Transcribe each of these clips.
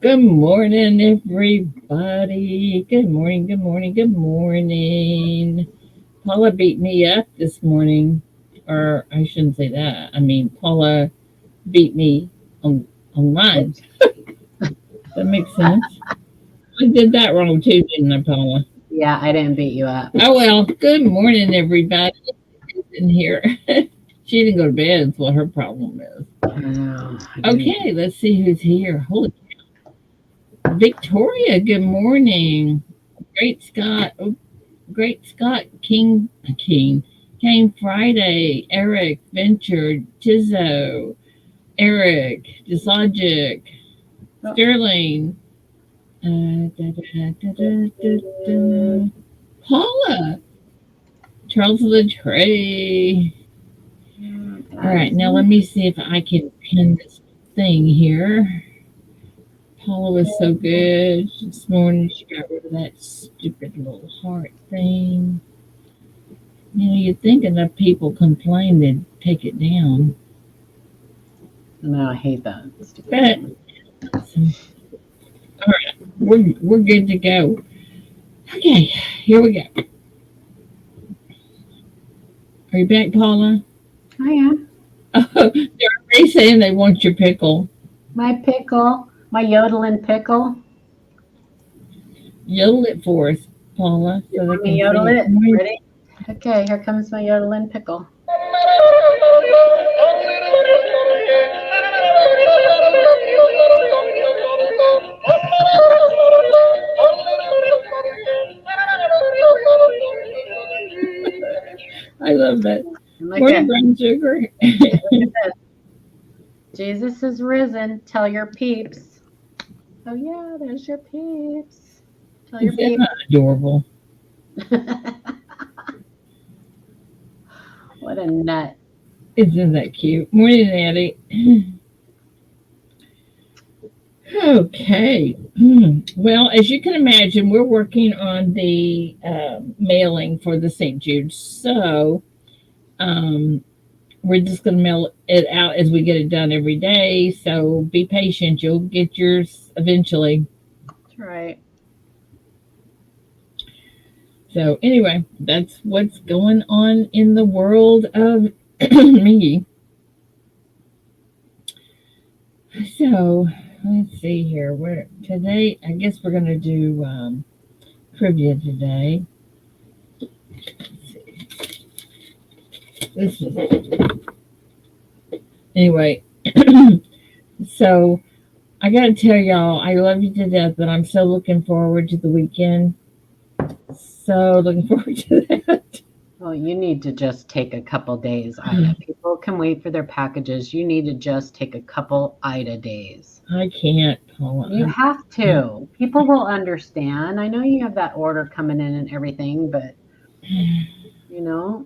Good morning, everybody. Good morning, good morning, good morning. Paula beat me up this morning. Or I shouldn't say that. I mean, Paula beat me on online. Oops. That makes sense. I did that wrong too, didn't I, Paula? Yeah, I didn't beat you up. Oh, well. Good morning, everybody. In here. She didn't go to bed. That's what her problem is. No, I didn't. Okay, let's see who's here. Holy Victoria, good morning. Great Scott. Oh, Great Scott, King, Kane Friday, Eric, Venture, Tizzo, Eric, Dislogic, Oh, Sterling, Paula, Charles LaTrey. All right, now let me see if I can pin this thing here. Paula was so good this morning. She got rid of that stupid little heart thing. You'd think enough people complain they'd take it down. no, I hate that stupid But thing. all right, we're good to go. Okay, here we go. Are you back, Paula? I am. Oh, they're already saying they want your pickle. My pickle, my yodeling pickle. Yodel it for us, Paula, You so they want me can to see yodel it. it? Ready? Okay, here comes my yodeling pickle. I love that. And look Morning, at, brown sugar. look at this. Jesus is risen. Tell your peeps. Oh yeah, there's your peeps. Tell your Is that peeps. not adorable? What a nut. Isn't that cute? Morning, Addie. Okay. Well, as you can imagine, we're working on the mailing for the St. Jude. So um, we're just going to mail it out as we get it done every day. So be patient. You'll get yours eventually. That's right. So, anyway, that's what's going on in the world of me. So, let's see here. Where today, I guess we're going to do trivia today. This is anyway. So I gotta tell y'all, I love you to death, but I'm so looking forward to the weekend. So looking forward to that. Well, you need to just take a couple days, Ida. People can wait for their packages. You need to just take a couple Ida days. I can't, Paula. You have to. People will understand. I know you have that order coming in and everything, but you know,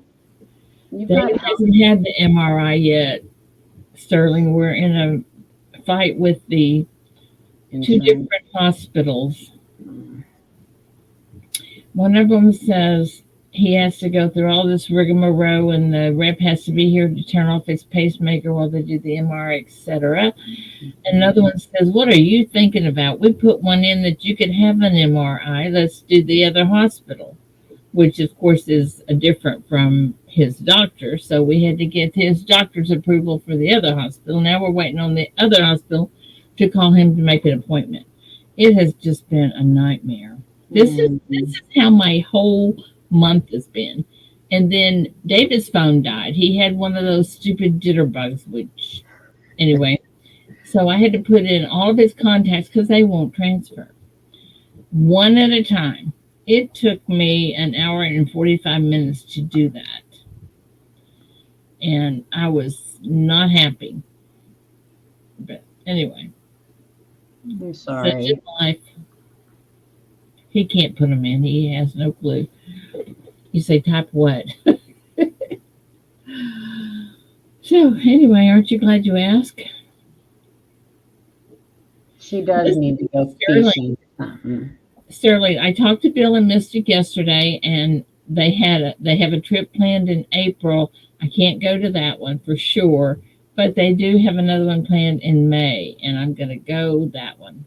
you've got David help hasn't had the MRI yet. Sterling, we're in a fight with the two insurance. different hospitals. Mm. One of them says he has to go through all this rigmarole and the rep has to be here to turn off his pacemaker while they do the MRI, etc. Another one says, "What are you thinking about? We put one in that you could have an MRI. Let's do the other hospital," which, of course, is a different from his doctor. So we had to get his doctor's approval for the other hospital. Now we're waiting on the other hospital to call him to make an appointment. It has just been a nightmare. This is how my whole month has been. And then David's phone died. He had one of those stupid jitterbugs, which anyway. So I had to put in all of his contacts because they won't transfer one at a time. It took me an hour and 45 minutes to do that. And I was not happy. But anyway, I'm such is sorry. life. He can't put them in. He has no clue. You say, type what? So anyway, aren't you glad you asked? She does Listen, need to go Sterling, fishing or something. Sterling, I talked to Bill and Mystic yesterday, and they have a trip planned in April. I can't go to that one for sure, but they do have another one planned in May, and I'm going to go that one.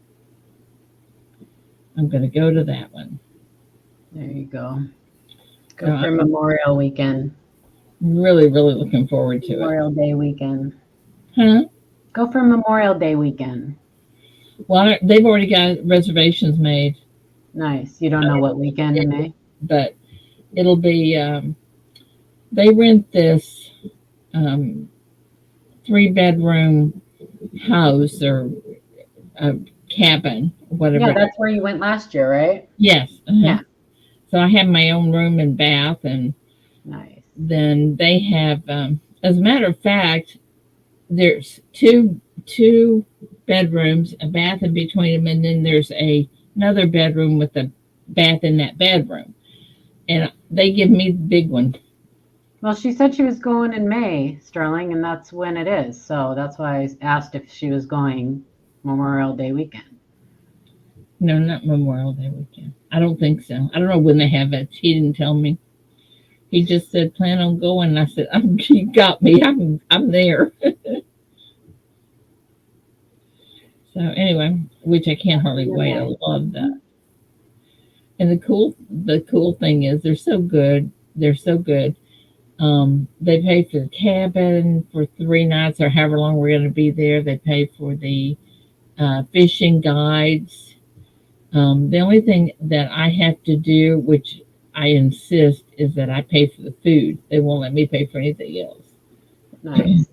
I'm going to go to that one. There you go. Go So for I'm Memorial Weekend, really, really looking forward to it. Memorial Day weekend. Huh? Go for Memorial Day weekend. Well, they've already got reservations made, Nice. You don't know what weekend in May? but it'll be, they rent this 3-bedroom house or a cabin, whatever. Yeah, that's where you went last year, right? Yes. Yeah. So I have my own room and bath, and Nice. then they have, as a matter of fact, there's two bedrooms, a bath in between them, and then there's another bedroom with a bath in that bedroom. And they give me the big one. Well, she said she was going in May, Sterling, and that's when it is. So that's why I asked if she was going Memorial Day weekend. No, not Memorial Day weekend. I don't think so. I don't know when they have it. He didn't tell me. He just said plan on going. And I said, "You got me. I'm there." So anyway, which I can't hardly wait. I love that. And the cool thing is they're so good. They're so good. They pay for the cabin for 3 nights or however long we're going to be there. They pay for the fishing guides. The only thing that I have to do, which I insist, is that I pay for the food. They won't let me pay for anything else. Nice.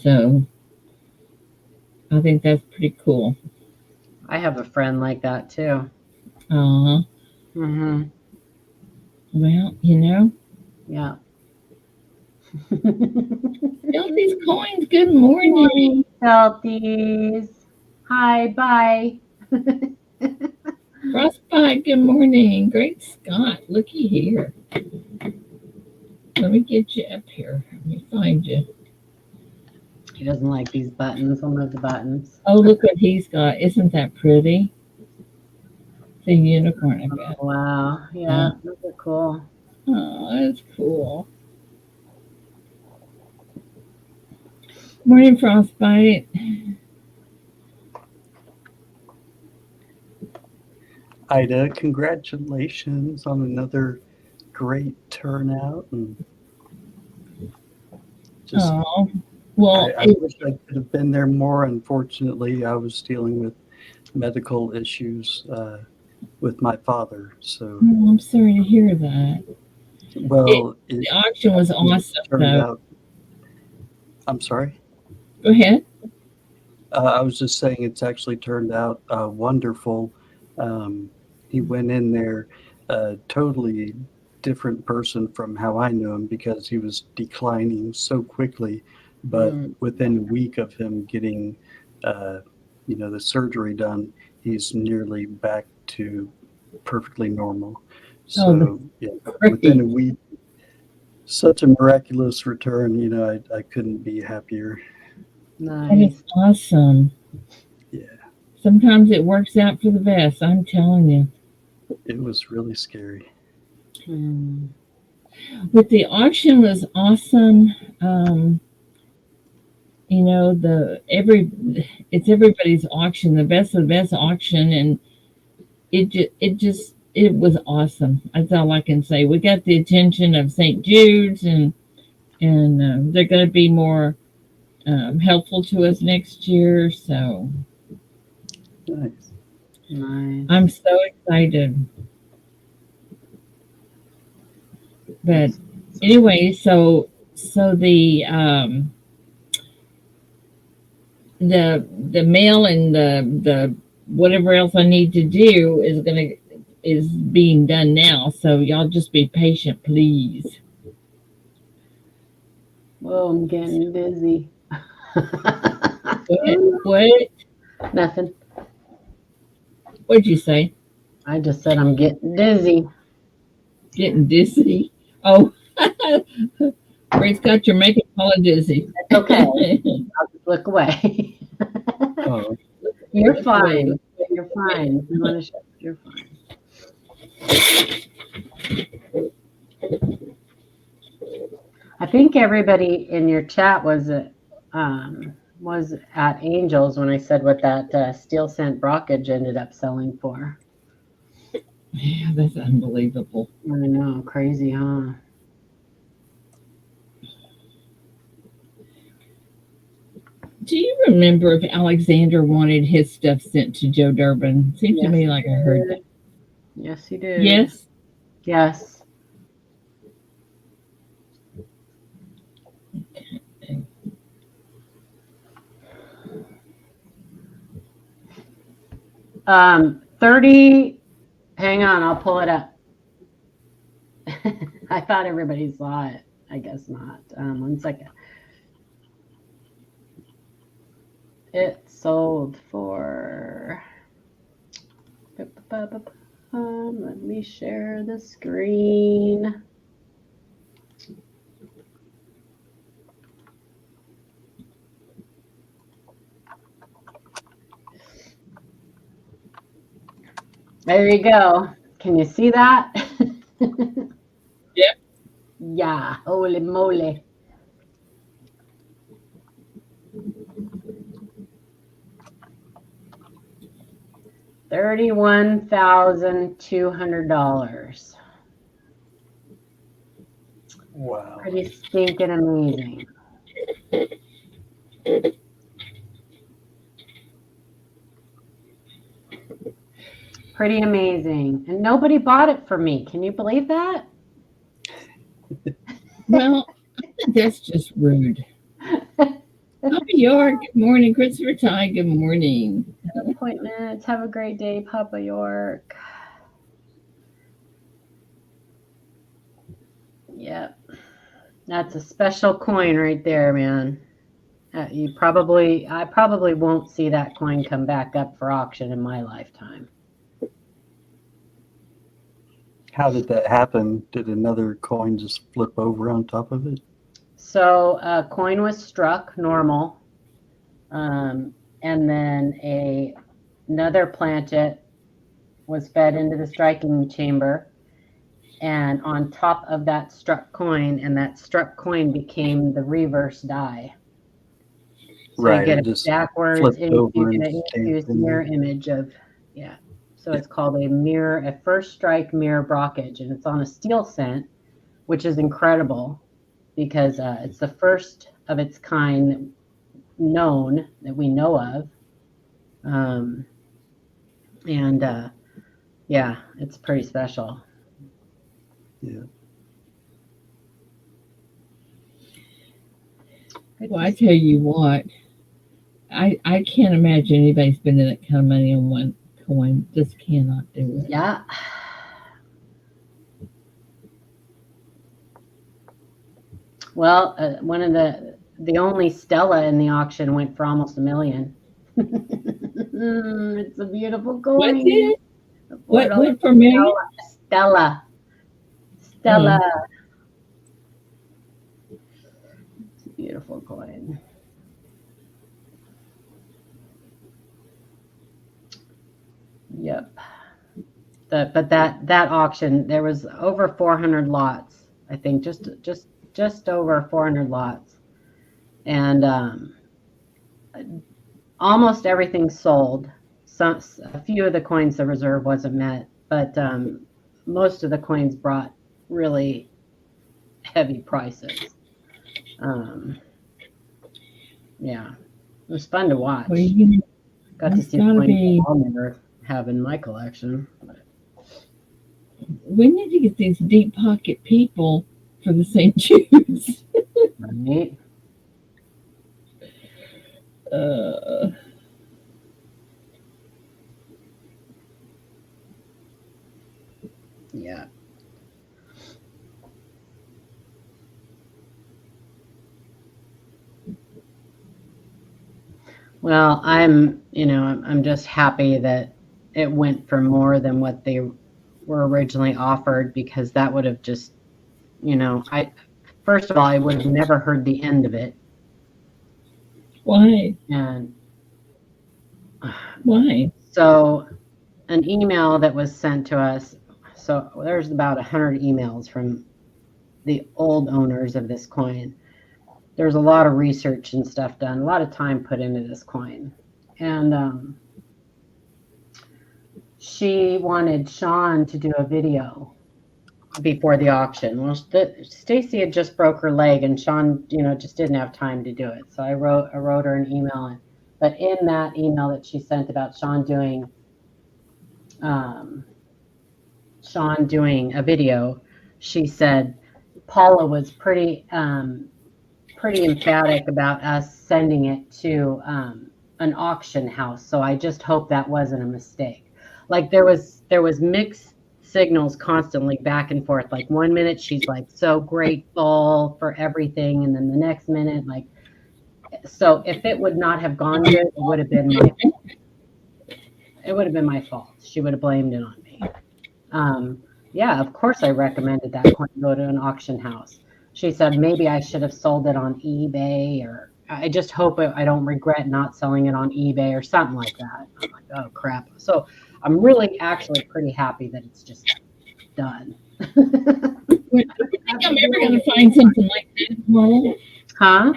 So I think that's pretty cool. I have a friend like that too. Uh, Mm-hmm. well, Yeah. these coins. Good morning. Healthies. Hi, bye. Frostbite. Good morning. Great Scott. Looky here. Let me get you up here. Let me find you. He doesn't like these buttons. I'll move the buttons. Oh, look what he's got. Isn't that pretty? It's a unicorn, I bet. Oh, wow. Yeah, those are cool. Oh, that's cool. Morning, Frostbite. Ida, congratulations on another great turnout. And just, Oh, well, I wish I could have been there more. Unfortunately, I was dealing with medical issues with my father. So, I'm sorry to hear that. well, The auction was awesome, turned though. out. I'm sorry. Go ahead. I was just saying it's actually turned out wonderful. He went in there totally different person from how I knew him because he was declining so quickly. But within a week of him getting, the surgery done, he's nearly back to perfectly normal. So within a week, such a miraculous return. I couldn't be happier. Nice. That is awesome. Yeah. Sometimes it works out for the best. I'm telling you. It was really scary. But the auction was awesome. It's everybody's auction, the best of the best auction, and it was awesome. That's all I can say. We got the attention of St. Jude's, and they're going to be more helpful to us next year. So Nice. I'm so excited. But anyway, so the mail and the whatever else I need to do is being done now. So y'all just be patient, please. Oh, I'm getting dizzy. What? Nothing. What'd you say? I just said I'm getting dizzy. Getting dizzy? Oh, Ray Scott, you're making Paula dizzy. It's okay. I'll just look away. Oh. You're fine. You're fine. You want to show? You're fine. I think everybody in your chat was was at Angels when I said what that steel cent brockage ended up selling for. Yeah, that's unbelievable. I know, crazy, huh? Do you remember if Alexander wanted his stuff sent to Joe Durbin? Seems to Yes, me like I heard that. yes, he did. Yes. Yes. Um, 30. Hang on, I'll pull it up. I thought everybody saw it. I guess not. 1 second. It sold for. Let me share the screen. There you go. Can you see that? Yep. Yeah, holy moly. $31,200. Wow. Pretty stinking amazing. Pretty amazing. And nobody bought it for me. Can you believe that? Well, that's just rude. Papa York, good morning. Christopher Ty, good morning. Appointments. Have a great day, Papa York. Yep. That's a special coin right there, man. I probably won't see that coin come back up for auction in my lifetime. How did that happen? Did another coin just flip over on top of it? So a coin was struck normal, and then another planchet was fed into the striking chamber, and on top of that struck coin, and that struck coin became the reverse die. So Right, you get it a just backwards, flipped you over get and an stamped infused in mirror there. image of, yeah. So it's called a first strike mirror brockage, and it's on a steel cent, which is incredible because it's the first of its kind known that we know of. And yeah, it's pretty special. Yeah. Well, I tell you what, I can't imagine anybody spending that kind of money on one coin. Just cannot do it. Yeah. Well, one of the only Stella in the auction went for almost $1 million. It's a beautiful coin. What did? What went for me? Stella. Stella. It's a beautiful coin. Yep. But that auction, there was over 400 lots. I think just over 400 lots, and almost everything sold. A few of the coins the reserve wasn't met, but most of the coins brought really heavy prices. Yeah, it was fun to watch. Well, Got to see the coins I'll never have in my collection. We need to get these deep pocket people for the St. Jude's. Right? Yeah. Well, I'm just happy that it went for more than what they were originally offered, because that would have just, first of all, I would have never heard the end of it. Why? And why? So an email that was sent to us. So there's about 100 emails from the old owners of this coin. there's a lot of research and stuff done, a lot of time put into this coin. And she wanted Sean to do a video before the auction. Well, Stacy had just broke her leg, and Sean, just didn't have time to do it. So I wrote her an email. But in that email that she sent about Sean doing a video, she said Paula was pretty emphatic about us sending it to an auction house. So I just hope that wasn't a mistake. Like there was mixed signals constantly back and forth. Like 1 minute she's like so grateful for everything, and then the next minute so if it would not have gone good, it would have been my fault. She would have blamed it on me. Yeah, of course I recommended that coin go to an auction house. She said maybe I should have sold it on eBay, or I just hope I don't regret not selling it on eBay or something like that. I'm like, oh crap. So I'm really actually pretty happy that it's just done. I think I'm ever going to find something like that, Paula? Huh?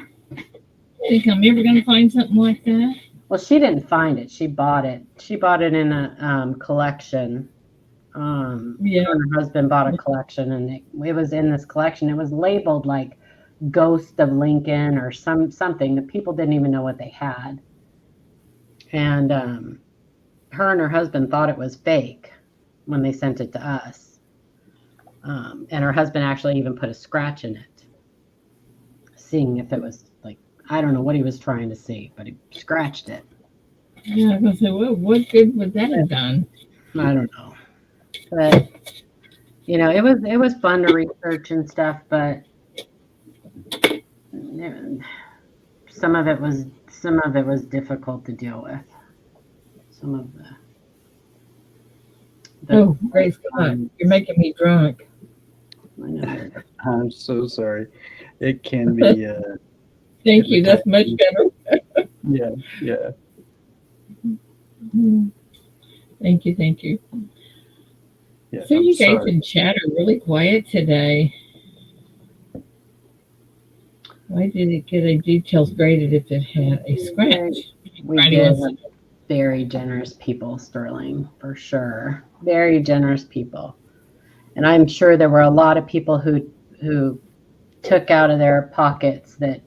Think I'm ever going to find something like that? Well, she didn't find it. She bought it. She bought it in a collection. Yeah. Her husband bought a collection, and it was in this collection. It was labeled like Ghost of Lincoln or something that people didn't even know what they had. And her and her husband thought it was fake when they sent it to us. And her husband actually even put a scratch in it, seeing if it was I don't know what he was trying to see, but he scratched it. Yeah, I was going to say, well, what good would that have done? I don't know. But it was fun to research and stuff, but some of it was difficult to deal with. Some of the Oh, praise God. You're making me drunk. I know. I'm so sorry. It can be. Thank you. That's much better. Yeah. Thank you. Yeah, So I'm you guys sorry. in chat are really quiet today. Why did it get a details graded if it had a scratch? We Friday did was- have very generous people, Sterling, for sure. Very generous people. And I'm sure there were a lot of people who took out of their pockets that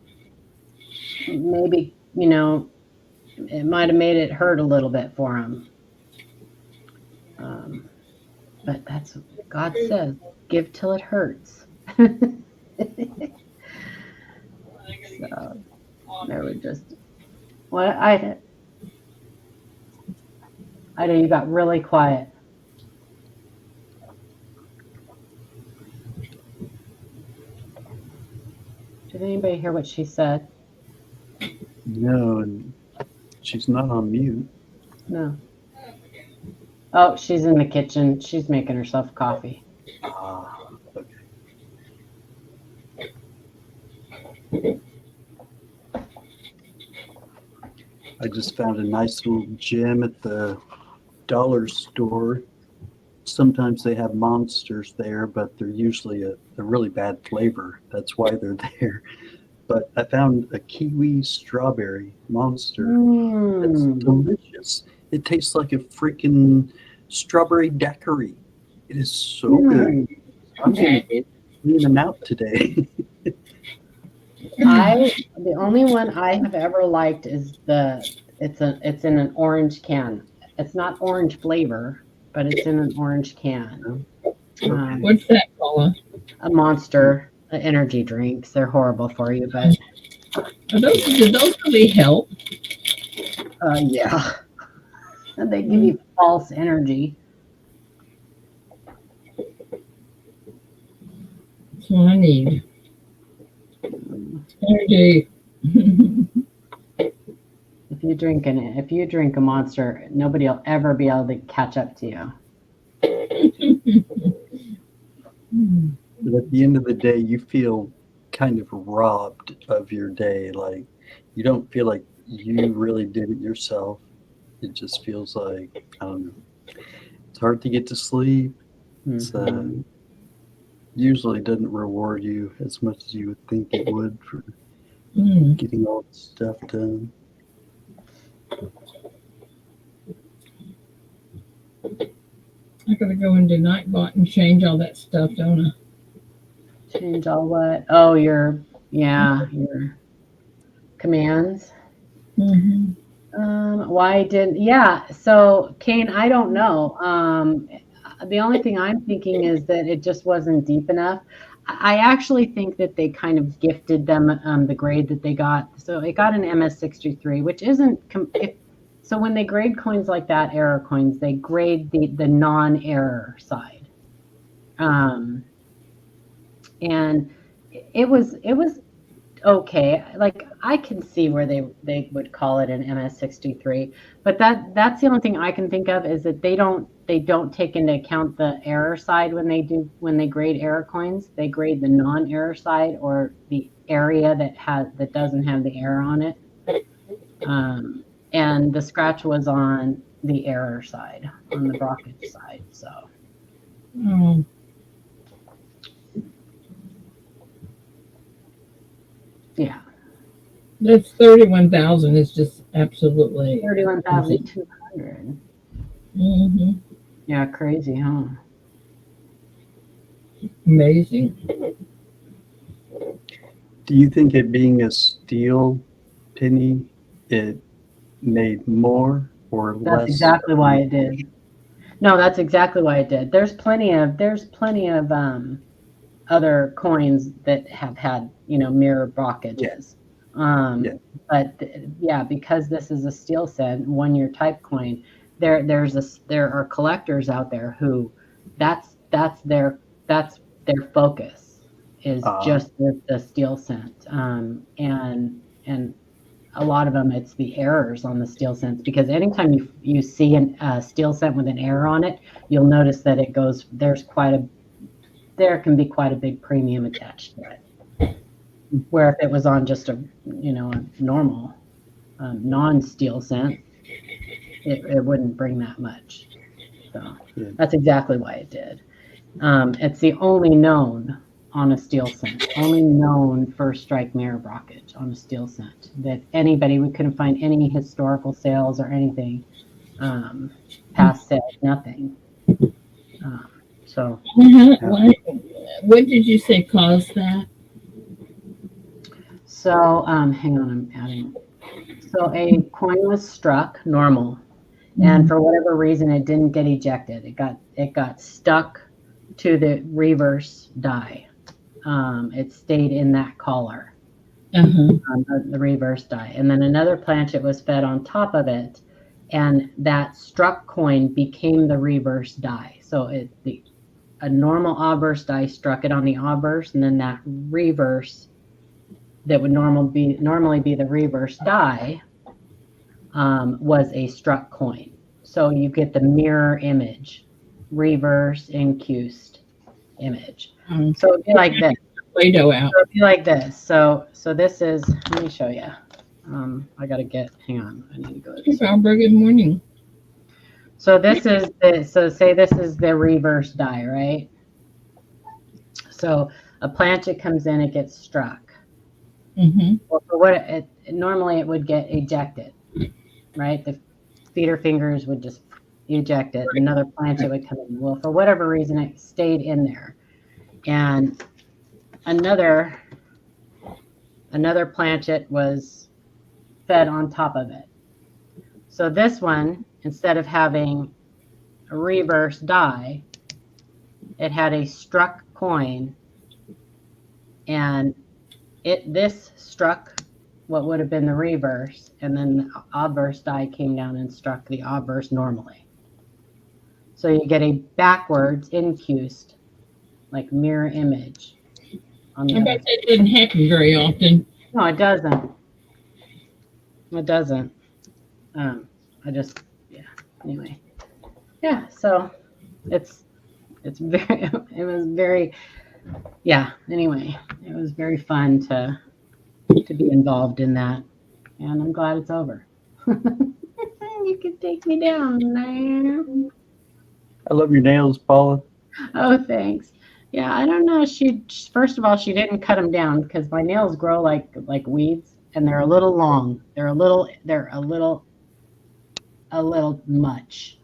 maybe, it might have made it hurt a little bit for them. But that's what God says, give till it hurts. So there were just, Ida, you got really quiet. Did anybody hear what she said? No, and she's not on mute. No. Oh, she's in the kitchen. She's making herself coffee. Ah, okay. I just found a nice little gem at the dollar store. Sometimes they have monsters there, but they're usually a really bad flavor. That's why they're there. But I found a kiwi strawberry monster. It's delicious. It tastes like a freaking strawberry daiquiri. It is so good. I'm going to clean them out today. The only one I have ever liked is it's in an orange can. It's not orange flavor, but it's in an orange can. What's that, Paula? A Monster energy drinks. They're horrible for you, but Do those really help? yeah. And they give you false energy. That's what I need. Energy. If you drink a Monster, nobody will ever be able to catch up to you. But at the end of the day, you feel kind of robbed of your day. Like you don't feel like you really did it yourself. It just feels like, I don't know. It's hard to get to sleep. It's usually doesn't reward you as much as you would think it would for Mm. getting all the stuff done. I gotta go into Nightbot and change all that stuff, don't I? Change all what? Oh, your commands. Mm-hmm. Why didn't? Yeah. So, Kane, I don't know. The only thing I'm thinking is that it just wasn't deep enough. I actually think that they kind of gifted them the grade that they got. So it got an MS63, which isn't. So when they grade coins like that, error coins, they grade the non-error side. And it was okay. Like I can see where they would call it an MS63, but that's the only thing I can think of is that they don't take into account the error side when they grade error coins. They grade the non-error side or the area that doesn't have the error on it. And the scratch was on the error side, on the Brockage side. So Oh, yeah, that's 31,000. It's just absolutely 31,200. mm-hmm. Yeah, crazy, huh? Amazing. Do you think it being a steel penny, it made more or That's less? exactly why it did. No, that's exactly why it did. There's plenty of other coins that have had mirror blockages. Yeah. But yeah, because this is a steel cent 1 year type coin, there are collectors out there who that's their focus is just the steel cent. And a lot of them it's the errors on the steel cents, because anytime you see a steel cent with an error on it, you'll notice that there can be quite a big premium attached to it. Where if it was on just a normal non-steel cent, it wouldn't bring that much. So Yeah. that's exactly why it did. It's the only known on a steel cent, only known first strike mirror blockage on a steel cent that we couldn't find any historical sales or anything, past sales, nothing. So What did you say caused that? So hang on, I'm adding. So a coin was struck normal, and for whatever reason, it didn't get ejected. It got stuck to the reverse die. It stayed in that collar, the reverse die, and then another planchet was fed on top of it, and that struck coin became the reverse die. So a normal obverse die struck it on the obverse, and then that reverse that would normally be the reverse die was a struck coin. So you get the mirror image, reverse incused image. So it'd be like this. Play-Doh out. So it'd be like this. So this is. Let me show you. I gotta hang on. I need to go. Hey, Barbara, good morning. So say this is the reverse die, right? So a planchet comes in, it gets struck. Well, for what normally it would get ejected, right? The feeder fingers would just eject it. Another planchet would come in. Well, for whatever reason, it stayed in there, and another planchet was fed on top of it. So this one, instead of having a reverse die, it had a struck coin, and this struck what would have been the reverse, and then the obverse die came down and struck the obverse normally. So you get a backwards incused, like mirror image. On the I bet that didn't happen very often. No, it doesn't. It doesn't. Anyway. Yeah, so it was very, yeah, anyway, it was very fun to be involved in that, and I'm glad it's over. You can take me down now. I love your nails, Paula. Oh, thanks. Yeah, I don't know. First of all, she didn't cut them down because my nails grow like weeds, and they're a little long. They're a little much.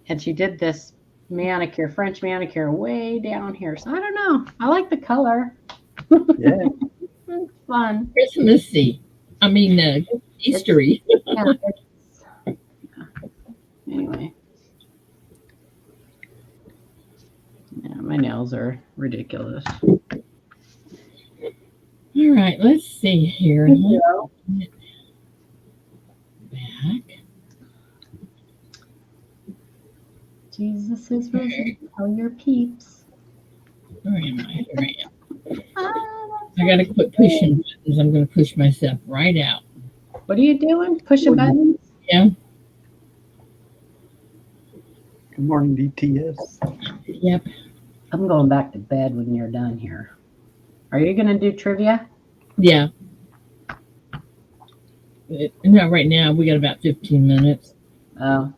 And she did this manicure, French manicure, way down here. So I don't know. I like the color. Yeah. It's fun. Christmassy. I mean, Eastery. Yeah, anyway. Yeah, my nails are ridiculous. All right, let's see here. Back. Jesus is risen. Tell your peeps. Where am I? Here I am. I got to quit pushing buttons. I'm going to push myself right out. What are you doing? Pushing buttons? Yeah. Good morning, DTS. Yep. I'm going back to bed when you're done here. Are you going to do trivia? Yeah. No, right now we got about 15 minutes. Oh.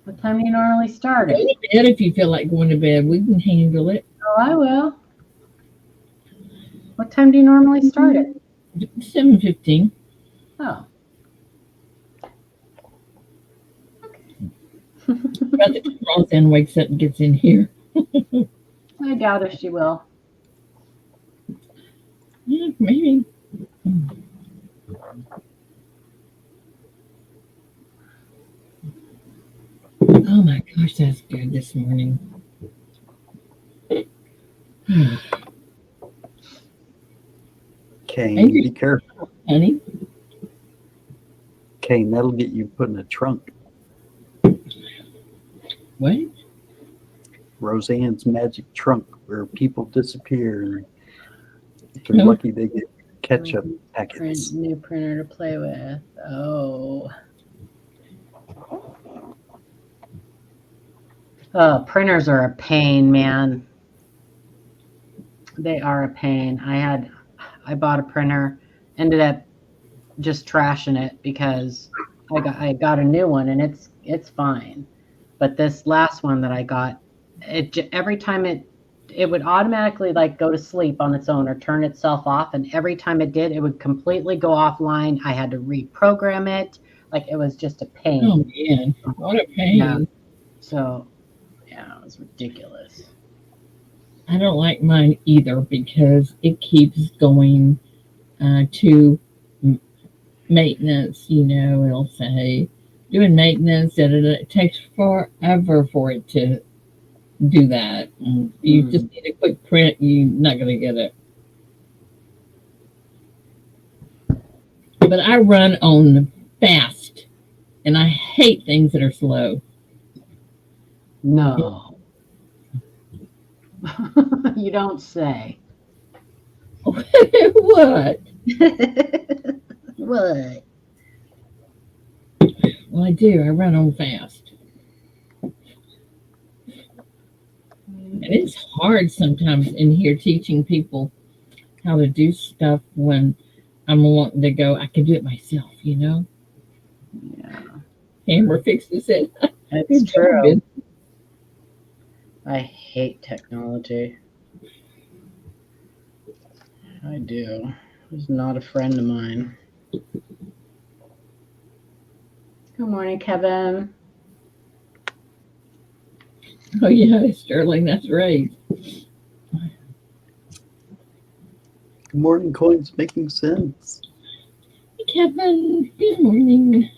What time do you normally start Go it? to bed if you feel like going to bed. We can handle it. Oh, I will. What time do you normally start it? 7:15. Oh. About the time Roseanne wakes up and gets in here. I doubt if she will. Yeah, maybe. Oh my gosh, that's good this morning. Kane, be careful. Honey, Kane, that'll get you put in a trunk. what? Roseanne's magic trunk where people disappear and if they're No. lucky they get ketchup packets. New printer to play with. Oh. Oh, printers are a pain, man. They are a pain. I bought a printer, ended up just trashing it because I got a new one and it's fine. But this last one that I got, every time it would automatically like go to sleep on its own or turn itself off, and every time it did, it would completely go offline. I had to reprogram it. Like it was just a pain. Oh man, what a pain. Yeah. So yeah, it was ridiculous. I don't like mine either because it keeps going to maintenance. You know, it'll say doing maintenance, and it takes forever for it to do that. And you just need a quick print, you're not going to get it. But I run on fast, and I hate things that are slow. No. You don't say. What? What? Well, I do. I run on fast. And it's hard sometimes in here teaching people how to do stuff when I'm wanting to go, I can do it myself, you know? Yeah. Hammer fixes it. That's true. I hate technology. I do. He's not a friend of mine. Good morning, Kevin. Oh, yeah, Sterling, that's right. Good morning, coins making sense. Kevin, good morning.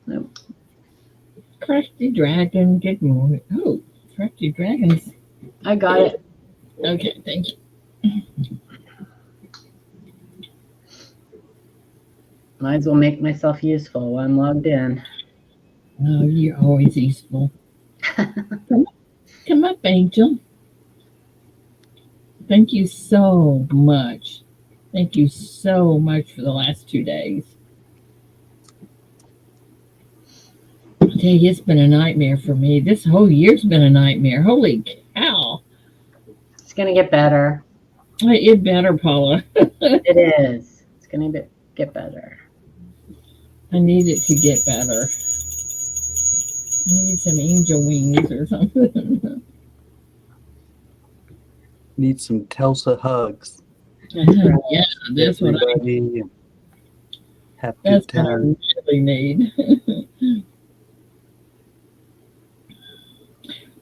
Nope. Crafty Dragon, good morning. Oh, Crafty Dragons. I got it. Okay, thank you. Might as well make myself useful while I'm logged in. Oh, you're always useful. Come up, Angel. Thank you so much. Thank you so much for the last 2 days. I tell you, it's been a nightmare for me. This whole year's been a nightmare. Holy cow. It's going to get better. It better, Paula. It is. It's going to get better. I need it to get better. need some angel wings or something. Need some Telsa hugs. Yeah, that's what Everybody have a that's good what I time. really need.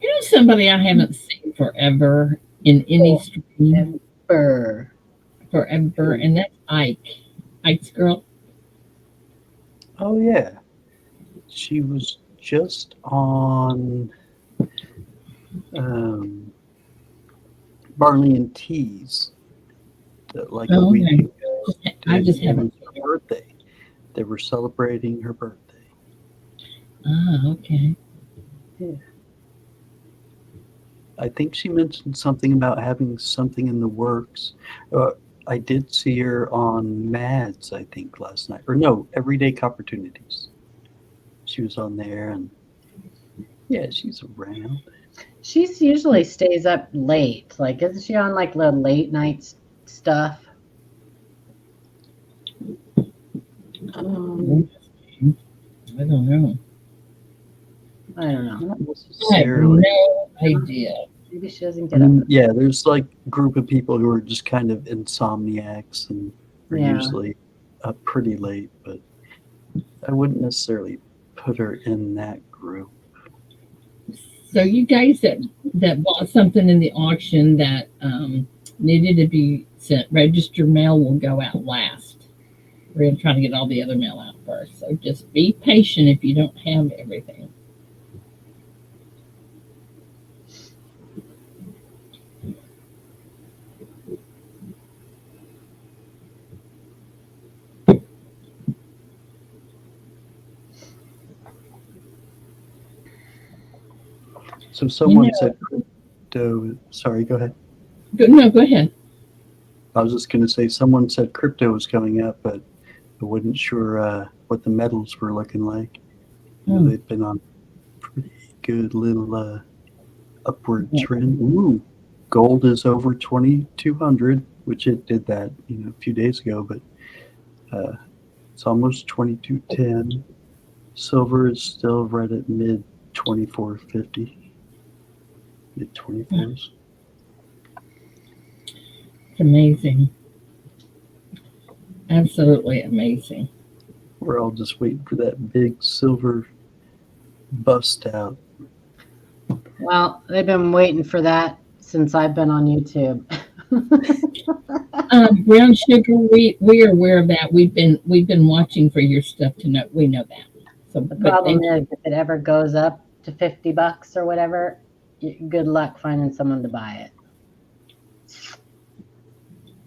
You know somebody I haven't seen forever in any stream Ember. forever, and that's Ike. Ike's girl. Oh yeah, she was just on um, Barley and Teas like a Oh, week okay. ago, I and just it was haven't. her birthday. They were celebrating her birthday. Ah, okay. I think she mentioned something about having something in the works. Uh, I did see her on Mads, I think, last night. Or no, Everyday Opportunities. She was on there, and yeah, she's around. She's usually stays up late. Like, isn't she on like the late night stuff? Um, I don't know. I don't know. not I have necessarily. no idea. Maybe she doesn't I get up. mean, yeah, there's like a group of people who are just kind of insomniacs and are Yeah. usually up pretty late, but I wouldn't necessarily put her in that group. So you guys that bought something in the auction that needed to be sent, registered mail will go out last. We're gonna try to get all the other mail out first. So just be patient if you don't have everything. So someone know- said crypto. Sorry, go ahead. No, go ahead. I was just going to say someone said crypto was coming up, but I wasn't sure what the metals were looking like. You know, Hmm. they've been on pretty good little upward trend. Ooh, gold is over 2,200, which it did that a few days ago, but it's almost 2,210. Silver is still right at mid 2450, mid 24s. It's amazing. Absolutely amazing. We're all just waiting for that big silver bust out. Well, they've been waiting for that since I've been on YouTube. Brown sugar, we are aware of that. We've been watching for your stuff to know. We know that. So, The but problem thank you. is, if it ever goes up to $50 or whatever, good luck finding someone to buy it.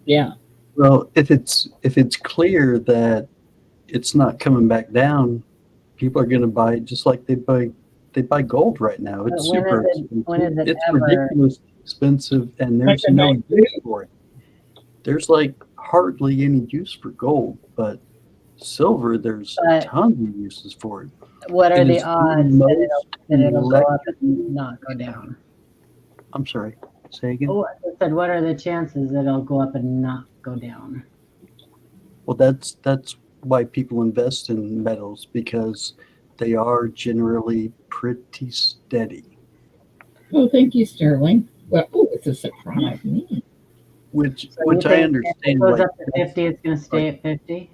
Yeah. Well, if it's clear that it's not coming back down, people are going to buy it just like they buy gold right now. It's But super when is expensive. it It's ever? ridiculously expensive, and there's Like no a use for it. There's like hardly any use for gold, but silver, there's But tons of uses for it. what are It the is the odds most that it'll go up electric. and not go down? I'm sorry. Say again. Oh, I said, what are the chances that it'll go up and not go down? Well, that's why people invest in metals because they are generally pretty steady. Oh, thank you, Sterling. Well, oh, it's a surprise. Which So you which I think if it understand. goes Like up to 50, it's going to stay at 50?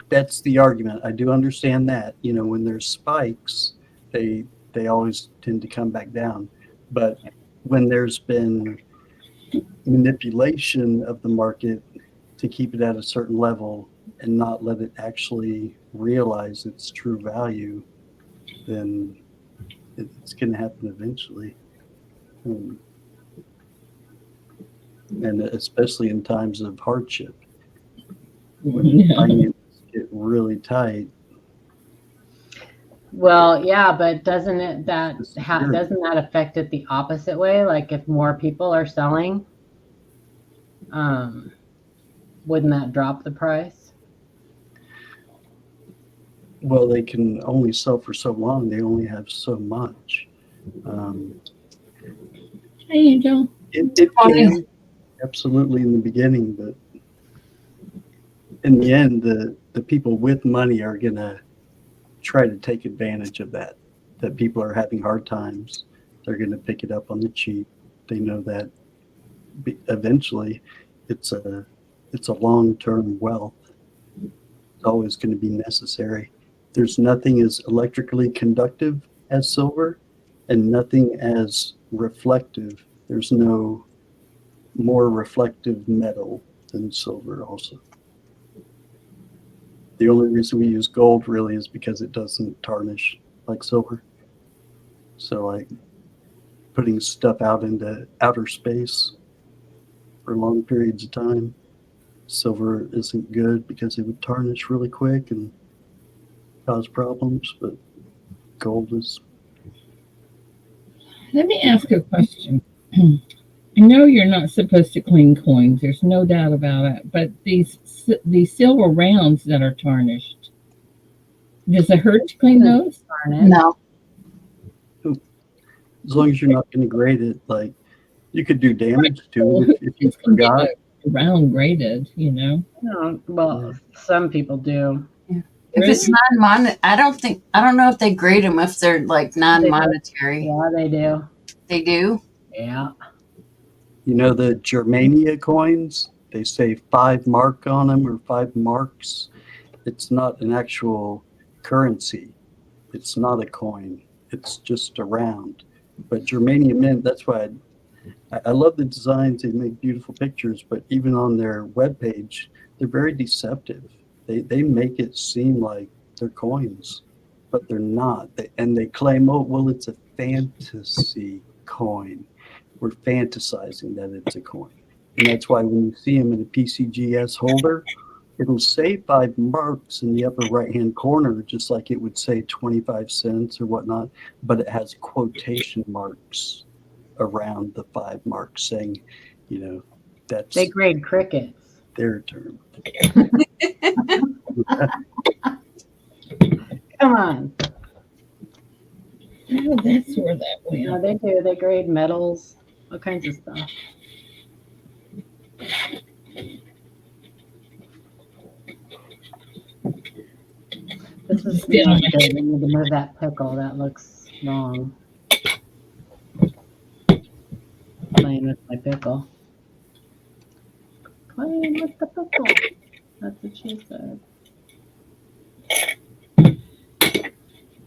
that's the argument. I do understand that. When there's spikes, they always tend to come back down. But when there's been manipulation of the market to keep it at a certain level and not let it actually realize its true value, then it's going to happen eventually. Um, and especially in times of hardship, when Yeah. finances get really tight. Well, yeah, but doesn't Security. that affect it the opposite way? Like if more people are selling, um, wouldn't that drop the price? Well, they can only sell for so long. They only have so much. Um, Hey, Angel. it can absolutely in the beginning, but in the end, the people with money are going to try to take advantage of that. that people are having hard times, they're going to pick it up on the cheap. They know that eventually it's a long-term wealth. It's always going to be necessary. There's nothing as electrically conductive as silver and nothing as reflective. There's no more reflective metal than silver also. The only reason we use gold really is because it doesn't tarnish like silver. So like putting stuff out into outer space for long periods of time, silver isn't good because it would tarnish really quick and cause problems, but gold is. Let me ask a question. I know you're not supposed to clean coins. There's no doubt about it. But these silver rounds that are tarnished, does it hurt to clean those? No. As long as you're not going to grade it, like you could do damage to it if you It's gonna get forgot. a round graded, you know. No, well, some people do. If it's non-monetary, I don't know if they grade them if they're like non-monetary. Yeah, they do. They do? Yeah. You know the Germania coins? They say 5 mark on them or 5 marks. It's not an actual currency. It's not a coin. It's just a round. But Germania Mint, that's why I love the designs. They make beautiful pictures, but even on their webpage, they're very deceptive. They make it seem like they're coins, but they're not. They claim, oh, well, it's a fantasy coin. We're fantasizing that it's a coin. And that's why when you see them in a PCGS holder, it'll say 5 marks in the upper right-hand corner, just like it would say 25 cents or whatnot, but it has quotation marks around the 5 marks saying, you know, that's They grade crickets. their term. Come on. Oh, that's where that went. No, they do. They grade metals, all kinds of stuff. This is Yeah. not good. We need to move that pickle. That looks wrong. Playing with my pickle. Playing with the pickle. That's what she said.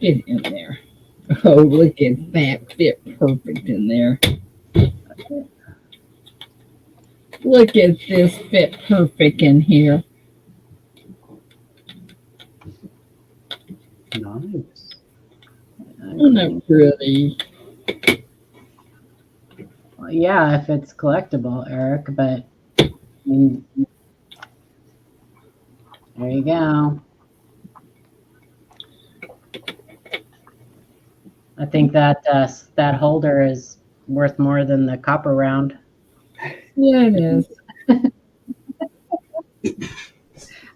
Get in there. Oh, look at that. Fit perfect in there. Look at this. Fit perfect in here. Nice. Isn't that pretty? Well, yeah, if it's collectible, Eric, but I mean, there you go. I think that that holder is worth more than the copper round. Yeah, it is.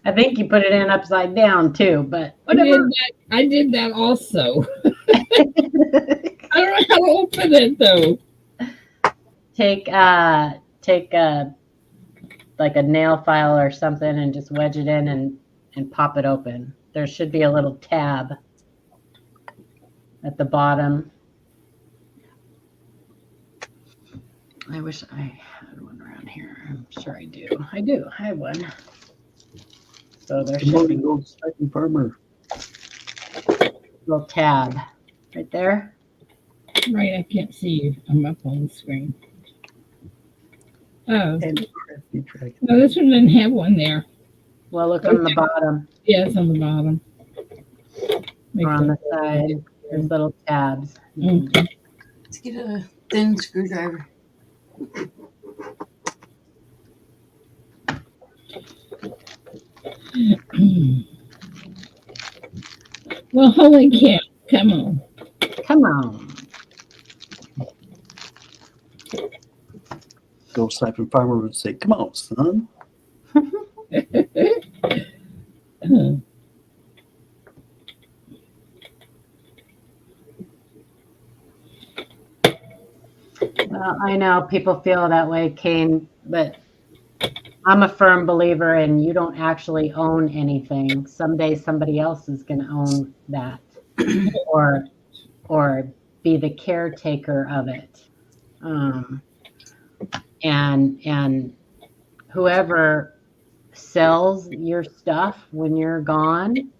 I think you put it in upside down too, but whatever. I did that also. I don't know how to open it though. Take like a nail file or something and just wedge it in and pop it open. There should be a little tab at the bottom. I wish I had one around here. I'm sure I do. I do. I have one. So there Good should be morning, old stacking farmer. a little tab right there. Right, I can't see you. I'm up on the screen. Oh, And crafty dragon. no, this one didn't have one there. Well, look on the bottom Yeah, it's on the bottom. or on the side. There's little tabs. Mm. Let's get a thin screwdriver. Well, holy cow. Come on. Come on. Gold stacking farmer would say, "Come on, son." Well, I know people feel that way, Kane, but I'm a firm believer in you don't actually own anything. Someday somebody else is going to own that. or be the caretaker of it. And whoever sells your stuff when you're gone,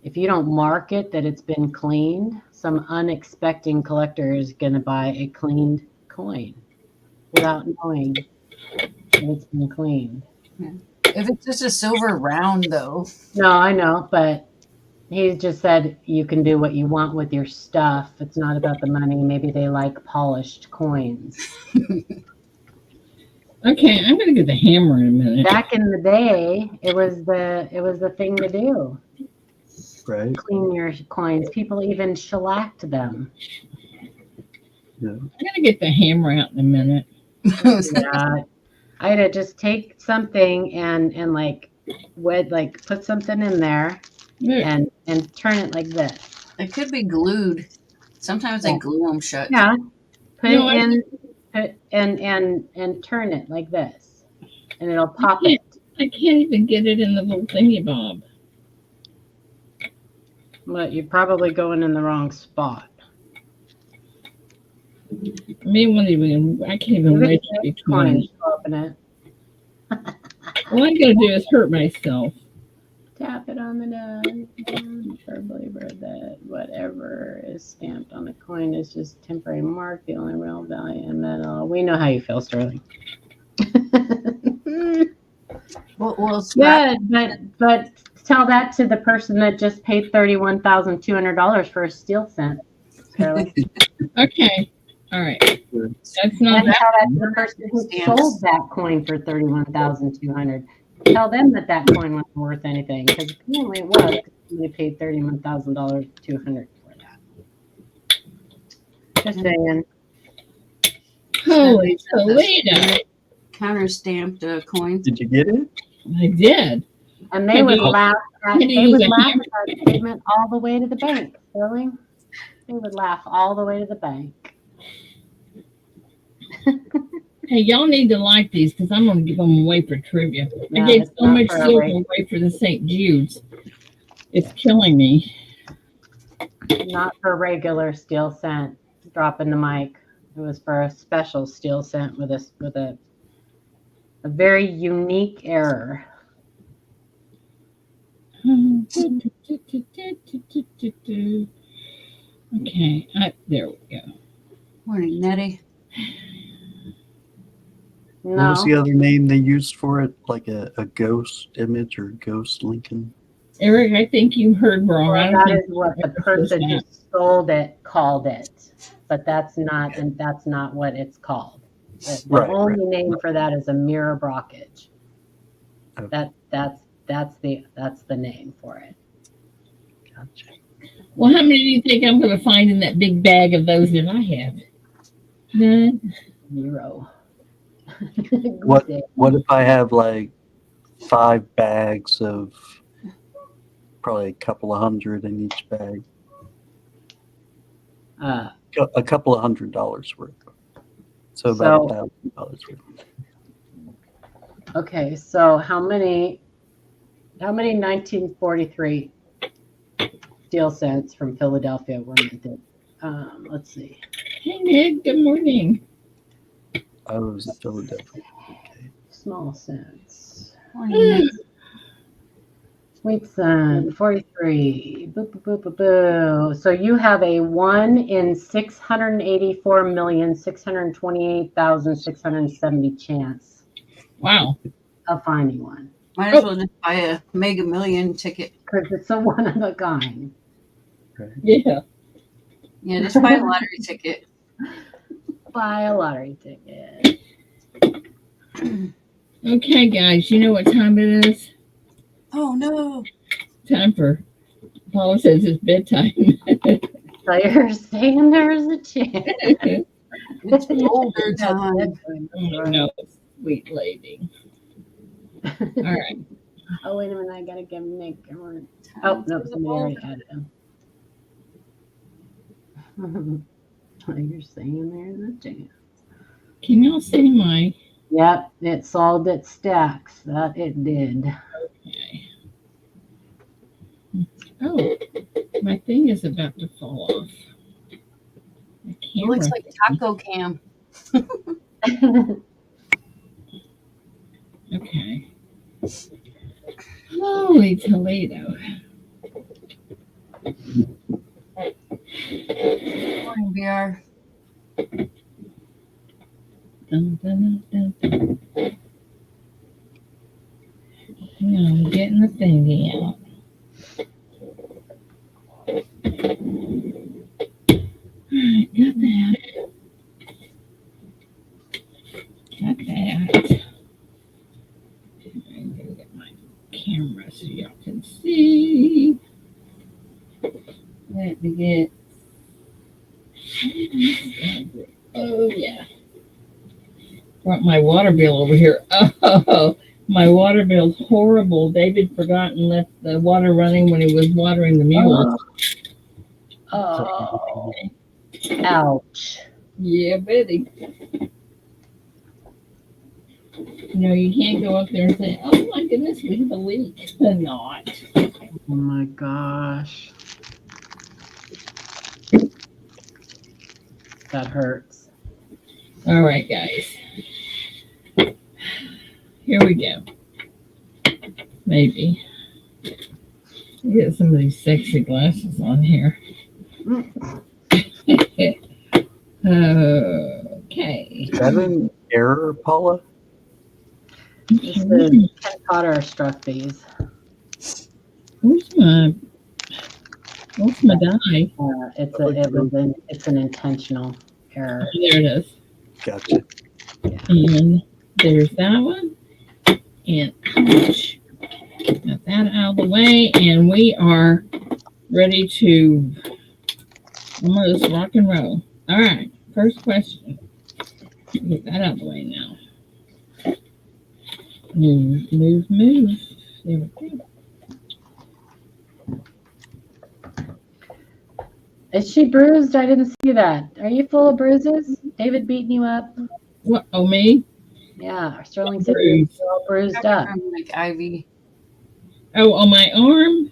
if you don't mark it that it's been cleaned, some unexpected collector is going to buy a cleaned coin without knowing that it's been cleaned. If it's just a silver round, though. No, I know, but he just said you can do what you want with your stuff. It's not about the money. Maybe they like polished coins. Okay, I'm gonna get the hammer in a minute. Back in the day, it was the thing to do. Right. Clean your coins. People even shellacked them. Yeah. I'm gonna get the hammer out in a minute. Yeah, I had to just take something and like put something in there Look, and turn it like this. It could be glued. Sometimes they glue them shut. Yeah, put No, it in, and turn it like this, and it'll pop can't- it. I can't even get it in the little thingy bob. But you're probably going in the wrong spot. I mean, I can't even wait to be 20. Open it. All I gotta do is hurt myself. Tap it on the nose. Verbally read that whatever is stamped on the coin is just temporary mark. The only real value in metal. We know how you feel, Sterling. Well, Good, but tell that to the person that just paid $31,200 for a steel cent, Sterling. Okay, all right. That's And not tell that. that to the person who sold that coin for $31,200. Tell them that coin wasn't worth anything, because apparently it was. They paid $31,200 for that. Just saying. Holy Toledo! counter stamped coins. Did you get it? I did. And they would laugh at that statement all the way to the bank, Sterling. They would laugh all the way to the bank. Hey, y'all need to like these because I'm going to give them away for trivia. No, I gave it's so not much for a silver rate. away for the St. Jude's. It's killing me. Not for regular steel cent. Dropping the mic. It was for a special steel cent with a very unique error. Okay, there we go. Morning, Nettie. What was the No, other name they used for it? Like a ghost image or ghost Lincoln? Eric, I think you heard wrong. I well, don't that think is what the Eric was person who that. sold it called it, but that's not what it's called. The Right, only name for that is a mirror brockage. Okay. That's the name for it. Gotcha. Well, how many do you think I'm going to find in that big bag of those that I have? None. 0. What if I have like 5 bags of probably a couple of hundred in each bag? A couple of $100 worth. So about $1,000 worth. Okay, so how many 1943 steel cents from Philadelphia were minted? Let's see. Hey, Nick, good morning. I was in Philadelphia. Okay. Small cents. Morning, Nettie. Sweet cent, 43. Boo, boo, boo, boo, boo. So you have a 1 in 684,628,670 chance Wow. of finding one. Might as well just buy a Mega Million ticket. Because it's a one of a kind. Yeah. Yeah, just buy a lottery ticket. Buy a lottery ticket. Okay, guys, you know what time it is? Oh no! Time for, Paula says it's bedtime. So you're saying there's a chance. It's older time. Oh, no, sweet lady. All right. Oh, wait a minute. I got to give Nick. Oh, no, somebody already had him. You're saying there's a chance. Can y'all see my? Yep, it solved its stacks. That it did. Okay. Oh, my thing is about to fall off. The It looks camera. like Taco Cam. Okay. Holy Toledo. Morning, VR. Dun, dun, dun, dun. Hang on, I'm getting the thingy out. Alright, got that. Got that. I'm gonna get my camera so y'all can see. Let me get. Oh, yeah. Brought my water bill over here. Oh, my water bill's horrible. David forgot and left the water running when he was watering the mules. Oh, ouch. Yeah, Betty. You know, you can't go up there and say, oh my goodness, we have a leak. Not. Oh my gosh. That hurts. All right, guys. Here we go. Maybe. Get some of these sexy glasses on here. Okay. Is that an error, Paula? This is Ken Potter struck these. What's my die? It's an intentional error. Oh, there it is. Gotcha. And there's that one. And ouch. Got that out of the way. And we are ready to almost rock and roll. All right. First question. Get that out of the way now. Move, move, move. There we go. Is she bruised? I didn't see that. Are you full of bruises? David beating you up? What? Oh, me? Yeah. Sterling said you're all bruised up. From like Ivy. Oh, on my arm?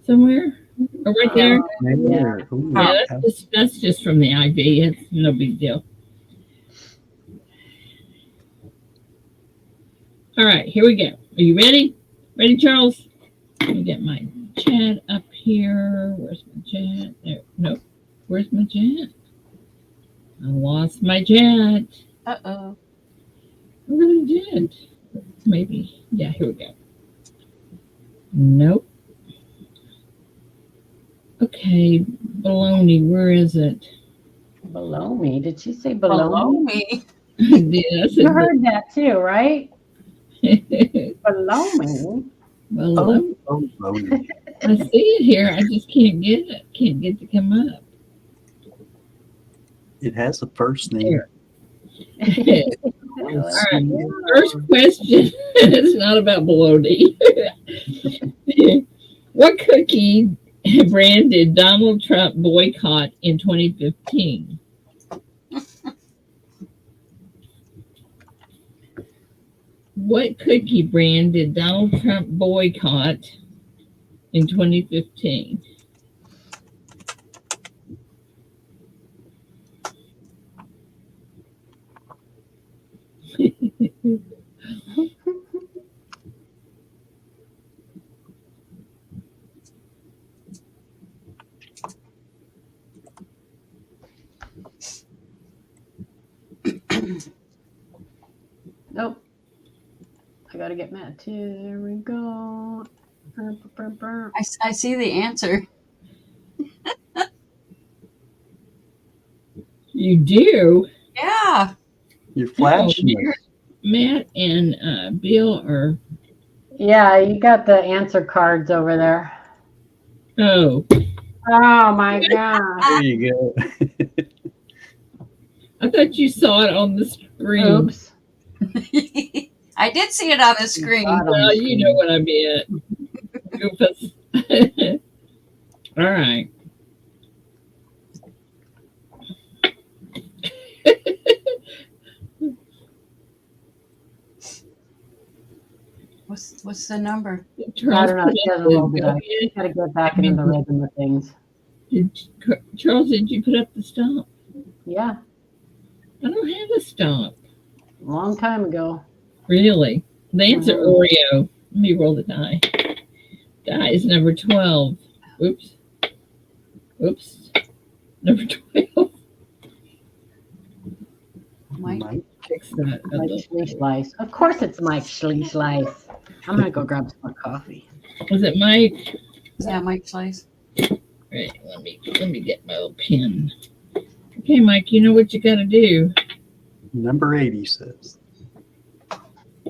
Somewhere? Oh, right there? Yeah. Ooh, Yeah, that's just from the IV. It's no big deal. All right, here we go. Are you ready? Ready, Charles? Let me get my chat up here. Where's my chat? There. Nope. Where's my chat? I lost my chat. Uh-oh. I really did. Maybe. Yeah, here we go. Nope. Okay, baloney, where is it? Below me. Did she say Below below me? me. Yeah, You heard that too, right? it. Below me. Below. Oh. I see it here. I just can't get it. Can't get it to come up. It has a first name. Here. All right. First question. It's not about bologna. What cookie brand did Donald Trump boycott in 2015? What cookie brand did Donald Trump boycott in 2015? Nope. I gotta get Matt too. There we go. I see the answer. You do? Yeah. You're flashing us. Matt and Bill are. Yeah, you got the answer cards over there. Oh, Oh my gosh. There you go. I thought you saw it on the screen. Oops. I did see it on the screen. Well, you know what I meant. Goofus. All right. What's the number? I Charles, don't know. put She up hasn't the rolled it up. go-ahead. Got to get back into the rhythm of things. Charles, did you put up the stop? Yeah, I don't have a stop. a long time ago. Really? The answer Mhm. Oreo. Let me roll the die. Die is number 12. Oops. Oops. Number 12. Mike? Mike. Fix that a Mike little. Schliess. Of course it's Mike Schliess. I'm going to go grab some more coffee. Was it Mike? Yeah, Mike Slice. Right. Let me get my little pen. Okay, Mike. You know what you got to do. Number 80 says.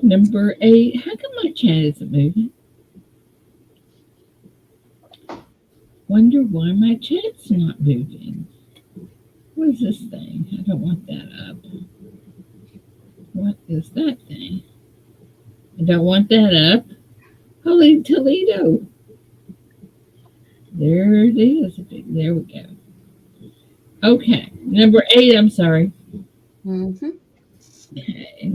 Number 8. How come my chat isn't moving? Wonder why my chat's not moving. What is this thing? I don't want that up. What is that thing? I don't want that up. Holy Toledo. There it is. There we go. Okay. Number 8, I'm sorry. Mm-hmm. Okay.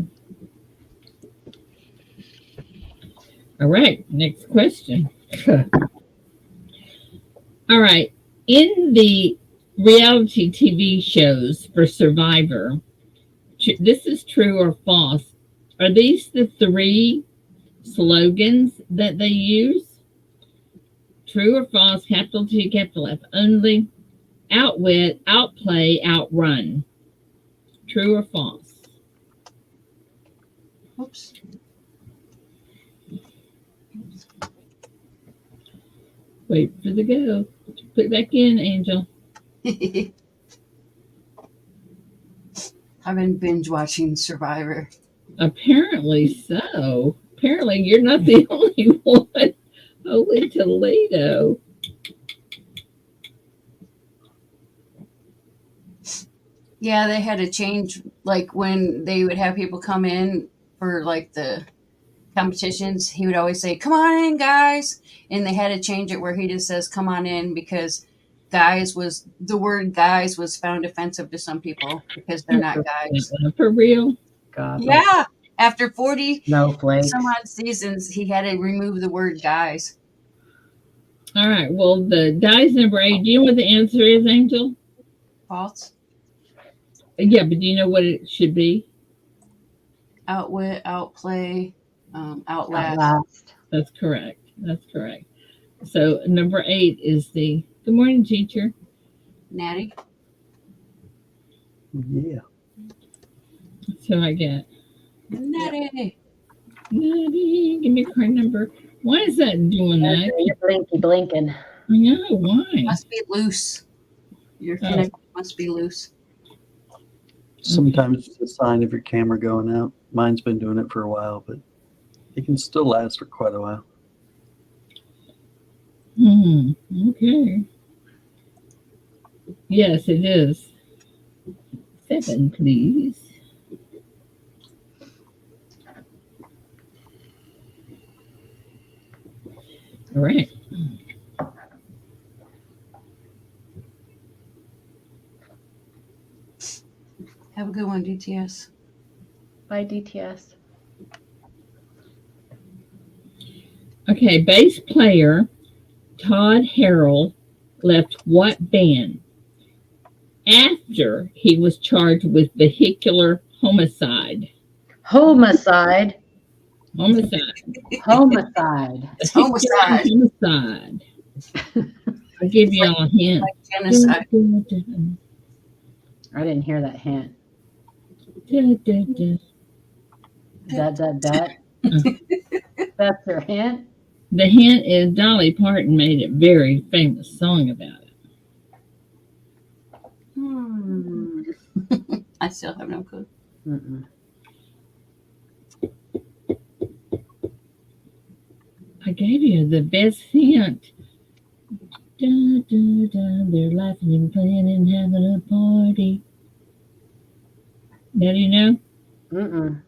All right. Next question. All right. In the reality TV shows for Survivor, this is true or false. Are these the 3 slogans that they use? True or false? Capital T, capital F only. Outwit, outplay, outrun. True or false? Oops. Wait for the go. Put it back in, Angel. I've been binge watching Survivor. Apparently so. Apparently you're not the only one. Holy Toledo. Yeah, they had to change, like when they would have people come in for like the competitions, he would always say, "Come on in, guys." And they had to change it where he just says, "Come on in," because the word guys was found offensive to some people because they're not guys. For real? God. Yeah. After 40 Snowflakes. some odd seasons, he had to remove the word guys. All right. Well, the dice number 8. Do you know what the answer is, Angel? False. Yeah, but do you know what it should be? Outwit, outplay, outlast. Outlast. That's correct. That's correct. So number 8 is the good morning, teacher. Natty. Yeah. So I get Natty. Natty, give me card number. Why is that doing that? You're blinky blinking. I know why. Must be loose. Your connection must be loose. Sometimes it's a sign of your camera going out. Mine's been doing it for a while, but it can still last for quite a while. Okay. Yes, it is. 7, please. All right. Have a good one, DTS. Bye, DTS. Okay, bass player Todd Harrell left what band after he was charged with vehicular homicide? Homicide. Homicide. Homicide. It's homicide. Homicide. I'll give you all a hint. Like genocide. I didn't hear that hint. Da. That. That's your hint? The hint is Dolly Parton made a very famous song about it. I still have no clue. Mm-mm. I gave you the best hint. They're laughing and playing and having a party. Now do you know? Mm-mm.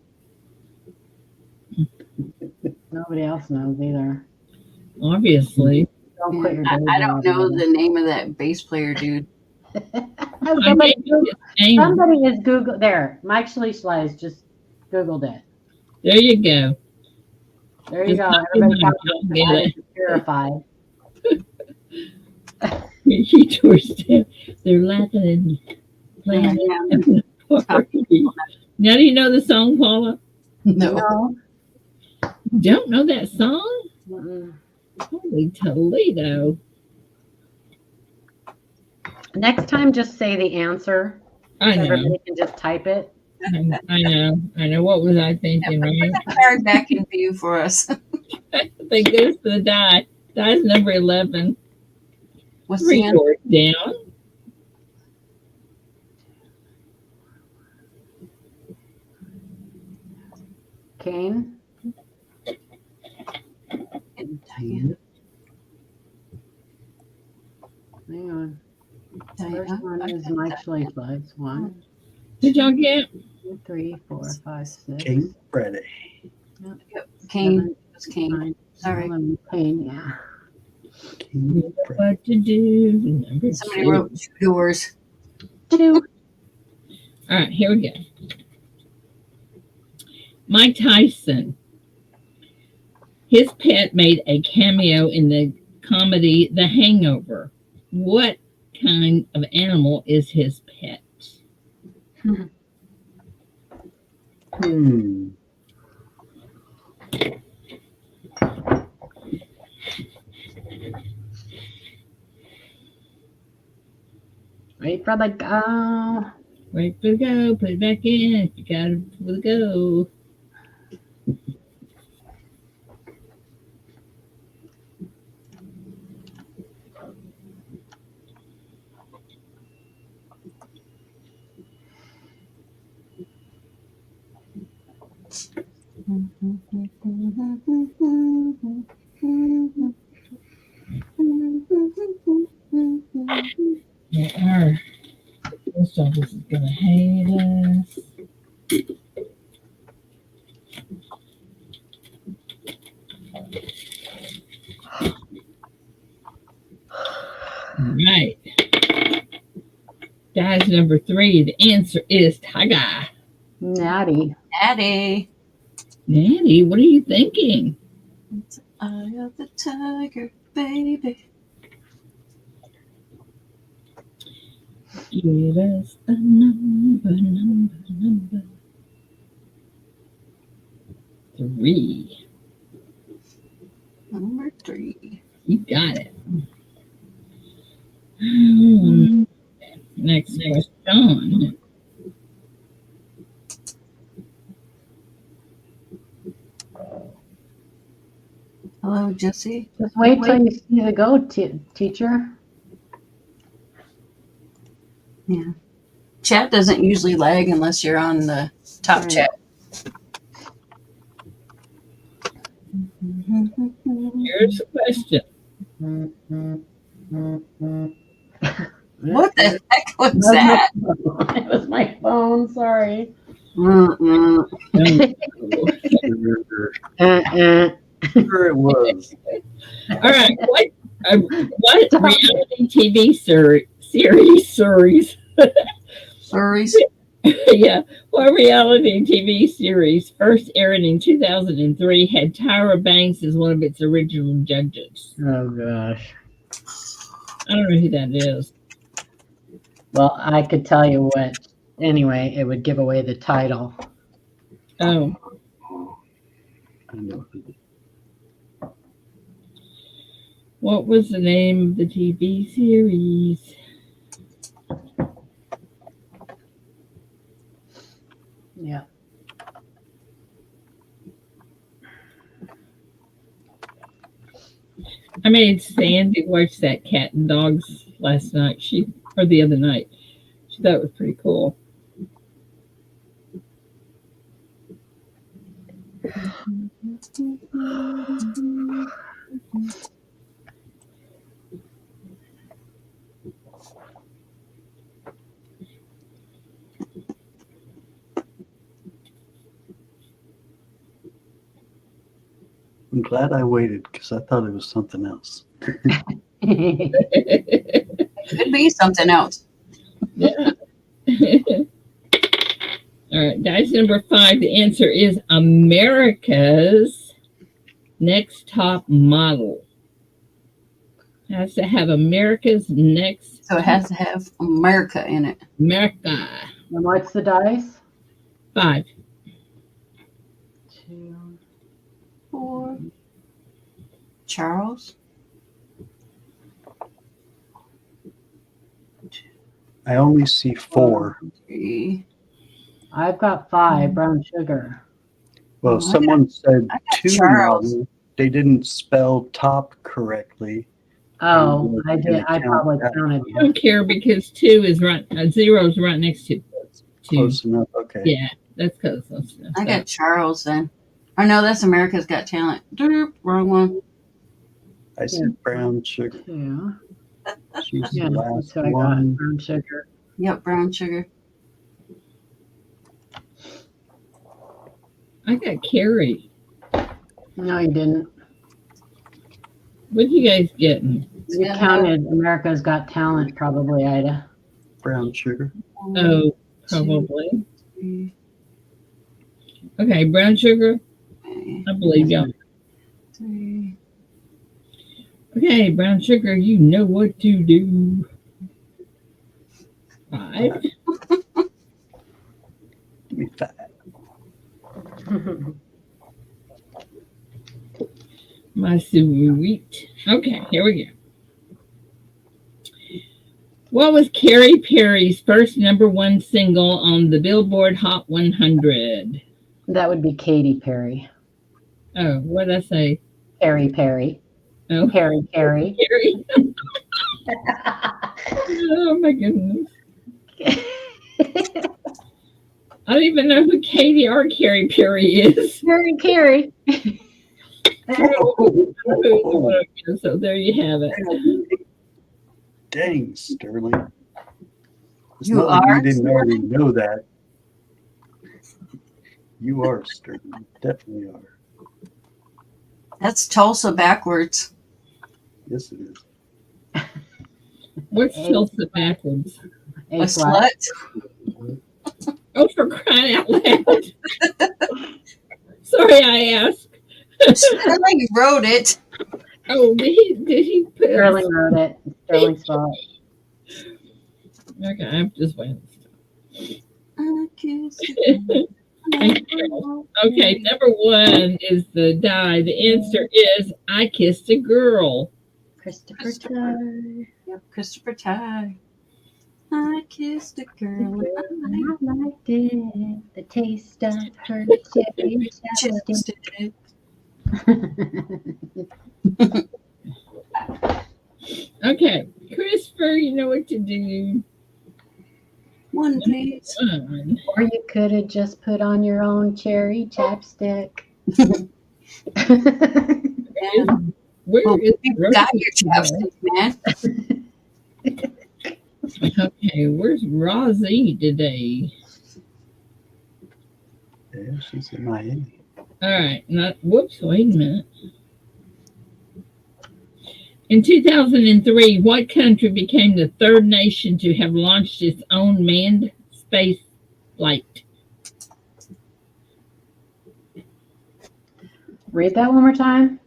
Nobody else knows either. Obviously. Don't quit your day I don't job know either. the name of that bass player dude. Somebody, gave you his name. somebody is Google there. Mike Schliess just Googled it. There you go. There you Just go. copy Everybody mine. got I'll get it. purified. She tours down. They're laughing and playing at the party. Now, do you know the song, Paula? No. Don't know that song? Mm-mm. Holy Toledo. Next time, just say the answer. I So know. everybody can just type it. I know. What was I thinking, Put right? the card back in view for us. They goes to the die. Die's number 11. What's the 3 answer? doors down. Kane. Diana. Hang on. Diana. First one is Mike Schleifleit's. 1, Did y'all get? 2, 3, 4, 5, 6. King Friday. Kane. It was Kane. 9, All right. 11, Kane, yeah. King Friday. What to do? Number Somebody 2. wrote 2 doors. 2. All right, here we go. Mike Tyson. His pet made a cameo in the comedy The Hangover. What kind of animal is his pet? Wait for the go. Wait for the go. Put it back in. If you got it for the go. Our post office is gonna hate us. Right. Guys, number 3. The answer is Tiger. Natty. Daddy. Nanny, what are you thinking? It's the eye of the tiger, baby. Give us a number. 3. Number 3. You got it. Next question. Hello, Jesse. Just wait till you see the go, teacher. Yeah. Chat doesn't usually lag unless you're on the top Right. chat. Here's the question. What the heck was that? It was my phone. Sorry. Sure it was. All right. What reality TV series? Sorries. Yeah. What reality TV series first aired in 2003 had Tyra Banks as one of its original judges? Oh gosh. I don't know who that is. Well, I could tell you what. Anyway, it would give away the title. Oh, I know who it is. what was the name of the TV series? Yeah. I made Sandy watch that Cat and Dogs last night. Or the other night. She thought it was pretty cool. I'm glad I waited because I thought it was something else. It could be something else. Yeah. All right, guys, number 5. The answer is America's next top model. Has to have America's next So it has to have America in it. America. And what's the dice? 5. 2. 4. Charles. I only see 4. 3. I've got 5. Brown sugar. Well, I someone said got 2 Charles. model. They didn't spell top correctly. Oh, I did. I Count probably that. counted. I don't care because 2 is right. 0 is right next to 2. Close enough. Okay. Yeah, that's close enough. I got Charles then. Oh no, that's America's Got Talent. Derp, wrong one. I see brown sugar. 2. She's Yeah, the that's last what I got. one. Brown sugar. Yep, brown sugar. I got Carrie. No, you didn't. What you guys getting? You Yeah. counted America's Got Talent, probably, Ida. Brown sugar. Oh, probably. 3. Okay, brown sugar. Okay. I believe y'all. 3. Okay, brown sugar, you know what to do. 5. Give me 5. My sweet. Okay, here we go. What was Katy Perry's first #1 single on the Billboard Hot 100? That would be Katy Perry. Oh, what did I say? Perry Perry. Oh, Perry Perry. Carrie. Oh my goodness. I don't even know who Katy or Carrie Perry is. Perry Carey. So there you have it. Dang, Sterling. It's You not like are, you didn't already know that. You are, Sterling. Definitely are. That's Tulsa backwards. Yes, it is. What's Tulsa backwards? A slut. Oh, for crying out loud. Sorry, I asked. Sterling wrote it. Oh, did he put Sterling wrote it. Sterling's fault. Okay, I'm just waiting. I kiss you. Okay, #1 is the die. The answer is I kissed a girl. Christopher Ty. Yep, Christopher Ty. I kissed a girl. I liked it. The taste of her cherry chapstick. Okay, Christopher, you know what to do. One, please. One. Or you could have just put on your own cherry chapstick. Where Well, is you got your chapstick, man. Okay, where's Rosie today? Yeah, she's in Miami. All right, whoops, wait a minute. In 2003, what country became the third nation to have launched its own manned space flight? Read that one more time.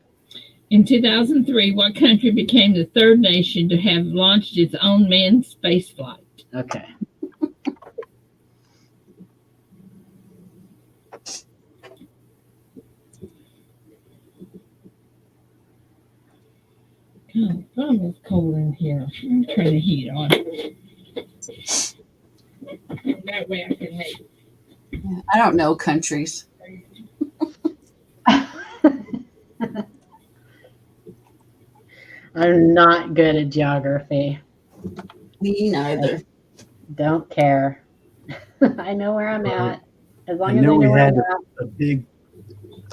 In 2003, what country became the third nation to have launched its own manned space flight? Okay. God, it's cold in here. I'm turning the heat on. That way I can make. I don't know countries. I'm not good at geography. Me neither. Don't care. I know where I'm at. As long I as I know know we where had I'm at.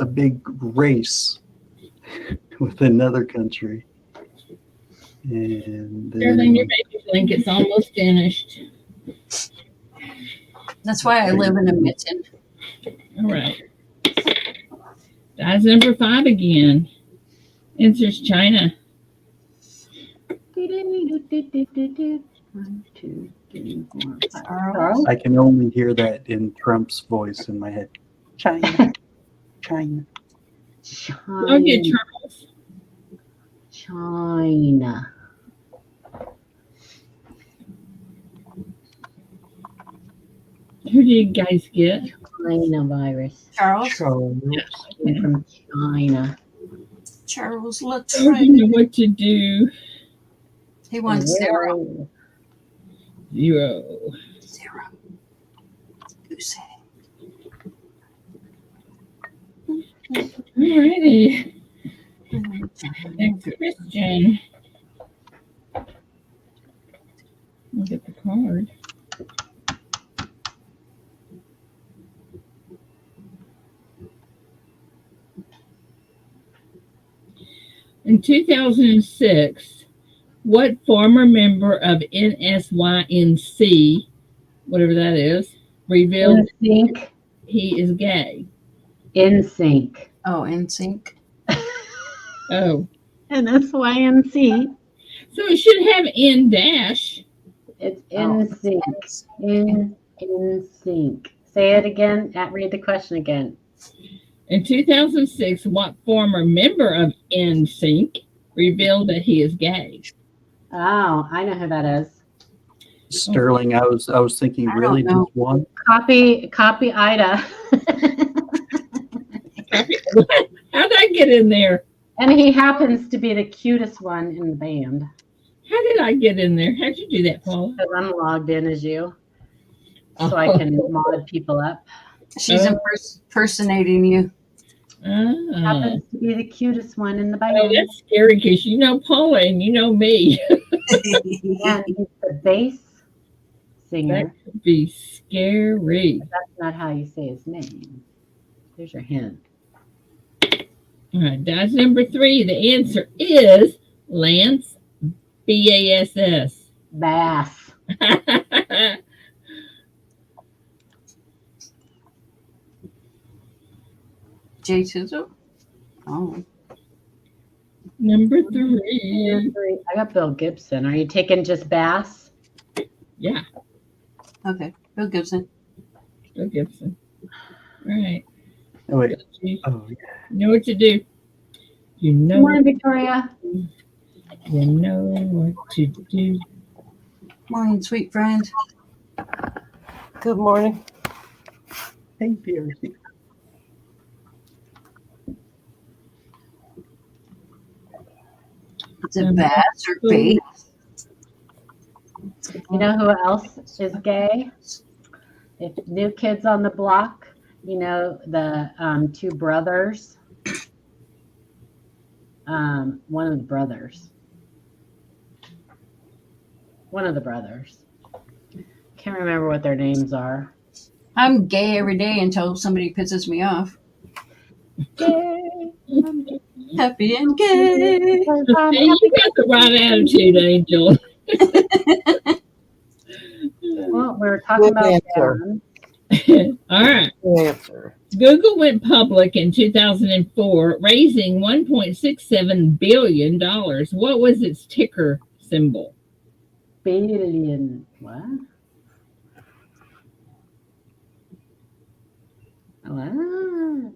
a big race with another country. And Sterling, your baby blanket's almost finished. That's why I live in a mitten. All right. That's number 5 again. Answer's China. 1, 2, 3, 4, 5. Charles. I can only hear that in Trump's voice in my head. China, China. Don't get China. Charles. China. Who do you guys get? China virus. Charles. Charles. Came from China. Charles Oh, you Luttrell. know what to do. He wants zero. Zero. Zero. Goose egg. Alrighty. And Christian. I'll get the card. In 2006, what former member of NSYNC, whatever that is, revealed NSYNC. he is gay? NSYNC. Oh, NSYNC. Oh, NSYNC. so it should have N dash. It's Oh. NSYNC. NSYNC. Say it again. Read the question again. In 2006, what former member of NSYNC revealed that he is gay? Oh, I know who that is. Sterling. I was thinking I really don't know. just one. Copy Ida. How'd I get in there? And he happens to be the cutest one in the band. How did I get in there? How'd you do that, Paula? Because I'm logged in as you. So I can mod people up. She's impersonating you. Ah. Happens to be the cutest one in the Oh, band. that's scary because you know Paula and you know me. And he's the bass That singer. could be scary. That's not how you say his name. There's your hint. All right, that's number 3. The answer is Lance Bass. Bass. Jay Tizzle? Oh. Number 3. I got Bill Gibson. Are you taking just Bass? Yeah, Okay. Bill Gibson. Bill Gibson. All right. Oh, wait. You Oh, yeah. know what to do. You Good know, morning, Victoria. you know what to do. Morning, sweet friend. Good morning. Hey, Piercy. Is it bass or bait? You know who else is gay? If New Kids on the Block, you know, the 2 brothers. One of the brothers. Can't remember what their names are. I'm gay every day until somebody pisses me off. Happy and gay. Hey, you got the right attitude, Angel. Well, we were talking Good about answer. them. All right. Good answer. Google went public in 2004, raising $1.67 billion. What was its ticker symbol? Billion. What? What?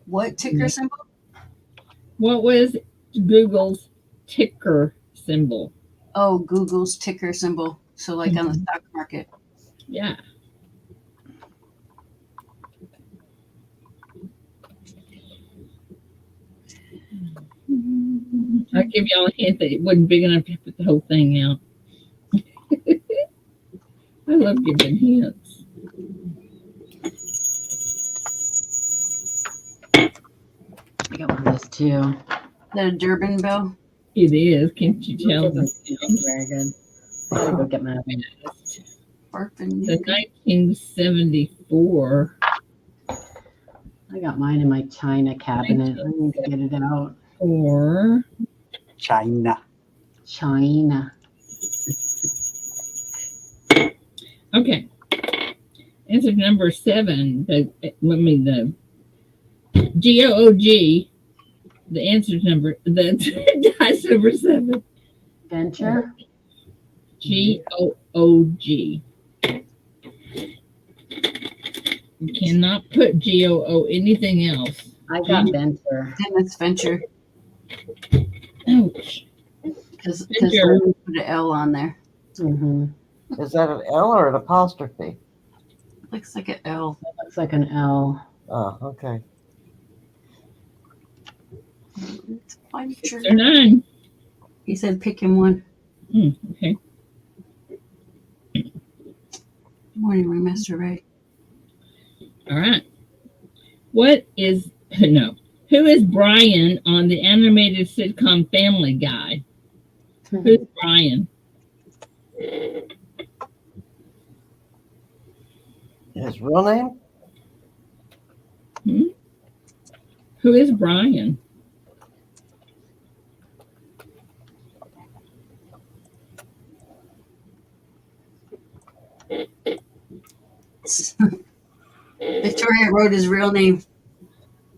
What ticker symbol? What was Google's ticker symbol? Oh, Google's ticker symbol. So, like on the stock market. Yeah. I'll give y'all a hint that it wasn't big enough to put the whole thing out. I love giving hints. I got one of those too. Is that a Durban bell? It is. Can't you tell? It doesn't sound very good. I gotta go get my other one. Barfing. The 1974 I got mine in my china cabinet. I need to get it out. or China. China. okay. Answer number 7. The GOOG. The answer number that's number 7. Venture. GOOG. You cannot put GOO anything else. I got Venture. Then it's Venture. Ouch. Because Venture. Linda put an L on there. Mm-hmm. Is that an L or an apostrophe? Looks like an L. Looks like an L. Oh, okay. It's Venture. 6 or 9. He said pick him one. Okay. Good morning, Ringmaster Ray. All right. What is no? Who is Brian on the animated sitcom Family Guy? Who's Brian? His real name? Who is Brian? Victoria wrote his real name.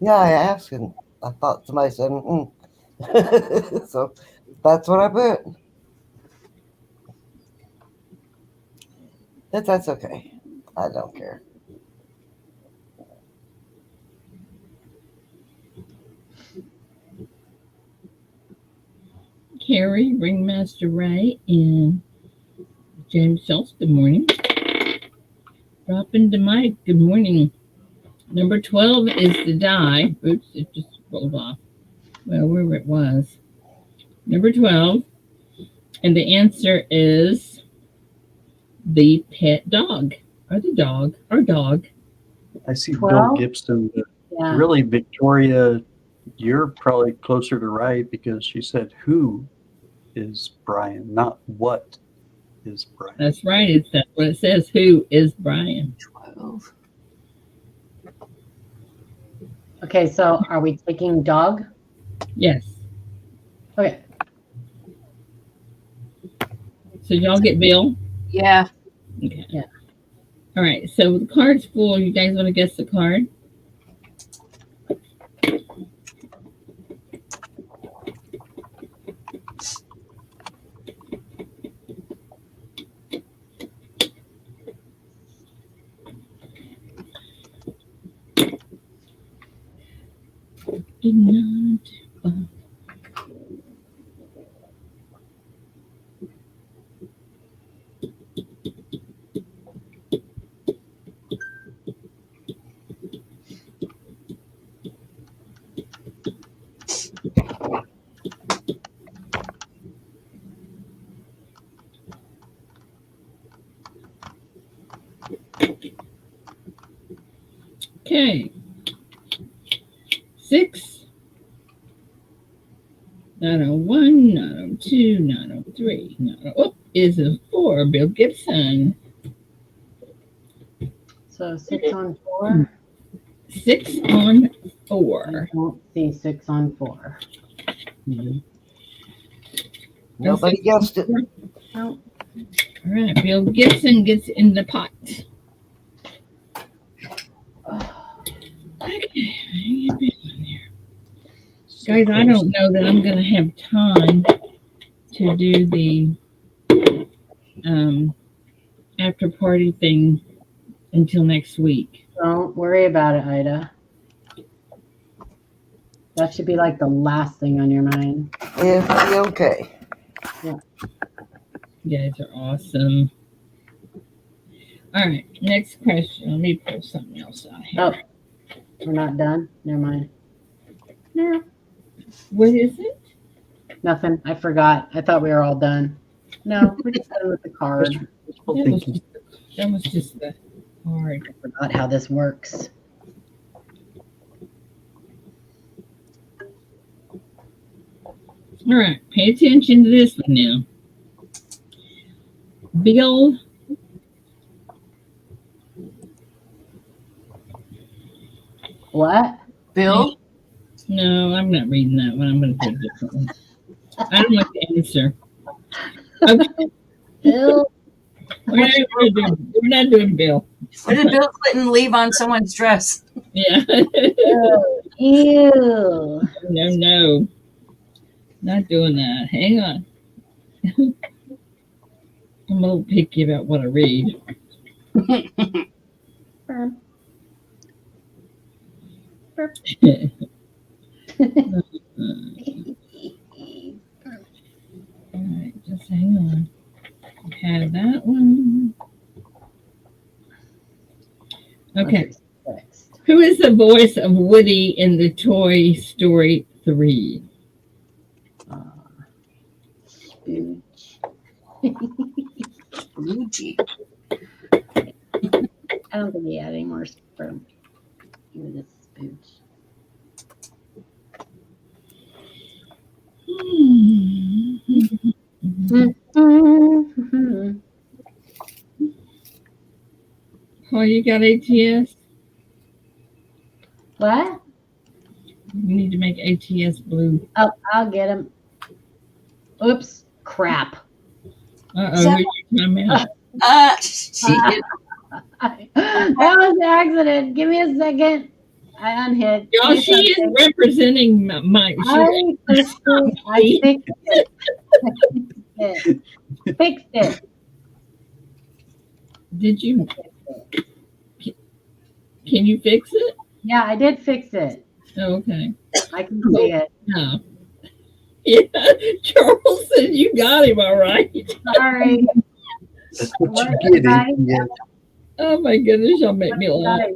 Yeah, I asked and I thought somebody said, so that's what I put. That's okay. I don't care. Carrie, Ringmaster Ray, and James Schultz. Good morning. Dropping to Mike. Good morning. Number 12 is the die. Oops, it just rolled off. Well, wherever it was. Number 12. And the answer is the pet dog. Or the dog. Or dog. I see 12? Bill Gibson. But Yeah. really, Victoria, you're probably closer to right because she said who is Brian, not what is Brian. That's right. That's what it says. Who is Brian? 12. Okay, so are we taking dog? Yes. Okay. So y'all get Bill? Yeah. Okay. Yeah. All right. So the card's full. You guys want to guess the card? Did not. Okay. 6, 901, 902, 903, 90. Oh, is a 4. Bill Gibson. So 6 on 4. 6 on I 4. don't see 6 on 4. Nobody guessed it. No. All right. Bill Gibson gets in the pot. Okay. Guys, I don't know that I'm going to have time to do the after party thing until next week. Don't worry about it, Ida. That should be like the last thing on your mind. It'll be okay. You guys are awesome. All right, next question. Let me pull something else out here. Oh, we're not done? Never mind. No. What is it? Nothing. I forgot. I thought we were all done. No, we're just done with the card. That was just the card. I forgot how this works. All right, pay attention to this one now. Bill What? Bill? No, I'm not reading that one. I'm going to put a different one. I don't like the answer. Okay. Bill? We're not doing Bill. What did Bill Clinton leave on someone's dress? Yeah. Ew. No. Not doing that. Hang on. I'm a little picky about what I read. burp. All right, just hang on. Have that one. Okay. Next. Who is the voice of Woody in the Toy Story 3? Spooch. Luigi. I don't think he had any more sperm. He was a spooch. Oh, you got ATS? What? You need to make ATS blue. Oh, I'll get him. Oops. Crap. Uh-oh, who you talking about? She did. That was an accident. Give me a second. I unhid. Y'all, she is representing my. I fixed it. Fixed it. Did you? Can you fix it? Yeah, I did fix it. Oh, okay. I can see it. No. Yeah, Charles said you got him all right. Sorry. That's what What you did get. I- Yeah, Oh my goodness, y'all make me laugh. Guys,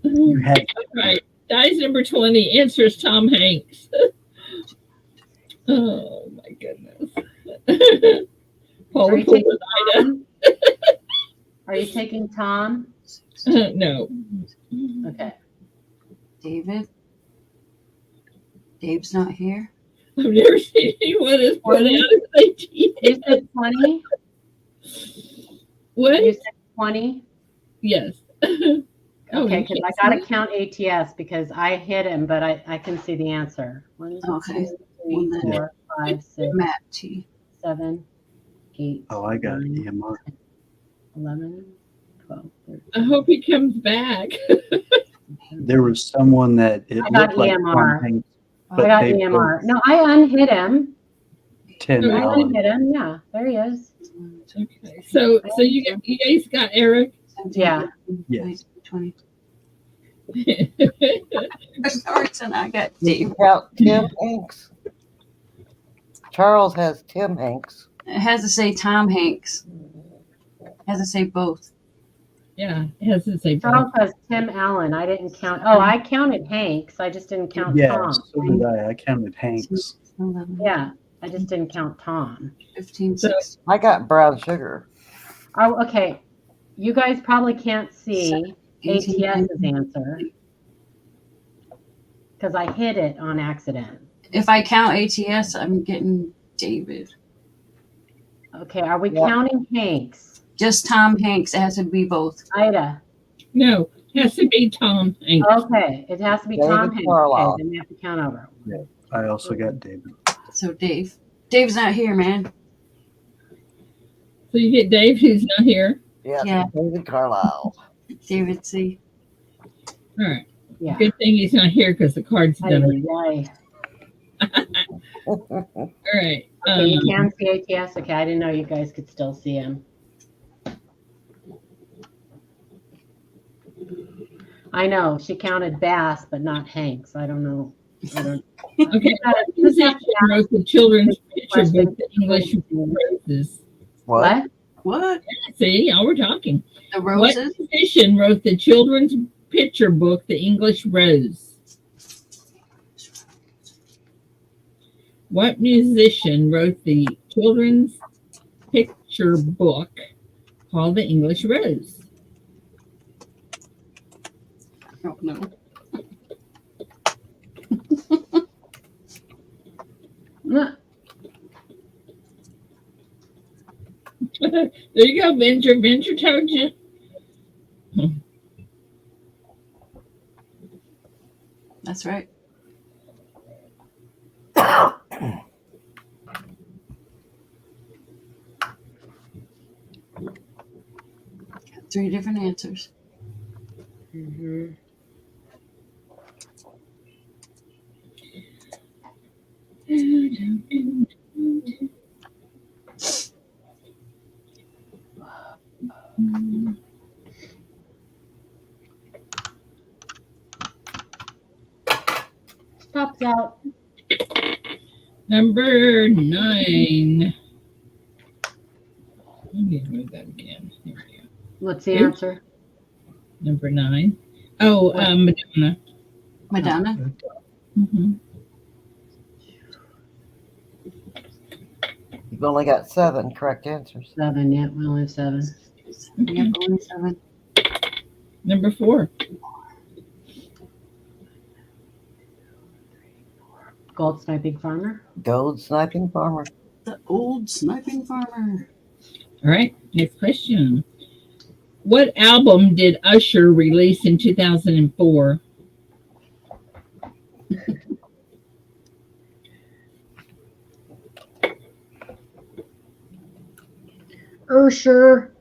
you had All right, dice number 20. Answer is Tom Hanks. Oh my goodness. Are Paula you pulled taking it. Tom? Are you taking Tom? No. Okay. David. Dave's not here. I've never seen anyone as put out as You ATS. said 20? What? You said 20? Yes. Oh, Okay, you because can't I got to see? count ATS because I hit him, but I can see the answer. 1, Okay. 2, 3, Well, then- 4, 5, 6, Matt T. 7, 8, Oh, I got 9, EMR. 11, 12, 13. I hope he comes back. There was someone that it I got looked like EMR. Tom Hanks, I but got they EMR. No, I unhit him. Tim Oh, I Allen. unhit him. Yeah, there he is. Okay. So you guys got Eric. Yeah. Yes. 20. And I got Did Dave. you count Tim Hanks? Charles has Tim Hanks. It has to say Tom Hanks. It has to say both. Yeah, it has to say Charles has Tim Allen. I didn't count. Oh, I counted Hanks. I just didn't count Yeah, Tom. so did I. I counted Hanks. 11, Yeah, I just didn't count Tom. 15, So- 16. I got brown sugar. Oh, okay. You guys probably can't see 18, ATS's answer because I hit it on accident. If I count ATS, I'm getting David. Okay, are we Yeah. counting Hanks? Just Tom Hanks. It has to be both. Ida. No, it has to be Tom Hanks. Okay, it has to be David Tom Hanks. Carlisle. Okay, then we have to count over. I also got David. So Dave. Dave's not here, man. So you get Dave, who's not here. Yes, Yeah. David Carlisle. David C. All right. Yeah. Good thing he's not here because the card's Ay, done. ay, ay. All right. Okay, you can see ATS. Okay, I didn't know you guys could still see him. I know she counted Bass, but not Hanks. I don't know. I don't. Okay. What musician wrote the children's picture book, The English Roses? What? What? See, y'all were talking. The What roses? musician wrote the children's picture book, The English Rose? What musician wrote the children's picture book called The English Rose? Oh, no. There you go, Venture. Venture told you. That's right. Got 3 different answers. Mhm. out. Number 9. Let me read that again. Here we go. What's the Oops. answer? Number 9. Oh, What? Madonna. Madonna. Mm-hmm. You've only got 7 correct answers. 7, yeah, we only have 7. Yep, only 7. Number 4. Gold sniping farmer. Gold sniping farmer. The old sniping farmer. All right, next question. What album did Usher release in 2004? Sure.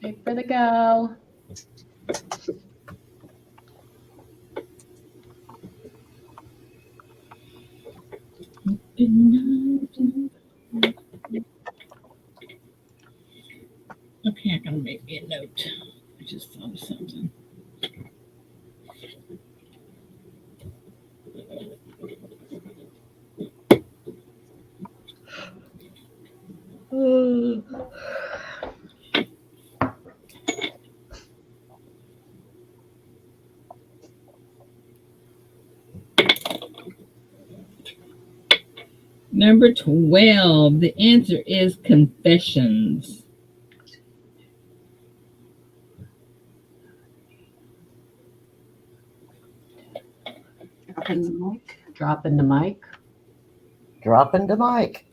Wait for the go. Okay, I gotta make me a note. I just thought of something. Number 12. The answer is Confessions. Dropping the mic. Dropping the mic. Dropping the mic.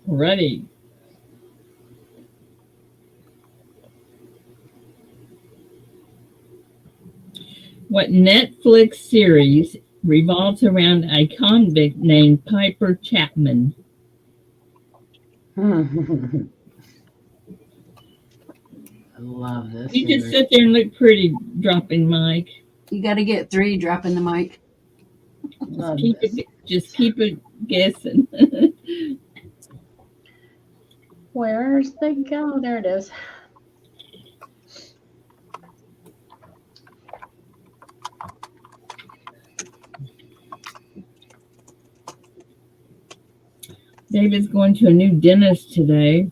Ready. What Netflix series revolves around a convict named Piper Chapman? I love this. You just series. sit there and look pretty dropping mic. You got to get 3 dropping the mic. Love Just this. keep it guessing. Where's the go? There it is. David's going to a new dentist today.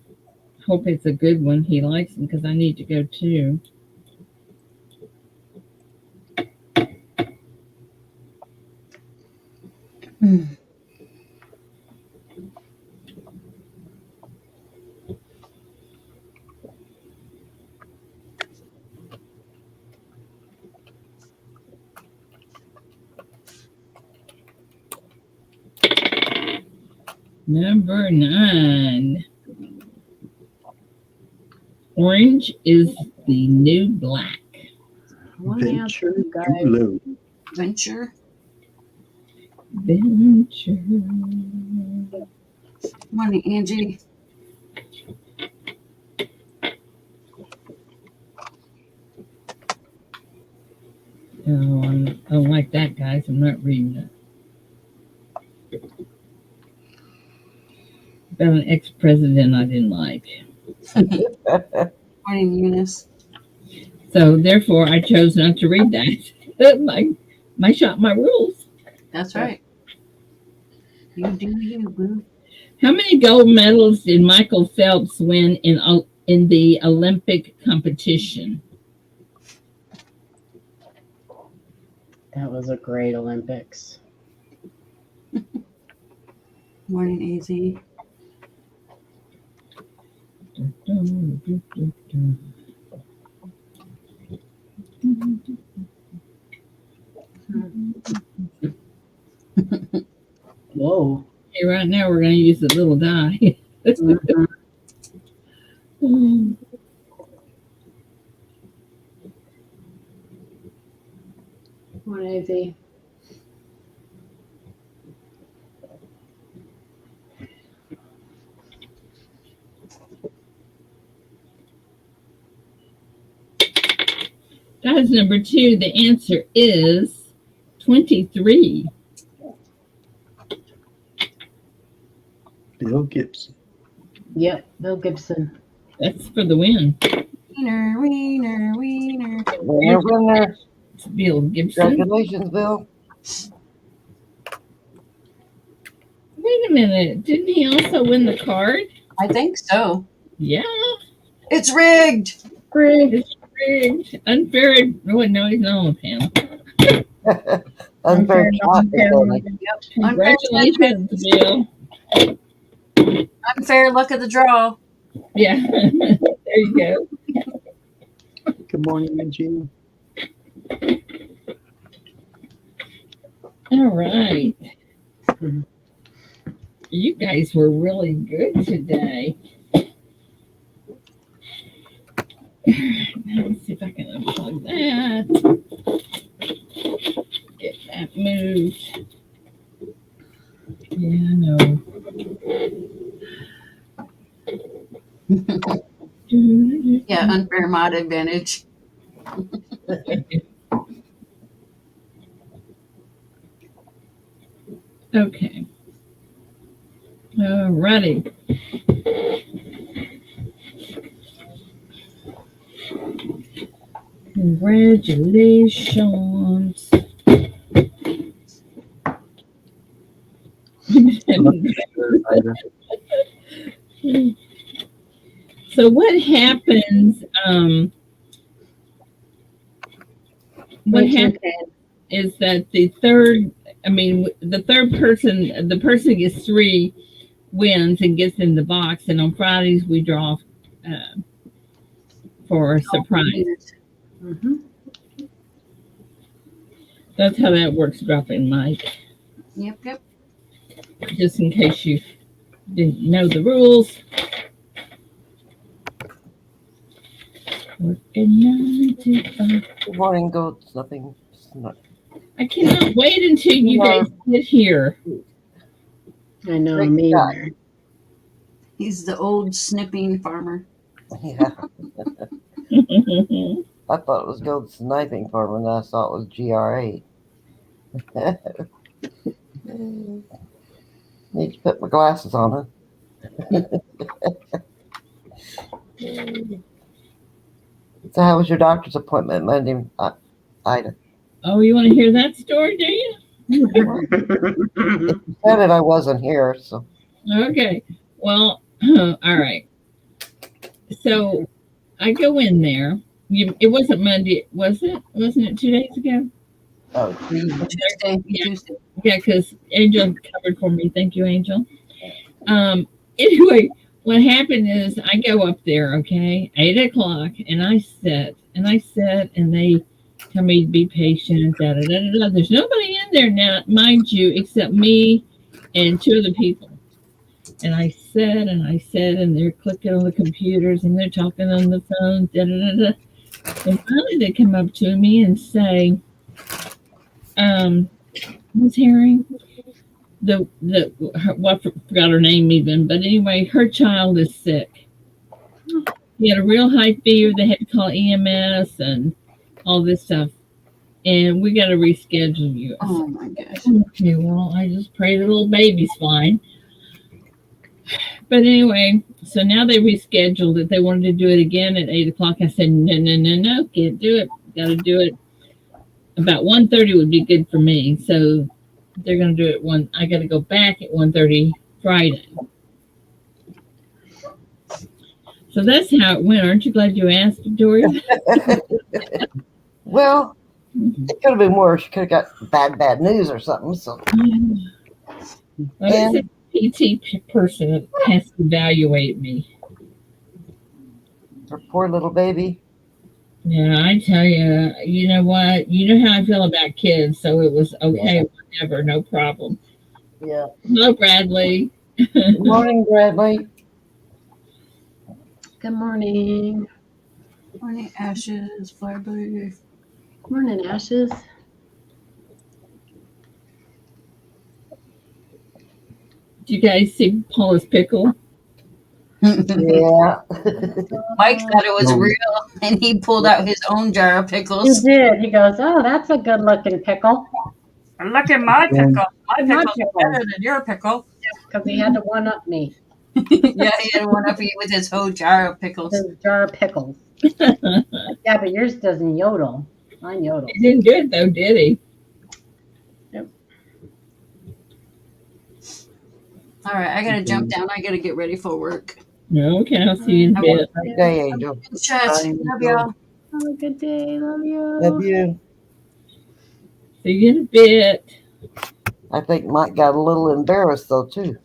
Hope it's a good one. He likes him because I need to go too. Number 9. Orange is the new black. One answer, Venture guys. too low. Venture. Venture. Morning, Angie. Oh, I don't like that, guys. I'm not reading it. About an ex-president I didn't like. Morning, Eunice. So therefore, I chose not to read that. my shop, my rules. That's right. You do you, boo. How many gold medals did Michael Phelps win in the Olympic competition? That was a great Olympics. Morning, AZ. Whoa. Okay, right now we're going to use the little die. One AZ. That is number 2. The answer is 23. Bill Gibson. Yep, Bill Gibson. That's for the win. Wiener, wiener, wiener. Winner, winner. It's Bill Gibson. Congratulations, Bill. Wait a minute. Didn't he also win the card? I think so. Yeah. It's rigged. It's rigged. Unfair. Oh, no, he's not on the panel. Unfair shot. Yep. Congratulations, Bill. Unfair luck of the draw. Yeah. There you go. Good morning, Regina. All right. You guys were really good today. Let's see if I can unplug that. Get that moved. Yeah, I know. Yeah, unfair mod advantage. Okay. All righty. Congratulations. So what happens? What happens is that the third person, the person who gets 3 wins and gets in the box. And on Fridays we draw for a surprise. Mm-hmm. That's how that works, dropping Mike. Yep. Just in case you didn't know the rules. Good morning, Goats. Nothing. I cannot wait until you guys get here. I know, Great me shot. either. He's the old snipping farmer. Yeah. I thought it was Gold Sniping Farm, and I saw it was GRA. Need to put my glasses on, huh? So, how was your doctor's appointment Monday, Ida? Oh, you want to hear that story, do you? You said it, I wasn't here, so. Okay. Well, all right. So I go in there. It wasn't Monday, was it? Wasn't it 2 days ago? Oh, geez. Tuesday. Yeah, because Angel covered for me. Thank you, Angel. Anyway, what happened is I go up there, okay, 8:00, and I sit, and they tell me to be patient. There's nobody in there now, mind you, except me and 2 other people. And I said, and they're clicking on the computers, and they're talking on the phone. And finally, they come up to me and say, Miss Herring, I forgot her name even, but anyway, her child is sick. He had a real high fever. They had to call EMS and all this stuff, and we got to reschedule you. Oh my gosh. Okay, well, I just pray the little baby's fine. But anyway, so now they rescheduled it. They wanted to do it again at 8:00. I said, no, can't do it. Got to do it. About 1:30 would be good for me. So they're going to do it I got to go back at 1:30 Friday. So that's how it went. Aren't you glad you asked, Dory? Well, it could have been worse. You could have got bad news or something. So. Well, it's a PT person that has to evaluate me. Her poor little baby. Yeah, I tell you, you know what? You know how I feel about kids, so it was okay, whatever, no problem. Yeah. Hello, Bradley. Good morning, Bradley. Good morning. Morning, Ashes, Firebird. Good morning, Ashes. Did you guys see Paula's pickle? Yeah. Mike thought it was No. real, and he pulled out his own jar of He pickles. did. He goes, "Oh, that's a good looking pickle." Look at my Yeah. pickle. My My pickle's pickle. better than your pickle. Because he had to one up me Yeah, he had one up you with his whole jar of pickles. with his jar of pickles. Yeah, but yours doesn't yodel. Mine yodels. He didn't do it though, did he? All right, I gotta jump down. I gotta get ready for work. No, okay, I'll see you in a I bit. Okay, Angel. Chat. Bye, Love y'all. Have a good day. Love you. Have you? See you in a bit. I think Mike got a little embarrassed though too.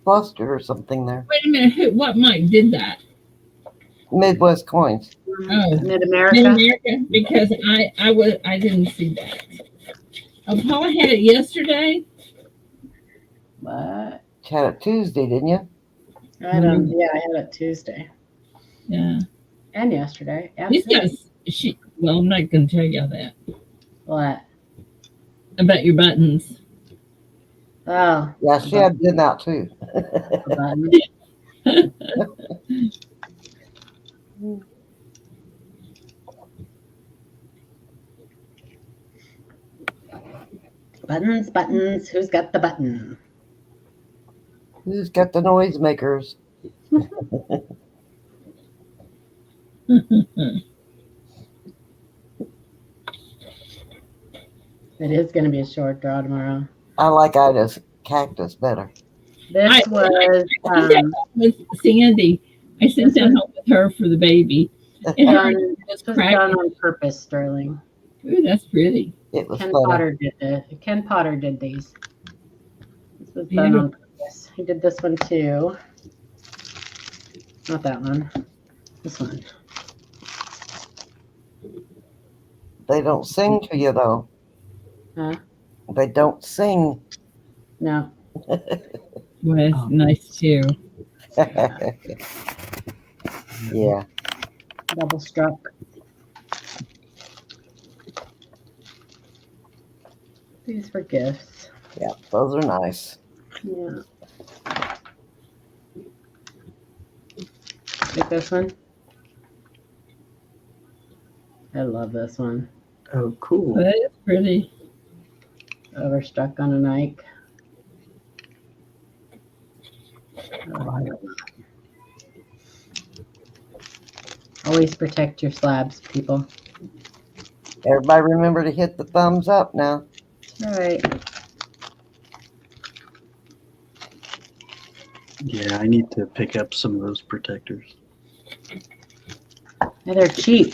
Flustered or something there. Wait a minute, what Mike did that? Midwest coins. Oh, Mid in America. America, because I didn't see that. Oh, Paula had it yesterday. What? Had it Tuesday, didn't you? I don't. Yeah, I had it Tuesday Yeah, and yesterday. he's got. Absolutely. Well, I'm not going to tell you that What? about your buttons. Oh, Yeah, she had been out too. the button. Buttons, buttons. Who's got the button? Who's got the noisemakers? It is going to be a short draw tomorrow. I like Ida's cactus better. This was With Sandy, I sent that home with her for the baby. And her done, was this was cracking. done on purpose, Sterling. Ooh, that's pretty. It was Ken funny. Potter did it. Ken Potter did these. This was done on purpose. He did this one too. Not that one. This one. They don't sing to you though. Huh? They don't sing. No. Well, that's nice too. Yeah. Double struck. These were gifts. Yeah, those are nice. Yeah. Like this one. I love this one. Oh, cool. That is pretty. Overstruck on a Nike. Always protect your slabs, people. Everybody remember to hit the thumbs up now. All right. Yeah, I need to pick up some of those protectors. And they're cheap.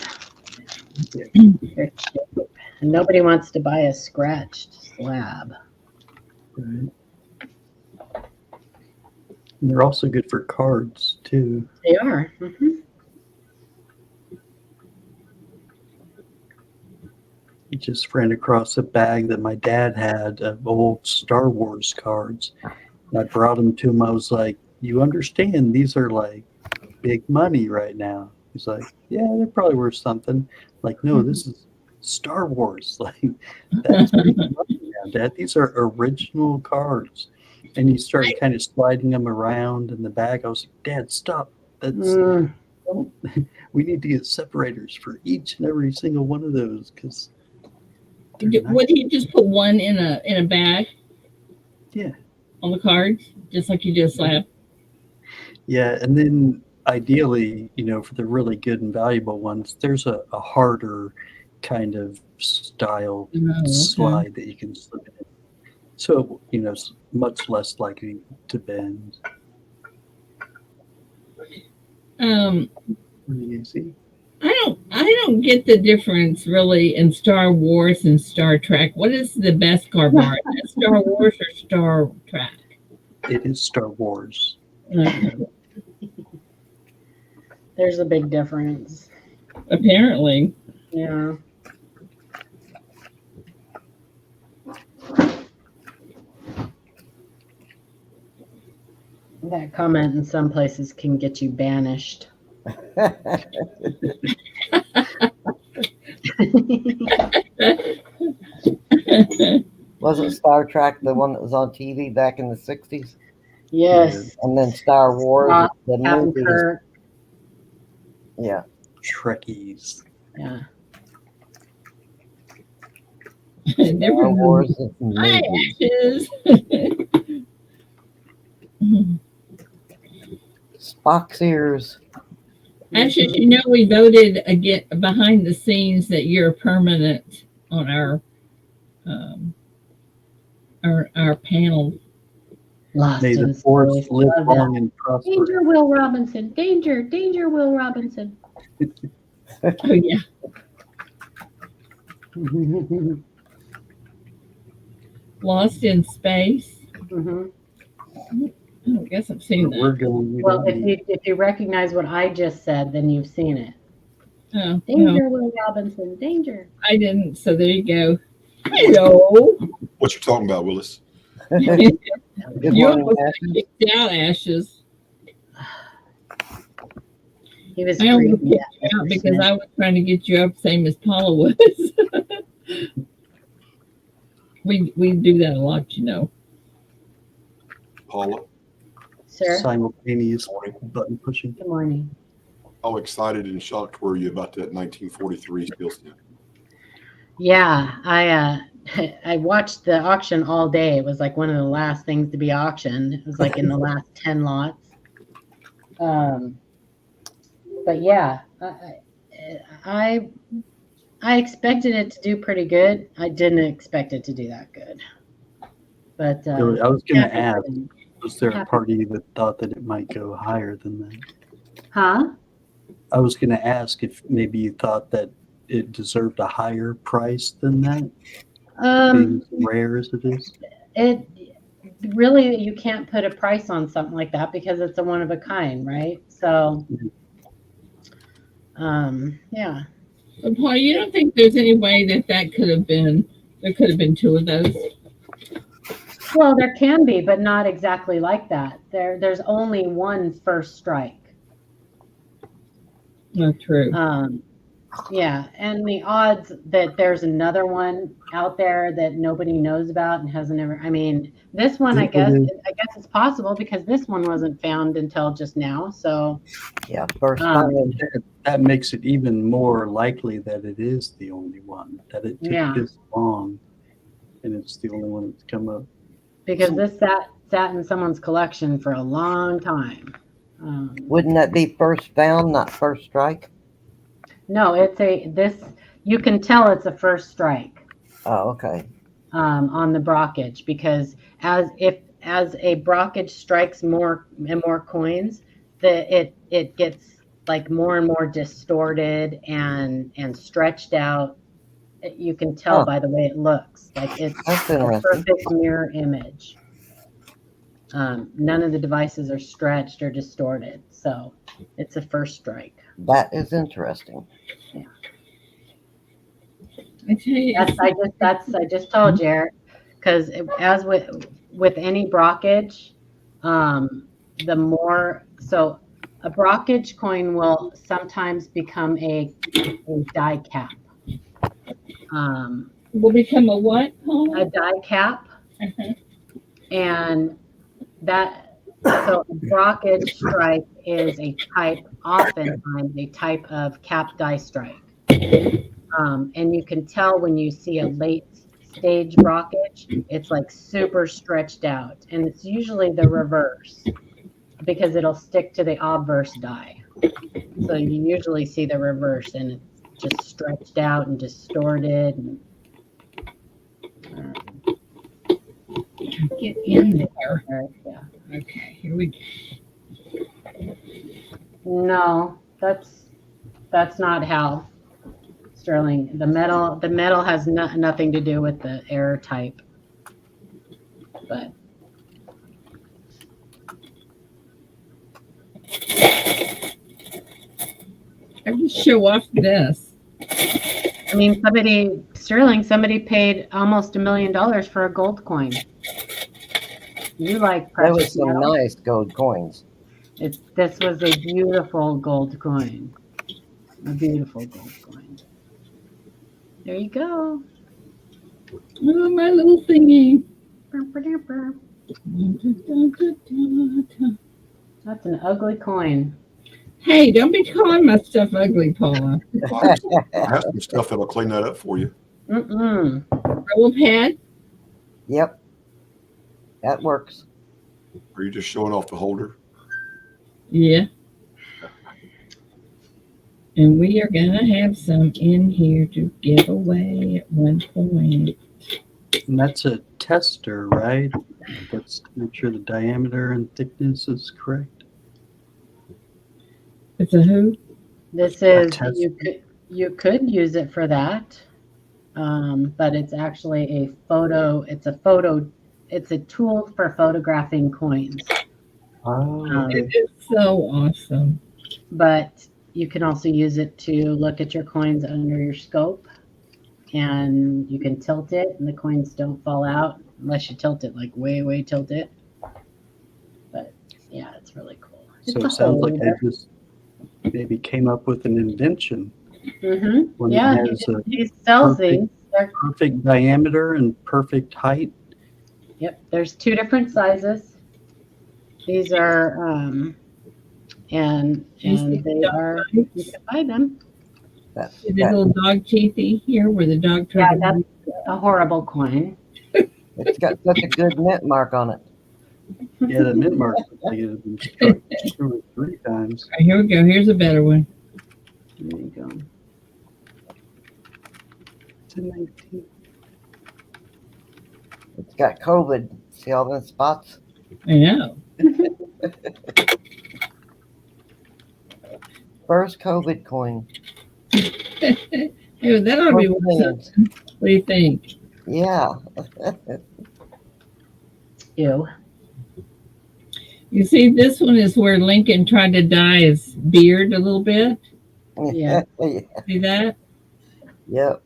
Yeah. They're cheap. And nobody wants to buy a scratched slab. Right. And they're also good for cards too. They are. Mm-hmm. I just ran across a bag that my dad had of old Star Wars cards. And I brought them to him. I was like, "You understand? These are like big money right now." He's like, "Yeah, they're probably worth something." Like, no, this is Star Wars. Like, that's big money now, Dad. These are original cards. And he started kind of sliding them around in the bag. I was like, "Dad, stop. That's don't, we need to get separators for each and every single one of those because." Would he just put one in a bag? Yeah. On the cards, just like you do a slab. Yeah, and then ideally, for the really good and valuable ones, there's a harder kind of style slide that you can slip in. So, it's much less likely to bend. What do you see? I don't get the difference really in Star Wars and Star Trek. What is the best car bar? Star Wars or Star Trek? It is Star Wars. Okay. There's a big difference. Apparently. Yeah. That comment in some places can get you banished. Wasn't Star Trek the one that was on TV back in the 60s? Yes. And then Star Wars, Spock, the Captain movies. Kirk. Yeah. Trekkies. Yeah. Star Different Wars Hi, movies. Ashes. Spock's ears. Ashes, you know, we voted again behind the scenes that you're permanent on um, our panel. Lost May in the force space. live Love that. long and prosper. Danger, Will Robinson. Danger, danger, Will Robinson. Oh yeah, Mhm. Lost in Space. Mhm. I guess I've seen We're that. going. We Well, don't need. if you recognize what I just said, then you've seen it. Oh no, Danger, Will Robinson. Danger. I didn't. So there you go. Hello. What you talking about, Willis? Good You morning, almost got Ashes. kicked out, Ashes. He was I almost screaming kicked at you out Mr. because Smith. I was trying to get you up, same as Paula was. we do that a lot, you know. Paula, Sir, Simultaneous button pushing. good morning. how excited and shocked were you about that 1943 steel stamp? Yeah, I watched the auction all day. It was like one of the last things to be auctioned. It was like in the last 10 lots. But yeah, I expected it to do pretty good. I didn't expect it to do that good. But Really, I was going to happy for ask, them. was there a Happy. party that thought that it might go higher than that? Huh? I was going to ask if maybe you thought that it deserved a higher price than that, being as rare as it is. It really, you can't put a price on something like that because it's a one of a kind, right? So, yeah. But Paul, you don't think there's any way that could have been there could have been two of those? Well, there can be, but not exactly like that. There's only one first strike. Not true. Yeah, and the odds that there's another one out there that nobody knows about and hasn't ever. I mean, this one, I guess it's possible because this one wasn't found until just now. So Yeah, first time. That makes it even more likely that it is the only one, that it took Yeah. this long and it's the only one that's come up. because this sat in someone's collection for a long time. Wouldn't that be first found, not first strike? No, you can tell it's a first strike. Oh, okay. On the brockage because as a brockage strikes more and more coins, it gets like more and more distorted and stretched out. You can tell by the way it looks. Like it's That's a interesting. perfect mirror image. None of the devices are stretched or distorted, so it's a first strike. That is interesting. I tell you, I just told you, Eric, because as with any brockage, the more so a brockage coin will sometimes become a die cap. will become a what, Paula? A die cap, and that so a brockage strike is oftentimes a type of cap die strike. And you can tell when you see a late stage brockage, it's like super stretched out. And it's usually the reverse because it'll stick to the obverse die. So you usually see the reverse and it's just stretched out and distorted. And, Get in there. yeah. Okay, here we go. No, that's not how. Sterling, the metal has nothing to do with the error type, but I just show off this. I mean, somebody paid almost $1 million for a gold coin. You like There was precious some metal? nice gold coins. This was a beautiful gold coin. A beautiful gold coin. There you go. Oh, my little thingy. That's an ugly coin. Hey, don't be calling my stuff ugly, Paula. I have some stuff that'll clean that up for you. Mm-mm. Roll pad? Yep, that works. Are you just showing off the holder? Yeah. And we are going to have some in here to give away at one point. And that's a tester, right? That's to make sure the diameter and thickness is correct. It's a who? This is test. you could use it for that, but it's actually a photo. It's a tool for photographing coins. Oh, Um, okay. It's so awesome. But you can also use it to look at your coins under your scope, and you can tilt it, and the coins don't fall out unless you tilt it like way tilt it. But yeah, it's really cool. So It's it sounds like holder. they just maybe came up with an invention. Mm-hmm. When Yeah, it has a he sells perfect- these. They're, perfect diameter and perfect height. yep, there's 2 different sizes. These are and they are, you can buy them. See the little dog teethy here where the dog tried Yeah, to that's a horrible coin. It's got such a good mint mark on it. Yeah, the mint mark looks like it has been struck 2 or 3 times. All right, here we go. Here's a better one. There you go. It's a 19. It's got COVID. See all the spots? I know. First COVID coin. Hey, that ought to be one of those. What do you think? Yeah. Ew. You see, this one is where Lincoln tried to dye his beard a little bit. Yeah. See that? Yep.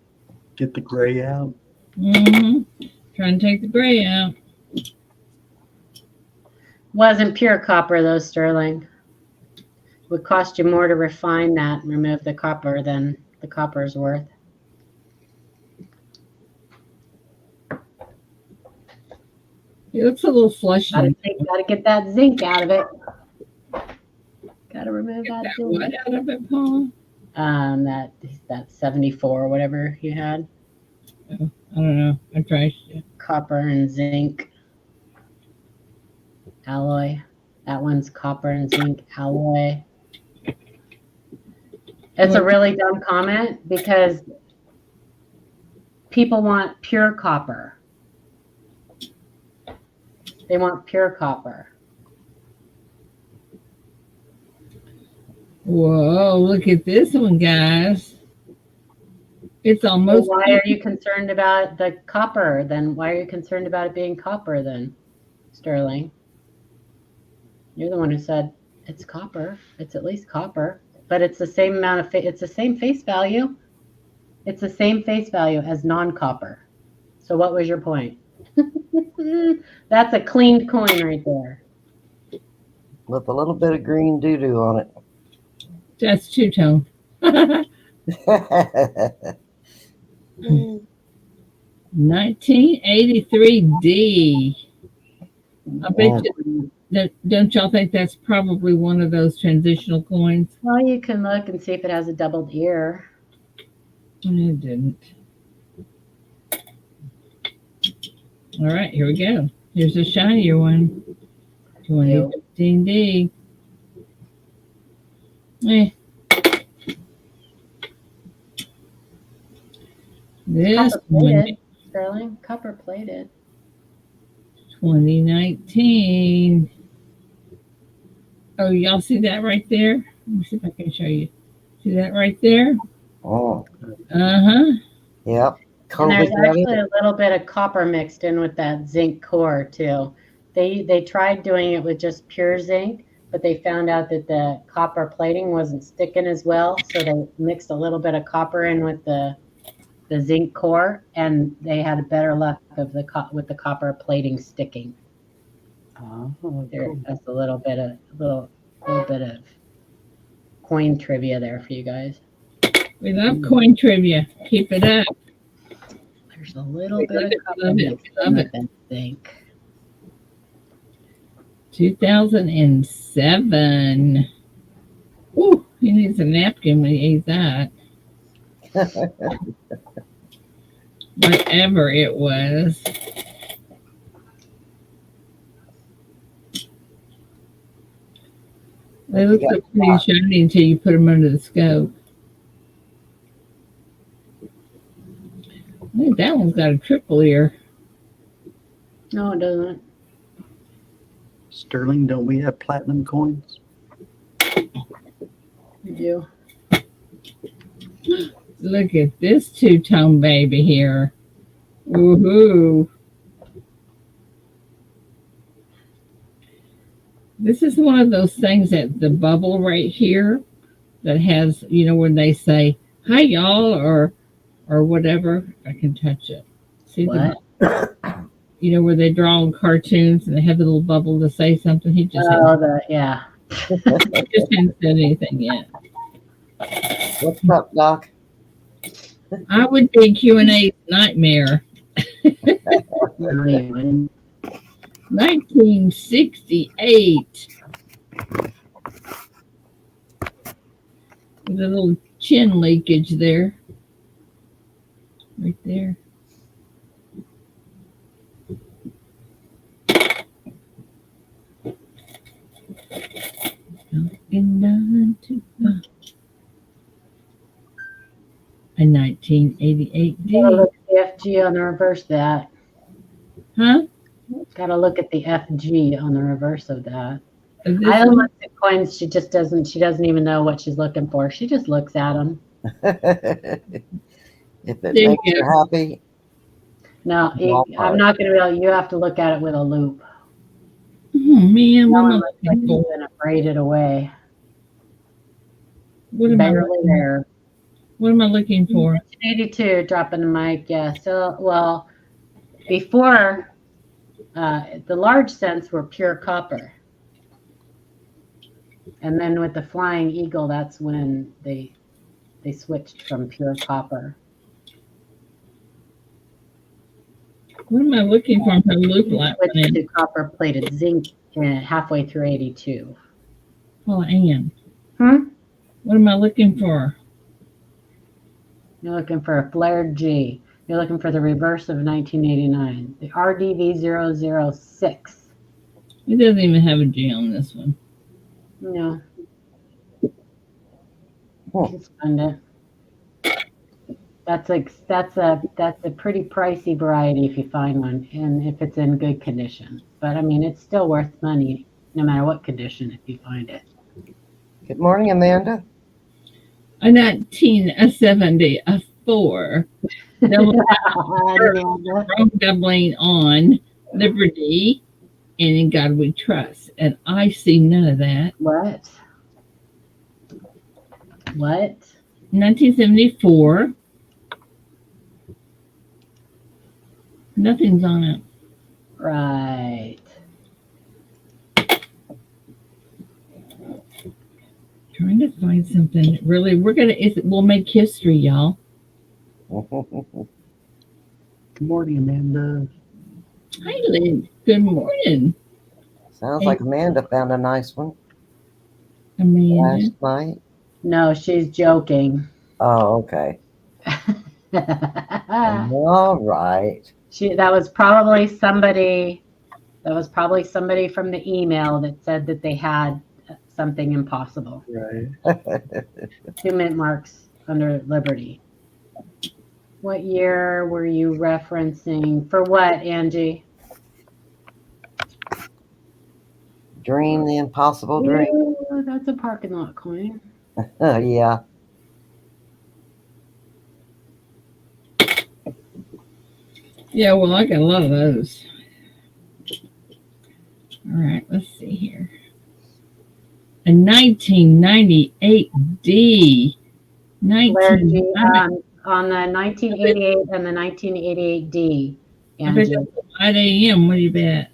Get the gray out. Mm-hmm. Trying to take the gray out. Wasn't pure copper though, Sterling. Would cost you more to refine that and remove the copper than the copper's worth. It looks a little flushy. Gotta get that zinc out of it. Gotta remove that That zinc. what out of it, Paula? That 74 or whatever you had. I don't know. I tried. Copper and zinc alloy. That one's copper and zinc alloy. It's a really dumb comment because people want pure copper. They want pure copper. Whoa, look at this one, guys. It's Well, almost. why are you concerned about the copper then? Why are you concerned about it being copper then, Sterling? You're the one who said it's copper. It's at least copper, but it's the same amount of it's the same face value. It's the same face value as non-copper. So what was your point? That's a cleaned coin right there. With a little bit of green doo-doo on it. That's two-tone. 1983D. I bet you, don't y'all think that's probably one of those transitional coins? Well, you can look and see if it has a doubled ear. It didn't. All right, here we go. Here's a shinier one. 2015D. This Copper one, plated, Sterling. Copper plated. 2019. Oh, y'all see that right there? Let me see if I can show you. See that right there? Oh, Uh-huh. yep. And there's COVID got actually it. a little bit of copper mixed in with that zinc core too. They tried doing it with just pure zinc, but they found out that the copper plating wasn't sticking as well, so they mixed a little bit of copper in with the zinc core, and they had a better luck of with the copper plating sticking. Oh, There, cool. that's a little bit of coin trivia there for you guys. We love coin trivia. Keep it up. There's a little We bit love of it, copper love it, mixed love in it. with that zinc. 2007. Ooh, he needs a napkin when he ate that. Whatever it was. They look so pretty and shiny until you put them under the scope. I think that one's got a triple ear. No, it doesn't. Sterling, don't we have platinum coins? We do. Look at this two-tone baby here. Woohoo. This is one of those things that the bubble right here that has, you know, when they say, hi, y'all, or whatever. I can touch it. See What? You know, where they draw on cartoons and they have the little bubble to say something. He just Yeah. he just hasn't said anything yet. What's up, Doc? I would be Q&A nightmare. 1968. With a little chin leakage there. Right there. A 1988 D. Gotta look at the FG on the reverse of that. Huh? Gotta look at the FG on the reverse of that. This I one? look at coins. She doesn't even know what she's looking for. She just looks at them. If it There you makes you go. happy, No, I'm not gonna be able. You have to look at it with a loop. Oh man, what That am I one looks like looking it's for? been braided away. What am I Barely looking, there. what am I looking for? 82 dropping the mic. Yeah. So well, before the large cents were pure copper, and then with the flying eagle, that's when they switched from pure copper. What am I looking for? I'm trying to loop like Switched to copper plated zinc halfway through 82. Oh, I am. Hmm? What am I looking for? You're looking for a flared G. You're looking for the reverse of 1989, the RDV006. It doesn't even have a G on this one. No. Hmm. Just find it. That's a pretty pricey variety if you find one, and if it's in good condition. But I mean, it's still worth money no matter what condition if you find it. Good morning, Amanda. A 1974. From doubling on Liberty and in God we trust. And I see none of that. What? 1974. Nothing's on it. Right. Trying to find something really. We'll make history, y'all. Good morning, Amanda. Hi, Lynn. Good morning, Sounds like Amanda found a nice one Amanda. last night. No, she's joking. Oh, okay. All right. That was probably somebody from the email that said that they had something impossible. Right. 2 mint marks under Liberty. What year were you referencing? For what, Angie? Dream the impossible dream. Ooh, that's a parking lot coin. Yeah. Yeah, well, I got a lot of those. All right, let's see here. A 1998 D. On the 1988 and the 1988 D. Angie. 5 a.m. What do you bet?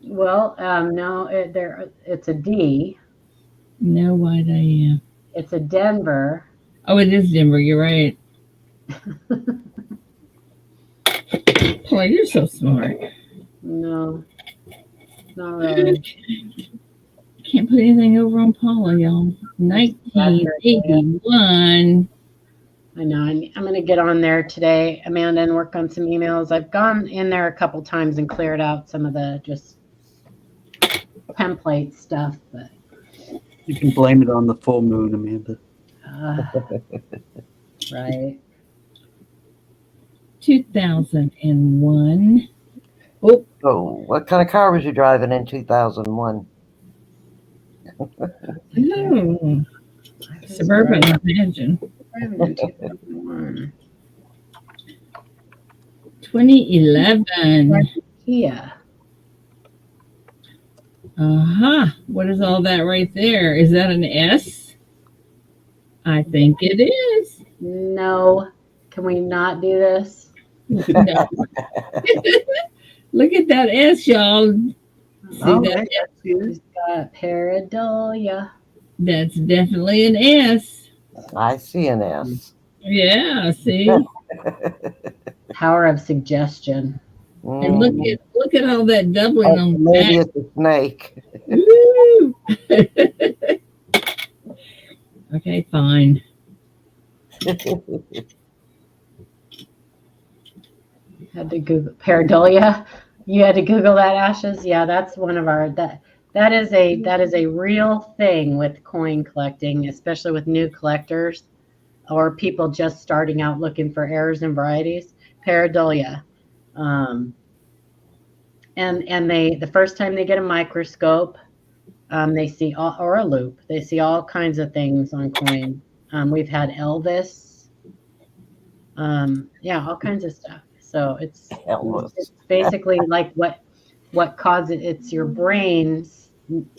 Well, no, it's a D. No white AM. It's a Denver. Oh, it is Denver. You're right. Boy, you're so smart. No, not really. put anything over on Paula, y'all. 1981. I know. I'm going to get on there today, Amanda, and work on some emails. I've gone in there a couple times and cleared out some of the just template stuff, but You can blame it on the full moon, Amanda. right. 2001. So, what kind of car was you driving in 2001? Oh, Suburban, I imagine. 2011. Yeah. What is all that right there? Is that an S? I think it is. No. Can we not do this? No. Look at that S, y'all. See that? It's got pareidolia. That's definitely an S. I see an S. Yeah, see? Power of suggestion. And look at all that doubling on the Maybe back. it's a snake. Woo! Okay, fine. Had to Google pareidolia. You had to Google that, Ashes. Yeah, that's one of our that is a real thing with coin collecting, especially with new collectors or people just starting out looking for errors and varieties. Pareidolia. And they the first time they get a microscope, they see all, or a loop. They see all kinds of things on coin. We've had Elvis. Yeah, all kinds of stuff. So it's basically like what causes it's your brains.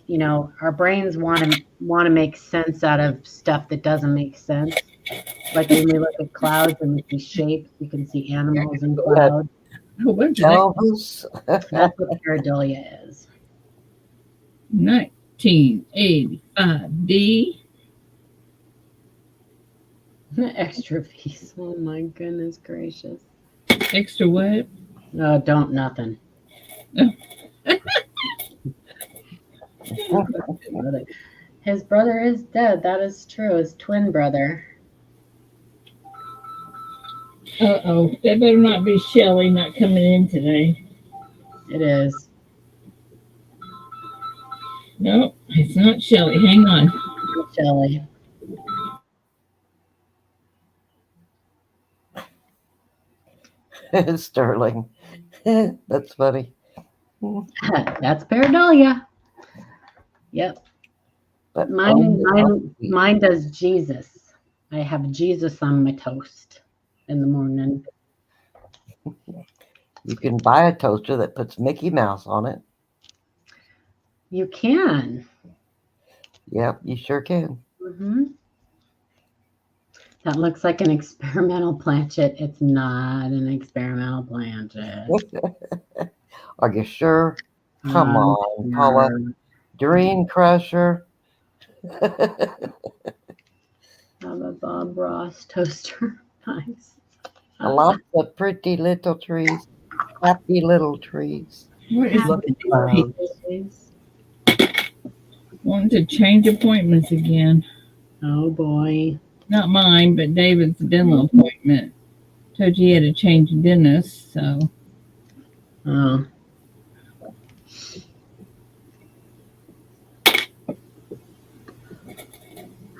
You know, our brains want to make sense out of stuff that doesn't make sense. Like when we look at clouds and we see shapes, you can see animals in clouds. Elvis. That's what pareidolia is. 1985 D. Extra piece. Oh my goodness gracious. Extra what? No, don't nothing. His brother is dead. That is true. His twin brother. Uh-oh. That better not be Shelly not coming in today. It is. No, it's not Shelly. Hang on. Shelly. Sterling. That's funny. That's pareidolia. Yep. But Mine does Jesus. I have Jesus on my toast in the morning. You can buy a toaster that puts Mickey Mouse on it. You can. Yep, you sure can. Mm-hmm. That looks like an experimental planchet. It's not an experimental planchet. Are you sure? Come on, Paula. Dream Crusher. Have a Bob Ross toaster. Nice. Lots of pretty little trees. Happy little trees. What is Look with at these people wanting to change appointments again? Oh boy. Not mine, but David's dental appointment. Told you he had to change dentist, so. Oh.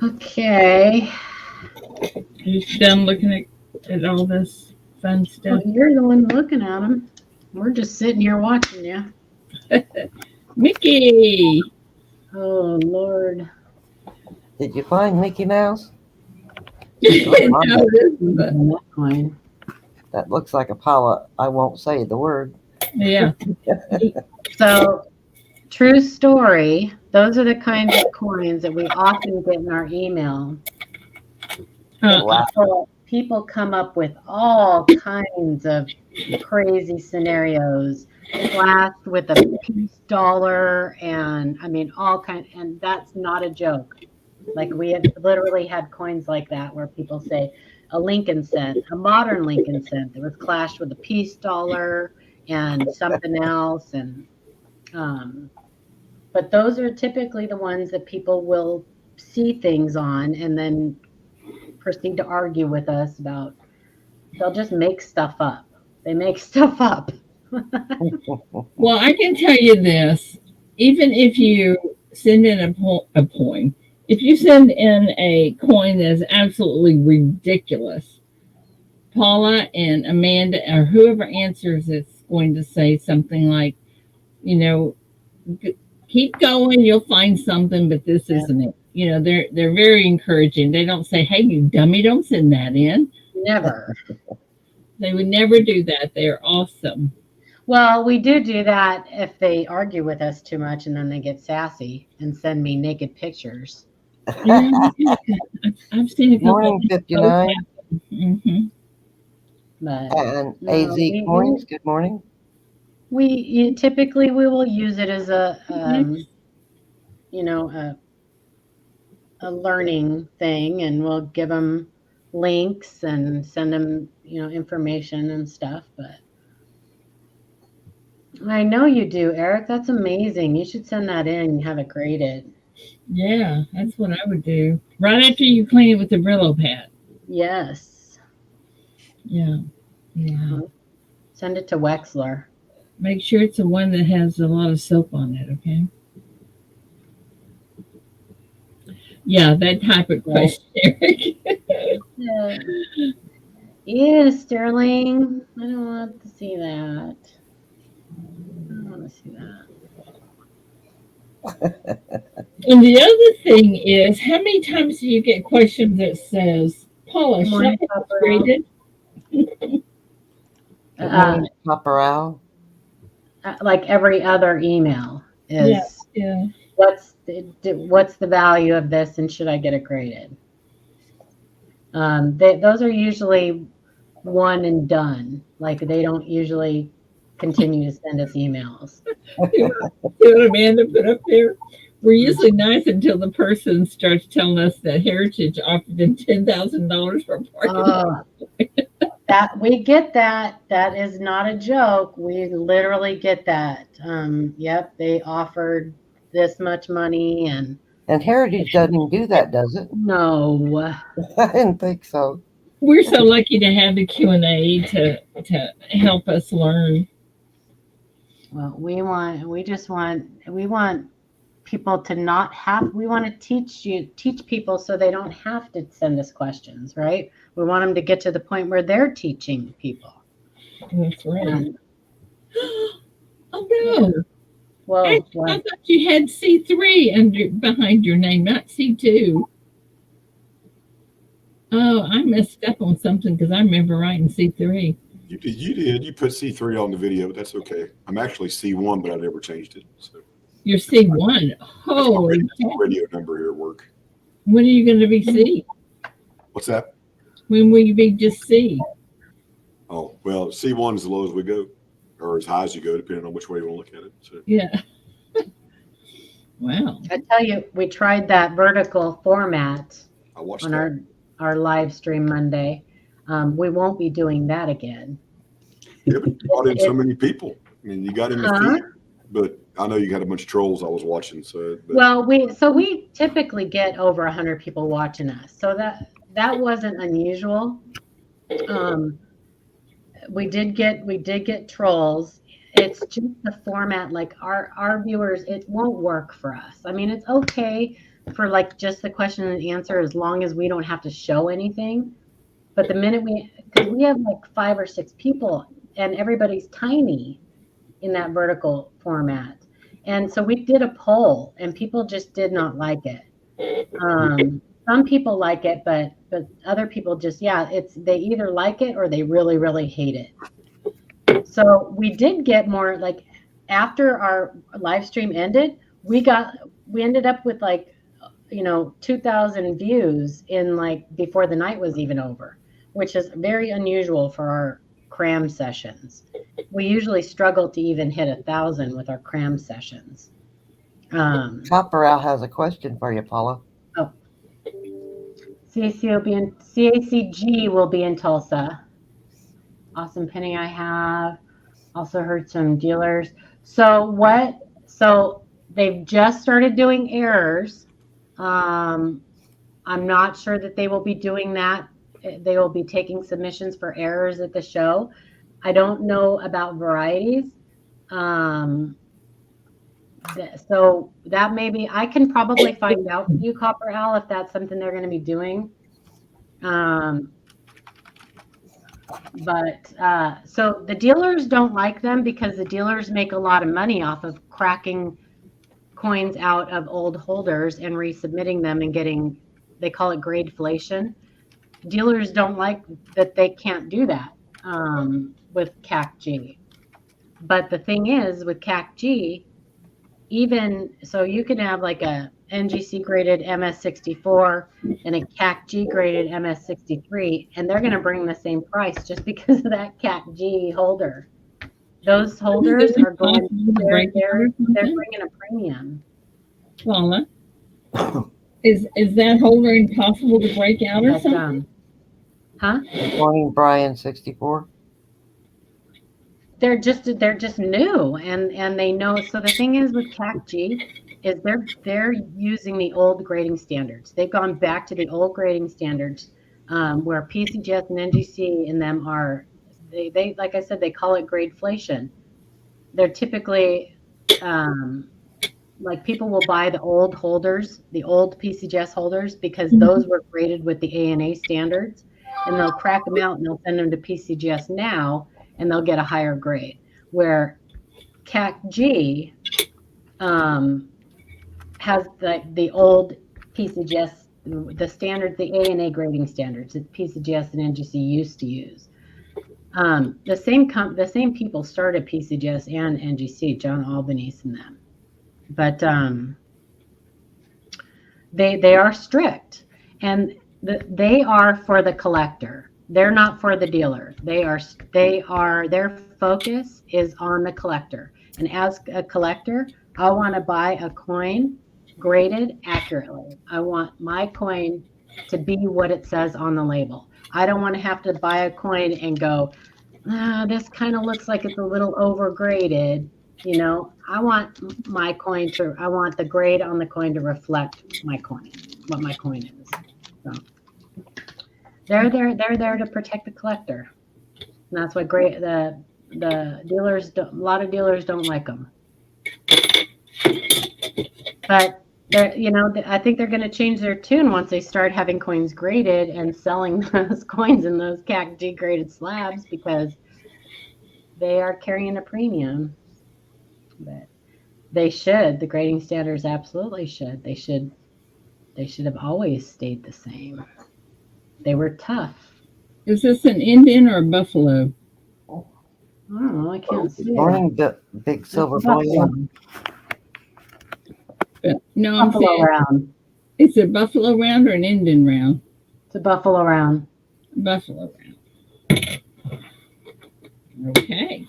Okay. You done looking at all this fun stuff? Well, you're the one looking at them. We're just sitting here watching you. Mickey! Oh, Lord. Did you find Mickey Mouse? No, this is That coin. That looks like a Paula. I won't say the word. yeah. So, true story. Those are the kinds of coins that we often get in our email. Wow. People come up with all kinds of crazy scenarios, flashed with a peace dollar, and I mean all kinds. And that's not a joke. Like we have literally had coins like that where people say a Lincoln cent, a modern Lincoln cent that was clashed with a peace dollar and something else, and But those are typically the ones that people will see things on and then proceed to argue with us about. They'll just make stuff up. They make stuff up. Well, I can tell you this: even if you send in a coin, if you send in a coin that is absolutely ridiculous, Paula and Amanda or whoever answers it's going to say something like, you know, keep going, you'll find something, but this isn't it. You know, they're very encouraging. They don't say, "Hey, you dummy, don't send that in." Never. They would never do that. They're awesome. Well, we do that if they argue with us too much and then they get sassy and send me naked pictures. Yeah, I've seen a couple Morning, of 59. Mm-hmm. But And no, AZ Coins, good morning. typically we will use it as a you know a learning thing, and we'll give them links and send them information and stuff. But I know you do, Eric. That's amazing. You should send that in and have it graded. Yeah, that's what I would do. Right after you clean it with the Brillo pad. Yes. Yeah. Yeah. Send it to Wexler. Make sure it's the one that has a lot of soap on it, okay? Yeah, that type of question, Eric. Yeah. Ew, Sterling. I don't want to see that. I don't want to see that. And the other thing is, how many times do you get questions that says, Paula, Good morning, shop Papa. graded? Good morning, Papa Al. Like every other email is, Yeah. what's the value of this, and should I get it graded? Those are usually one and done. Like, they don't usually continue to send us emails. See what Amanda put up there? We're usually nice until the person starts telling us that Heritage offered them $10,000 for parking. That we get that. That is not a joke. We literally get that. Yep, they offered this much money, and Heritage doesn't even do that, does it? no. I didn't think so. We're so lucky to have the Q&A to help us learn. Well, we want people to not have. We want to teach people so they don't have to send us questions, right? We want them to get to the point where they're teaching people. That's right. Oh no! Well, I thought you had C3 behind your name, not C2. Oh, I messed up on something because I remember writing C3. You did. You put C3 on the video, but that's okay. I'm actually C1, but I never changed it. So You're C1. Holy that's my radio number here at work. When are you going to be C? What's that? When will you be just C? Oh, well, C1 is the low as we go, or as high as you go, depending on which way you want to look at it. So. Yeah. Wow. I tell you, we tried that vertical format I watched on our live stream Monday. We won't be doing that again. Yeah, but you brought in so many people. I mean, you got in the feed, but I know you got a bunch of trolls I was watching. So, well, we typically get over 100 people watching us, so that wasn't unusual. We did get trolls. It's just the format, like our viewers, it won't work for us. I mean, it's okay for like just the question and answer as long as we don't have to show anything. But the minute because we have like 5 or 6 people and everybody's tiny in that vertical format. And so we did a poll and people just did not like it. Some people like it, but other people just, they either like it or they really, really hate it. So we did get more, like after our live stream ended, we ended up with like, 2,000 views in like before the night was even over, which is very unusual for our cram sessions. We usually struggle to even hit 1,000 with our cram sessions. Copper Al has a question for you, Paula. Oh, CACG will be in Tulsa. Awesome Penny, I have also heard some dealers. So They've just started doing errors. I'm not sure that they will be doing that. They will be taking submissions for errors at the show. I don't know about varieties. So that maybe I can probably find out for you, Copper Al, if that's something they're going to be doing. So the dealers don't like them because the dealers make a lot of money off of cracking coins out of old holders and resubmitting them and getting, they call it gradeflation. Dealers don't like that they can't do that with CAC-G. But the thing is with CAC-G, even so you can have like a NGC graded MS64 and a CAC-G graded MS63, and they're going to bring the same price just because of that CAC-G holder. Those holders are going, they're bringing a premium. Paula, is that holder impossible to break out or something? Huh? Good morning, Brian 64. They're just new and they know. So the thing is with CAC-G is they're using the old grading standards. They've gone back to the old grading standards where PCGS and NGC and them are they like I said, they call it gradeflation. They're typically like people will buy the old holders, the old PCGS holders, because those were graded with the ANA standards, and they'll crack them out and they'll send them to PCGS now, and they'll get a higher grade. Where CAC-G has the old PCGS, the standards, the ANA grading standards that PCGS and NGC used to use. The same people started PCGS and NGC, John Albanese and them. But they are strict, and they are for the collector. They're not for the dealer. Their focus is on the collector. And as a collector, I want to buy a coin graded accurately. I want my coin to be what it says on the label. I don't want to have to buy a coin and go, this kind of looks like it's a little overgraded. You know, I want I want the grade on the coin to reflect my coin, what my coin is. So they're there to protect the collector. And that's why the dealers, a lot of dealers don't like them. But I think they're going to change their tune once they start having coins graded and selling those coins in those CAC-G graded slabs, because they are carrying a premium. But they should. The grading standards absolutely should. They should have always stayed the same. They were tough. Is this an Indian or a buffalo? I don't know. I can't see. Morning, big silver boy. No, I'm Buffalo saying, round. is it buffalo round or an Indian round? It's a buffalo round. Buffalo round. Okay.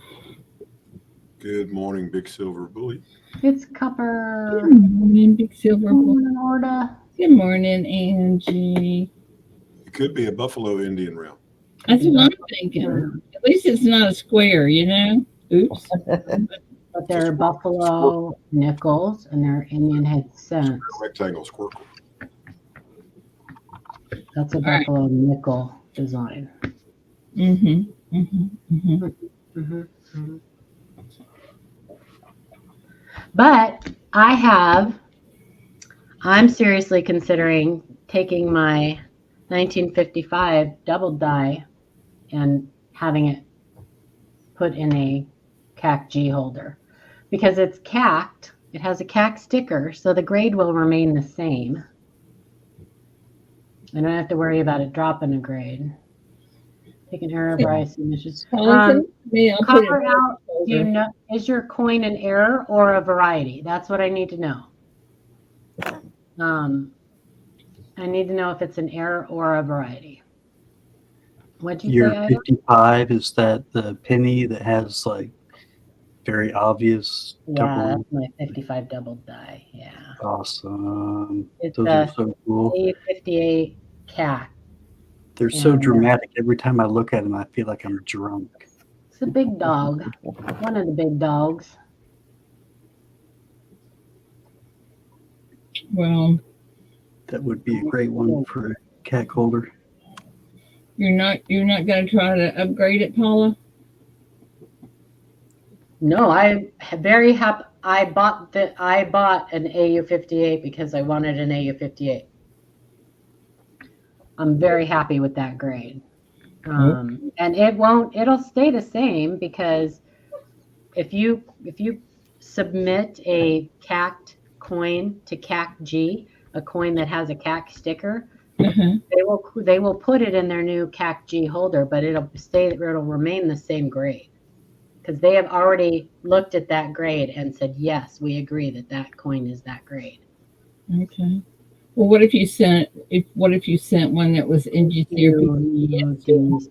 Good morning, Big Silver Bully. It's copper. Good morning, Big Silver. Good morning, Orda. Good morning, Angie. It could be a Buffalo Indian round. That's what I'm thinking. At least it's not a square, you know? Oops. But they're buffalo nickels and they're Indian head cents. Rectangle squircle. That's a buffalo nickel design. Mm-hmm. Mm-hmm. Mm-hmm. Mm-hmm. Mm-hmm. But I'm seriously considering taking my 1955 double die and having it put in a CAC-G holder, because it's CAC'd. It has a CAC sticker, so the grade will remain the same. I don't have to worry about it dropping a grade. Take an error by submissions. Copper out. Do you know, is your coin an error or a variety? That's what I need to know. I need to know if it's an error or a variety. What'd you Your say? 55 is that the penny that has like very obvious Yeah, that's my 55 double die. Yeah. Awesome. It's Those are so cool. A58 CAC. They're so dramatic. Every time I look at them, I feel like I'm drunk. It's a big dog. One of the big dogs. Well, That would be a great one for a CAC holder. you're not going to try to upgrade it, Paula? No, I'm very happy. I bought an AU58 because I wanted an AU58. I'm very happy with that grade. And it'll stay the same because if you submit a CAC'd coin to CAC-G, a coin that has a CAC sticker, they will put it in their new CAC-G holder, but it'll remain the same grade because they have already looked at that grade and said, yes, we agree that coin is that grade. Okay. Well, what if you sent one that was NGC?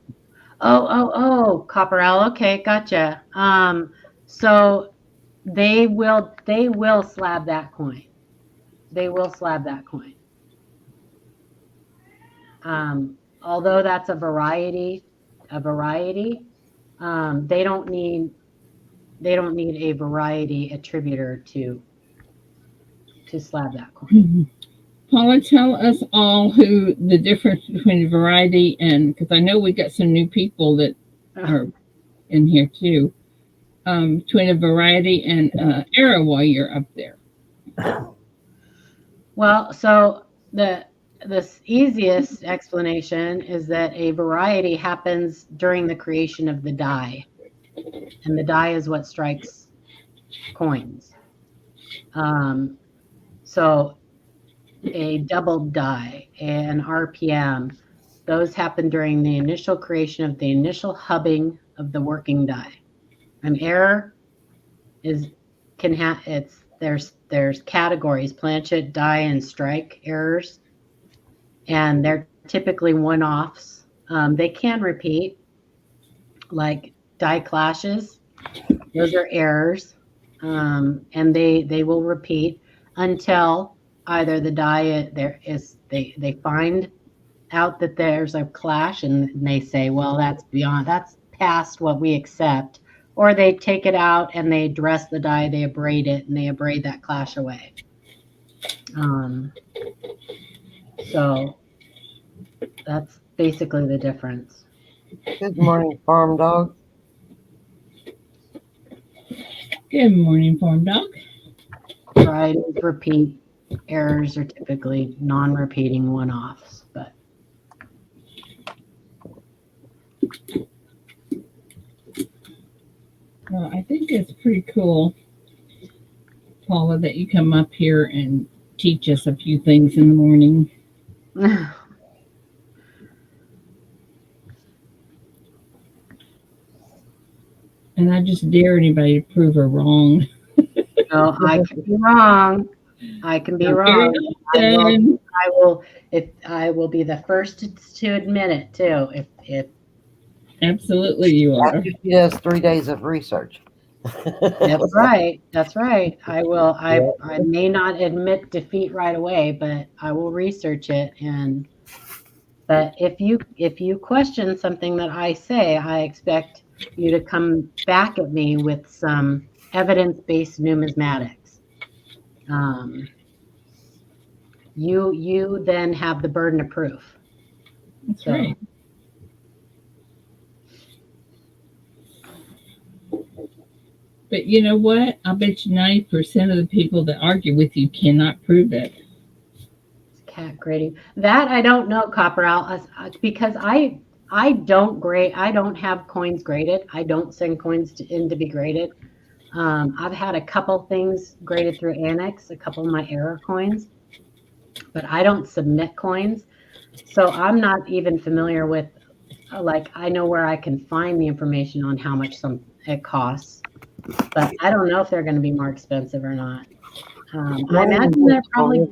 Oh, Copperell. Okay, gotcha. So they will slab that coin. They will slab that coin. Although that's a variety, they don't need a variety attributor to slab that coin. Paula, tell us all who the difference between variety and, because I know we got some new people that are in here too. Between a variety and error while you're up there. Well, so the easiest explanation is that a variety happens during the creation of the die, and the die is what strikes coins. So a doubled die, an RPM, those happen during the initial creation of the initial hubbing of the working die. An error there's categories: planchet, die, and strike errors, and they're typically one-offs. They can repeat, like die clashes. Those are errors, and they will repeat until either the die they find out that there's a clash and they say, well, that's past what we accept, or they take it out and they dress the die, they abrade it, and they abrade that clash away. So that's basically the difference. Good morning, Farm Dog. Good morning, Farm Dog. Varieties repeat. Errors are typically non-repeating one-offs, but well, I think it's pretty cool, Paula, that you come up here and teach us a few things in the morning. And I just dare anybody to prove her wrong. No, I can be wrong. I can be wrong. I will be the first to admit it too. If absolutely you are. She does 3 days of research. That's right. That's right. I will. I may not admit defeat right away, but I will research it. But if you question something that I say, I expect you to come back at me with some evidence-based numismatics. You then have the burden of proof. That's right. But you know what? I bet you 90% of the people that argue with you cannot prove it. Cat grading. That I don't know, Copperell, because I don't grade. I don't have coins graded. I don't send coins in to be graded. I've had a couple things graded through Annex, a couple of my error coins, but I don't submit coins. So I'm not even familiar with, I know where I can find the information on how much it costs, but I don't know if they're going to be more expensive or not. I imagine they're probably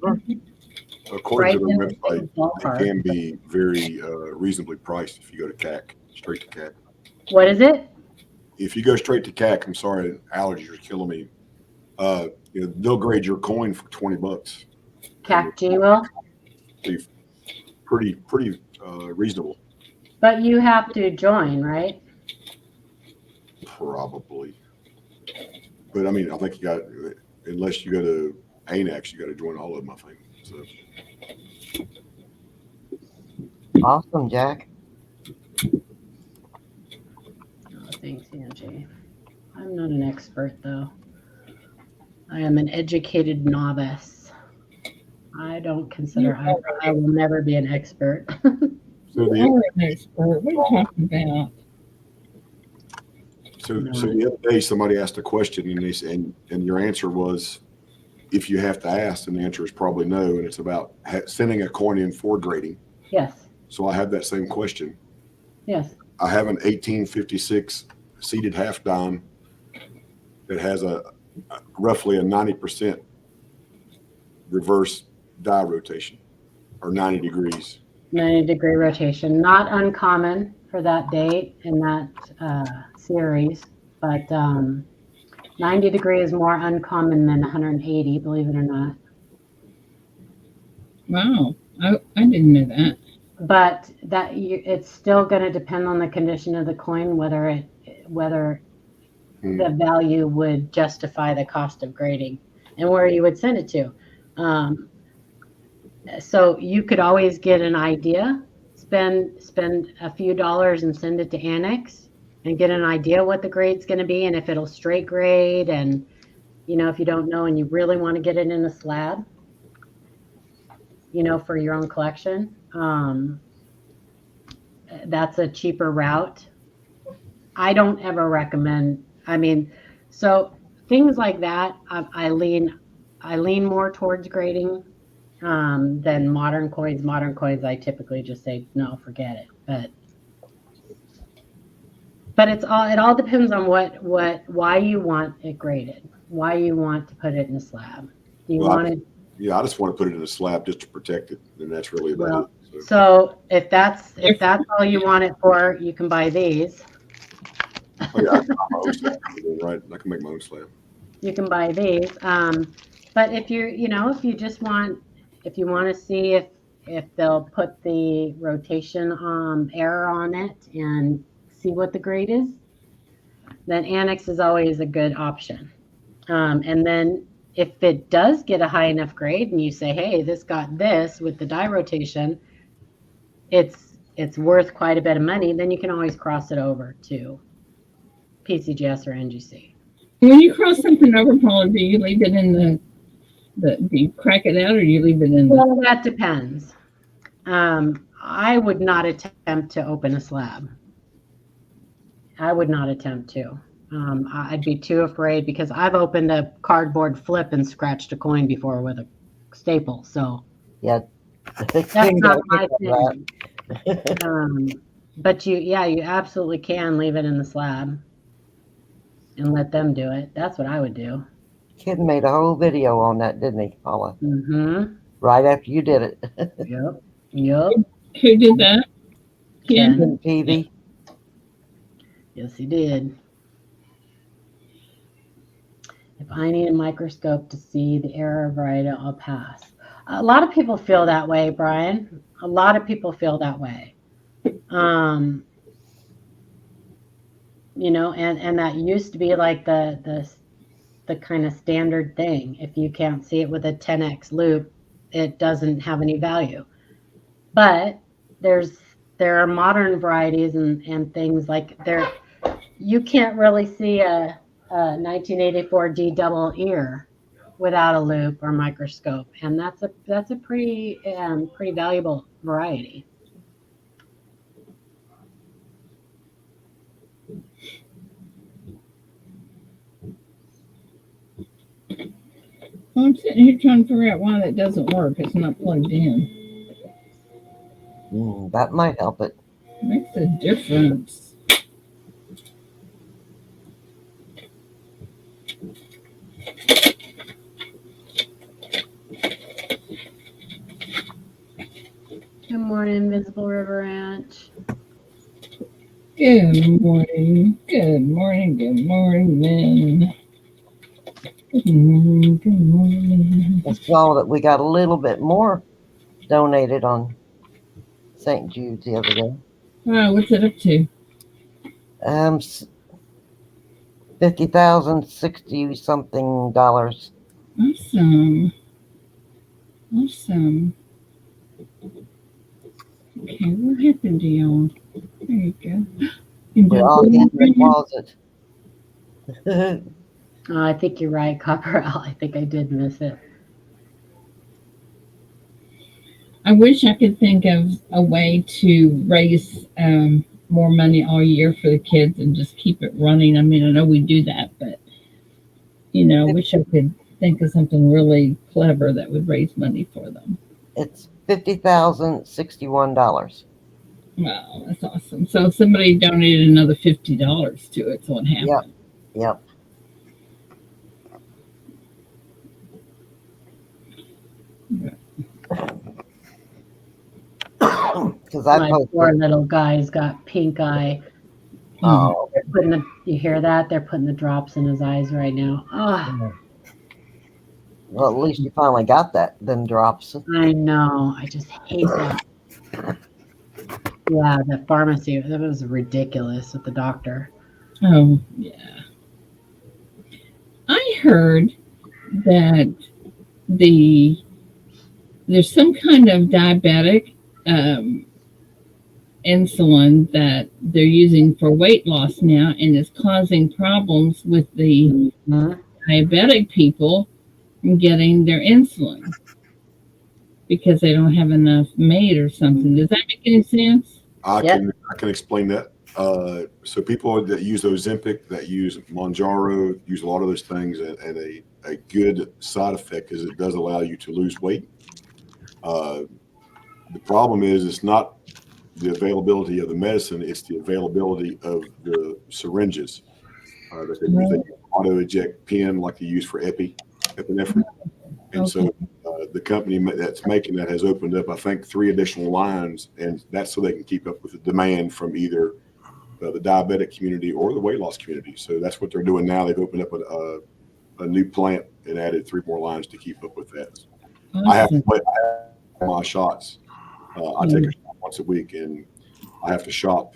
according to the website, they can be very reasonably priced if you go to CAC, straight to CAC. What is it? If you go straight to CAC, I'm sorry, allergies are killing me. They'll grade your coin for $20. CAC-G will? Be pretty reasonable. But you have to join, right? Probably. But I mean, I think you got, unless you go to ANACs, you got to join all of them, I think. So Awesome, Jack. Oh, thanks, Angie. I'm not an expert, though. I am an educated novice. I don't consider I will never be an expert. so the You're an expert. What are you talking about? so the other day somebody asked a question and and your answer was, if you have to ask, and the answer is probably no, and it's about sending a coin in for grading. Yes. So I have that same question. Yes. I have an 1856 seated half dime that has a roughly a 90% reverse die rotation, or 90 degrees. 90-degree rotation. Not uncommon for that date in that series, but 90 degree is more uncommon than 180, believe it or not. Wow. I didn't know that. But it's still going to depend on the condition of the coin, whether the value would justify the cost of grading and where you would send it to. So you could always get an idea, spend a few dollars and send it to Annex and get an idea what the grade's going to be, and if it'll straight grade, and if you don't know and you really want to get it in a slab, for your own collection, that's a cheaper route. I don't ever recommend. So things like that, I lean more towards grading than modern coins. Modern coins, I typically just say no, forget it. But it all depends on why you want it graded, why you want to put it in a slab. Do you want it? Yeah, I just want to put it in a slab just to protect it, and that's really about it. So if that's all you want it for, you can buy these. Oh, yeah, I can buy my own slab, right? I can make my own slab. You can buy these, but if you want to see if they'll put the rotation error on it and see what the grade is, then Annex is always a good option. And then if it does get a high enough grade and you say, hey, this got this with the die rotation, it's worth quite a bit of money, then you can always cross it over to PCGS or NGC. When you cross something over, Paula, do you leave it in do you crack it out, or do you leave it in Well, that depends. I would not attempt to open a slab. I would not attempt to. I'd be too afraid, because I've opened a cardboard flip and scratched a coin before with a staple. So Yeah, that's not my thing. But you absolutely can leave it in the slab and let them do it. That's what I would do. Kid made a whole video on that, didn't he, Paula? Mm-hmm. Right after you did it. Yep. Who did that? Ken? TV. Yes, he did. If I need a microscope to see the error variety, I'll pass. A lot of people feel that way, Brian. A lot of people feel that way. And that used to be like the kind of standard thing. If you can't see it with a 10x loop, it doesn't have any value. But there are modern varieties and things like you can't really see a 1984 D double ear without a loop or microscope, and that's a pretty valuable variety. Well, I'm sitting here trying to figure out why that doesn't work. It's not plugged in. That might help it. Makes a difference. Good morning, Invisible River Ranch. Good morning. Good morning. Good morning. Good morning. Good morning. I saw that we got a little bit more donated on St. Jude's the other day. Wow, what's it up to? 50,060 something dollars. Awesome. Awesome. Okay, what happened to y'all? There you go. You We're done all put in them the in? closet. I think you're right, Copper Al. I think I did miss it. I wish I could think of a way to raise more money all year for the kids and just keep it running. I mean, I know we do that, but I wish I could think of something really clever that would raise money for them. It's $50,061. Wow, that's awesome. So somebody donated another $50 to it, so it Yep, happened. yep. Because I My posted. poor little guy's got pink eye. Oh, They're putting you hear that? They're putting the drops in his eyes right now. Oh, well, at least you finally got that. Then drops. I know. I just hate that. Yeah, the pharmacy. That was ridiculous with the doctor. Oh, yeah. I heard that there's some kind of diabetic insulin that they're using for weight loss now, and it's causing problems with the diabetic people from getting their insulin because they don't have enough made or something. Does that make any sense? I Yep. can explain that. So people that use Ozempic, that use Monjaro, use a lot of those things, and a good side effect is it does allow you to lose weight. The problem is it's not the availability of the medicine; it's the availability of the syringes that they use. They use auto eject pen like they use for epinephrine, and so the company that's making that has opened up, I think, 3 additional lines, and that's so they can keep up with the demand from either the diabetic community or the weight loss community. So that's what they're doing now. They've opened up a new plant and added 3 more lines to keep up with that. Awesome. I have my shots. I take a shot once a week, and I have to shop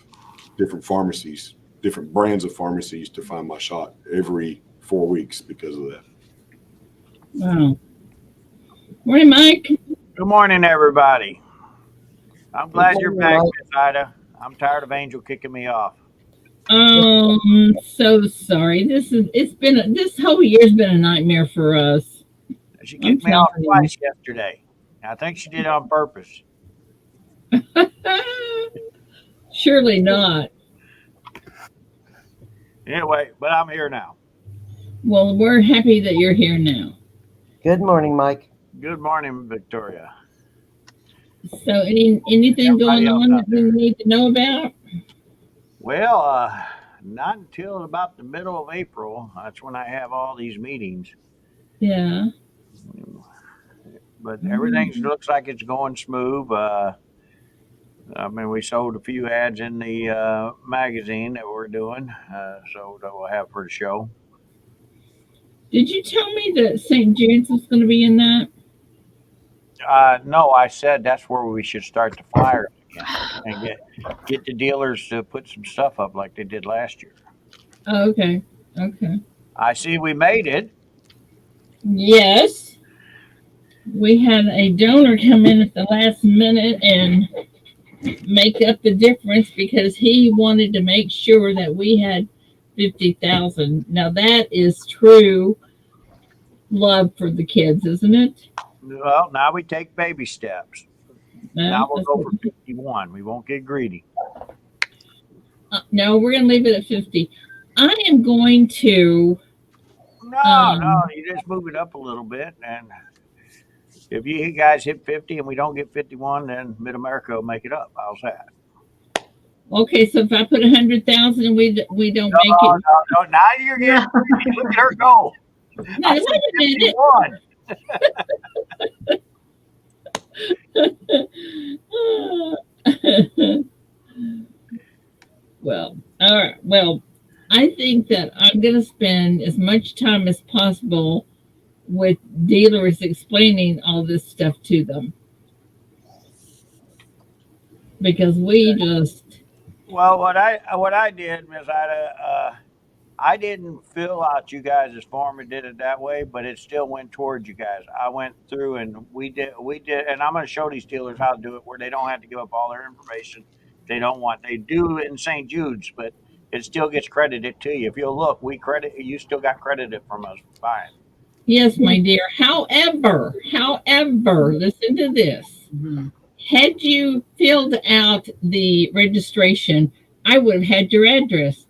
different pharmacies, different brands of pharmacies to find my shot every 4 weeks because of that. Wow. Morning, Mike. Good morning, everybody. I'm glad you're morning, back, Mike. Miss Ida. I'm tired of Angel kicking me off. So sorry. This whole year's been a nightmare for us. She I'm kicked me off telling you. twice yesterday. I think she did it on purpose. Surely not. Anyway, but I'm here now. Well, we're happy that you're here now. Good morning, Mike. Good morning, Victoria. So, anything going Everybody else on out that we there. need to know about? Well, not until about the middle of April. That's when I have all these meetings. Yeah. But everything looks like it's going smooth. I mean, we sold a few ads in the magazine that we're doing, so that we'll have for the show. Did you tell me that St. Jude's was going to be in that? No, I said that's where we should start the flyers again and get the dealers to put some stuff up like they did last year. Oh, okay. Okay. I see we made it. Yes. We had a donor come in at the last minute and make up the difference because he wanted to make sure that we had 50,000. Now that is true love for the kids, isn't it? Well, now we take baby steps. Now we'll That's go what- for 51. We won't get greedy. no, we're going to leave it at 50. I am going to. No, you just move it up a little bit. And if you guys hit 50 and we don't get 51, then Mid America will make it up. How's that? Okay, so if I put 100,000 and we don't make it. No. Now you're getting greedy. Look at her go. No, wait a minute. 51. Well, all right. Well, I think that I'm going to spend as much time as possible with dealers explaining all this stuff to them. Because we just. Well, what I did, Ms. Ida, I didn't fill out you guys' form and did it that way, but it still went towards you guys. I went through and we did, and I'm going to show these dealers how to do it where they don't have to give up all their information they don't want. They do in St. Jude's, but it still gets credited to you. If you'll look, you still got credited from us buying. Yes, my dear. However, listen to this. Mhm. Had you filled out the registration, I would have had your address.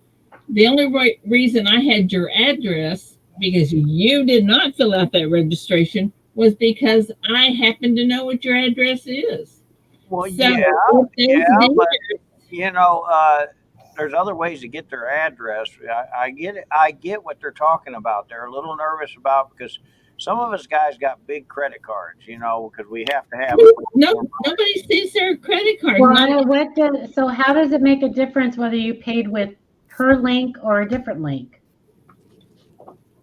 The only reason I had your address, because you did not fill out that registration, was because I happen to know what your address is. Well, So yeah, if those but dealers, you know, there's other ways to get their address. I get it. I get what they're talking about. They're a little nervous about because some of us guys got big credit cards, you know, because we have to have. nobody sees their credit card. Well, so how does it make a difference whether you paid with her link or a different link?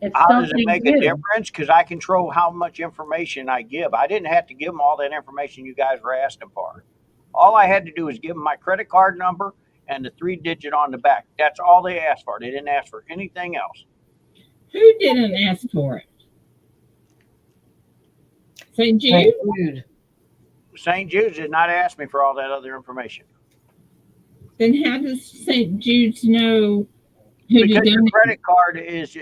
It's How still does it St. make a Jude. difference? Because I control how much information I give. I didn't have to give them all that information you guys were asking for. All I had to do was give them my credit card number and the 3-digit on the back. That's all they asked for. They didn't ask for anything else. Who didn't ask for it? St. Jude? St. Jude. St. Jude's did not ask me for all that other information. Then how does St. Jude's know who to Because your donate? credit card is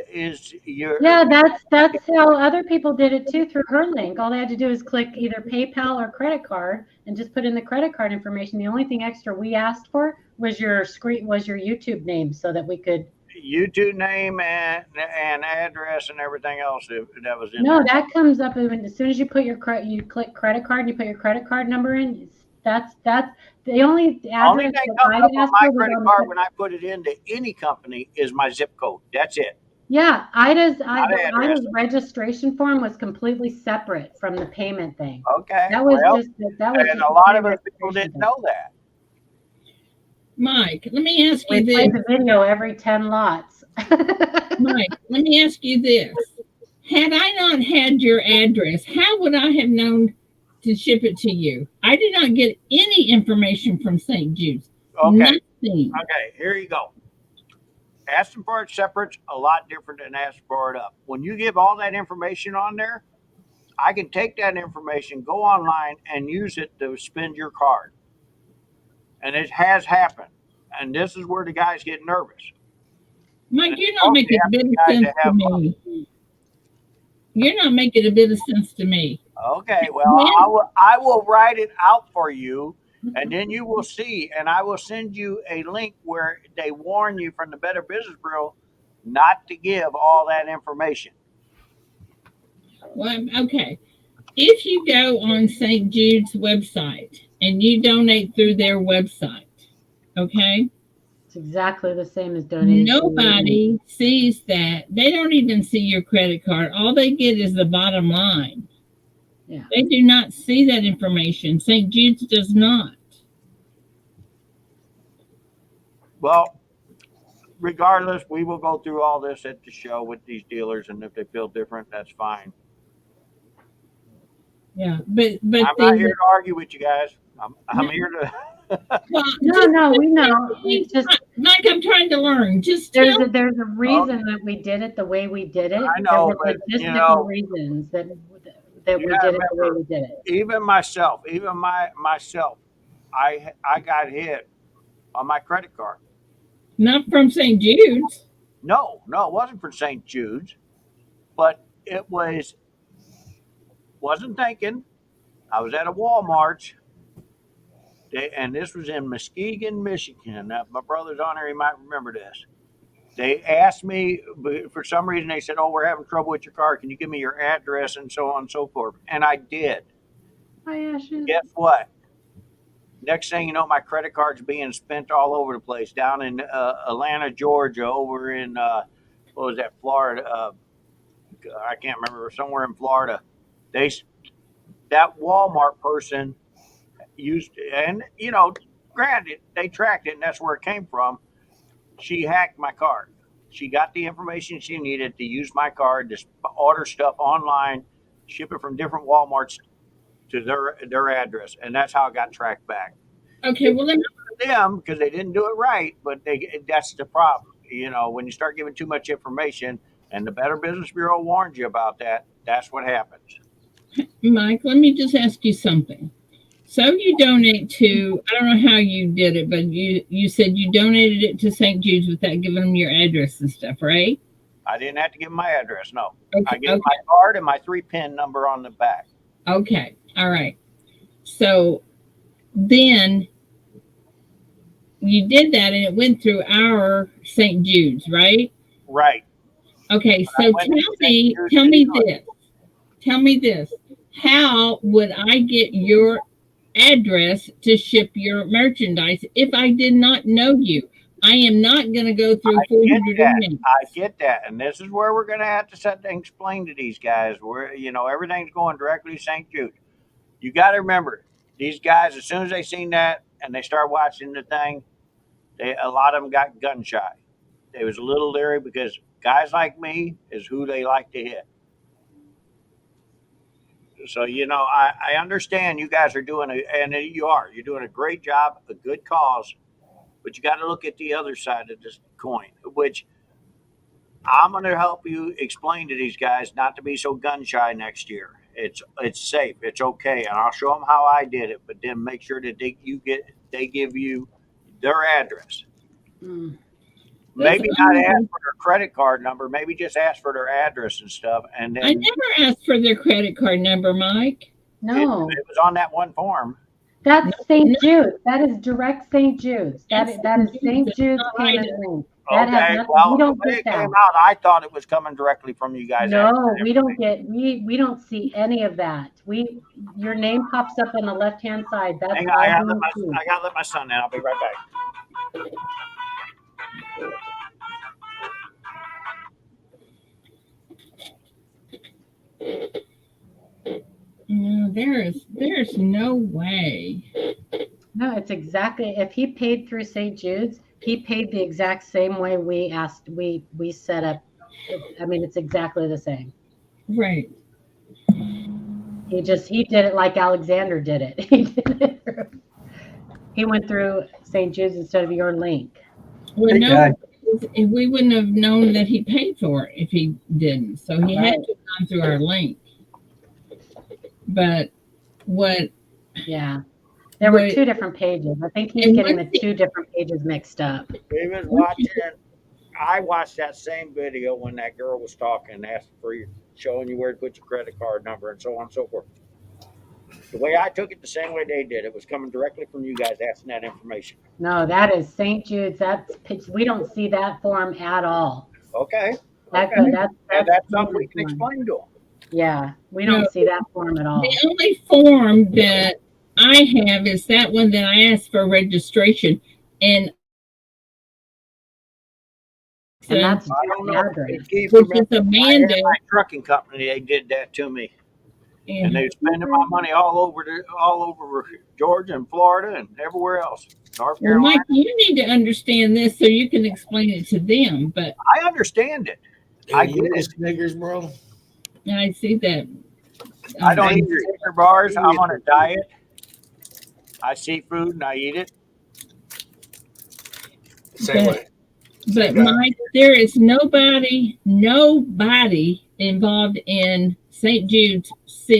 your. Yeah, that's how other people did it too through her link. All they had to do is click either PayPal or credit card and just put in the credit card information. The only thing extra we asked for was your YouTube name so that we could. YouTube name and address and everything else that was in No, there. that comes up even as soon as you put you click credit card and you put your credit card number in. That's the only Only address thing that comes I up on asked my for was credit on card the. when I put it into any company is my zip code. That's it. Yeah, address. Ida's registration form was completely separate from the payment thing. Okay. That was well, just that was and just a lot of the us people registration didn't know that. Mike, let me ask you We this. play the video every 10 lots. Mike, let me ask you this. Had I not had your address, how would I have known to ship it to you? I did not get any information from St. Jude's. Okay. Nothing. Okay, here you go. Asking for it separate's a lot different than asking for it up. When you give all that information on there, I can take that information, go online, and use it to spend your card. And it has happened. And this is where the guys get nervous. Mike, you're not making a bit of sense to me. You're not making a bit of sense to me. Okay, well, I will write it out for you, and then you will see. And I will send you a link where they warn you from the Better Business Bureau not to give all that information. Well, okay. If you go on St. Jude's website and you donate through their website, okay? It's exactly the same as donating. Nobody sees that. They don't even see your credit card. All they get is the bottom line. Yeah. They do not see that information. St. Jude's does not. Well, regardless, we will go through all this at the show with these dealers, and if they feel different, that's fine. Yeah, but I'm not here to argue with you guys. I'm here to. Well, No, we know. It's just Mike, I'm trying to learn. Just there's a reason that we did it the way we did it. I know, there were but, logistical reasons that we did it the way we did it. Even myself, I got hit on my credit card. not from St. Jude's. No, it wasn't for St. Jude's, but it wasn't thinking. I was at a Walmart, and this was in Muskegon, Michigan. My brother's on there; he might remember this. They asked me, for some reason, they said, "Oh, we're having trouble with your car. Can you give me your address and so on and so forth?" And I did. Hi, Ashley. Guess what? Next thing you know, my credit card's being spent all over the place. Down in Atlanta, Georgia, over in what was that, Florida? I can't remember. Somewhere in Florida, that Walmart person used, and granted, they tracked it, and that's where it came from. She hacked my card. She got the information she needed to use my card to order stuff online, ship it from different Walmarts to their address, and that's how it got tracked back. Okay, well, them because they didn't do it right, but that's the problem. You know, when you start giving too much information, and the Better Business Bureau warns you about that, that's what happens. Mike, let me just ask you something. So you donate to, I don't know how you did it, but you said you donated it to St. Jude's without giving them your address and stuff, right? I didn't have to give them my address. No, Okay, I gave my card and my 3-pin number on the back. Okay. All right. So then you did that and it went through our St. Jude's, right? Right. Okay. I So went to St. Jude's tell me Illinois. this. Tell me this. How would I get your address to ship your merchandise if I did not know you? I am not going to go through 400 emails. I get that, and this is where we're going to have to sit and explain to these guys where everything's going directly to St. Jude. You got to remember, these guys, as soon as they seen that and they start watching the thing, a lot of them got gun shy. They was a little leery because guys like me is who they like to hit. So I understand you guys are doing you're doing a great job, a good cause, but you got to look at the other side of this coin, which I'm going to help you explain to these guys not to be so gun shy next year. It's safe, it's okay, and I'll show them how I did it. But then make sure that they give you their address. Mm. Maybe not ask for their credit card number. Maybe just ask for their address and stuff. And then I never asked for their credit card number, Mike. No, it was on that one form. that's St. Jude's. That is direct St. Jude's. That is St. Jude's payment link. That has Okay, nothing. well, We don't the way get it that. came out, I thought it was coming directly from you guys. No, we don't get. We don't see any of that. Your name pops up on the left hand side. That's Hang on, all I gotta we see. let my son in. I'll be right back. No, there's no way. No, it's exactly. If he paid through St. Jude's, he paid the exact same way we asked. We set up. I mean, it's exactly the same. Right. He did it like Alexander did it. He went through St. Jude's instead of your link. Well, Hey, no, guy. we wouldn't have known that he paid for it if he didn't. So he had to have gone through our link. But what? Yeah. There were two different pages. I think he's getting the two different pages mixed up. He was watching. I watched that same video when that girl was talking and asked for you, showing you where to put your credit card number and so on and so forth. The way I took it, the same way they did. It was coming directly from you guys asking that information. No, that is St. Jude's. We don't see that form at all. Okay. That's something we can explain to them. Yeah, we don't see that form at all. The only form that I have is that one that I asked for registration, and that's I don't know. which is Amanda. My trucking company, they did that to me, and they were spending my money all over Georgia and Florida and everywhere else. North Well, Carolina. Mike, you need to understand this so you can explain it to them. But I understand it. I get it. Snickers, bro. I see that. I don't eat Snicker bars. I'm on a diet. I see food and I eat it. Same way. But Mike, there is nobody involved in St. Jude's.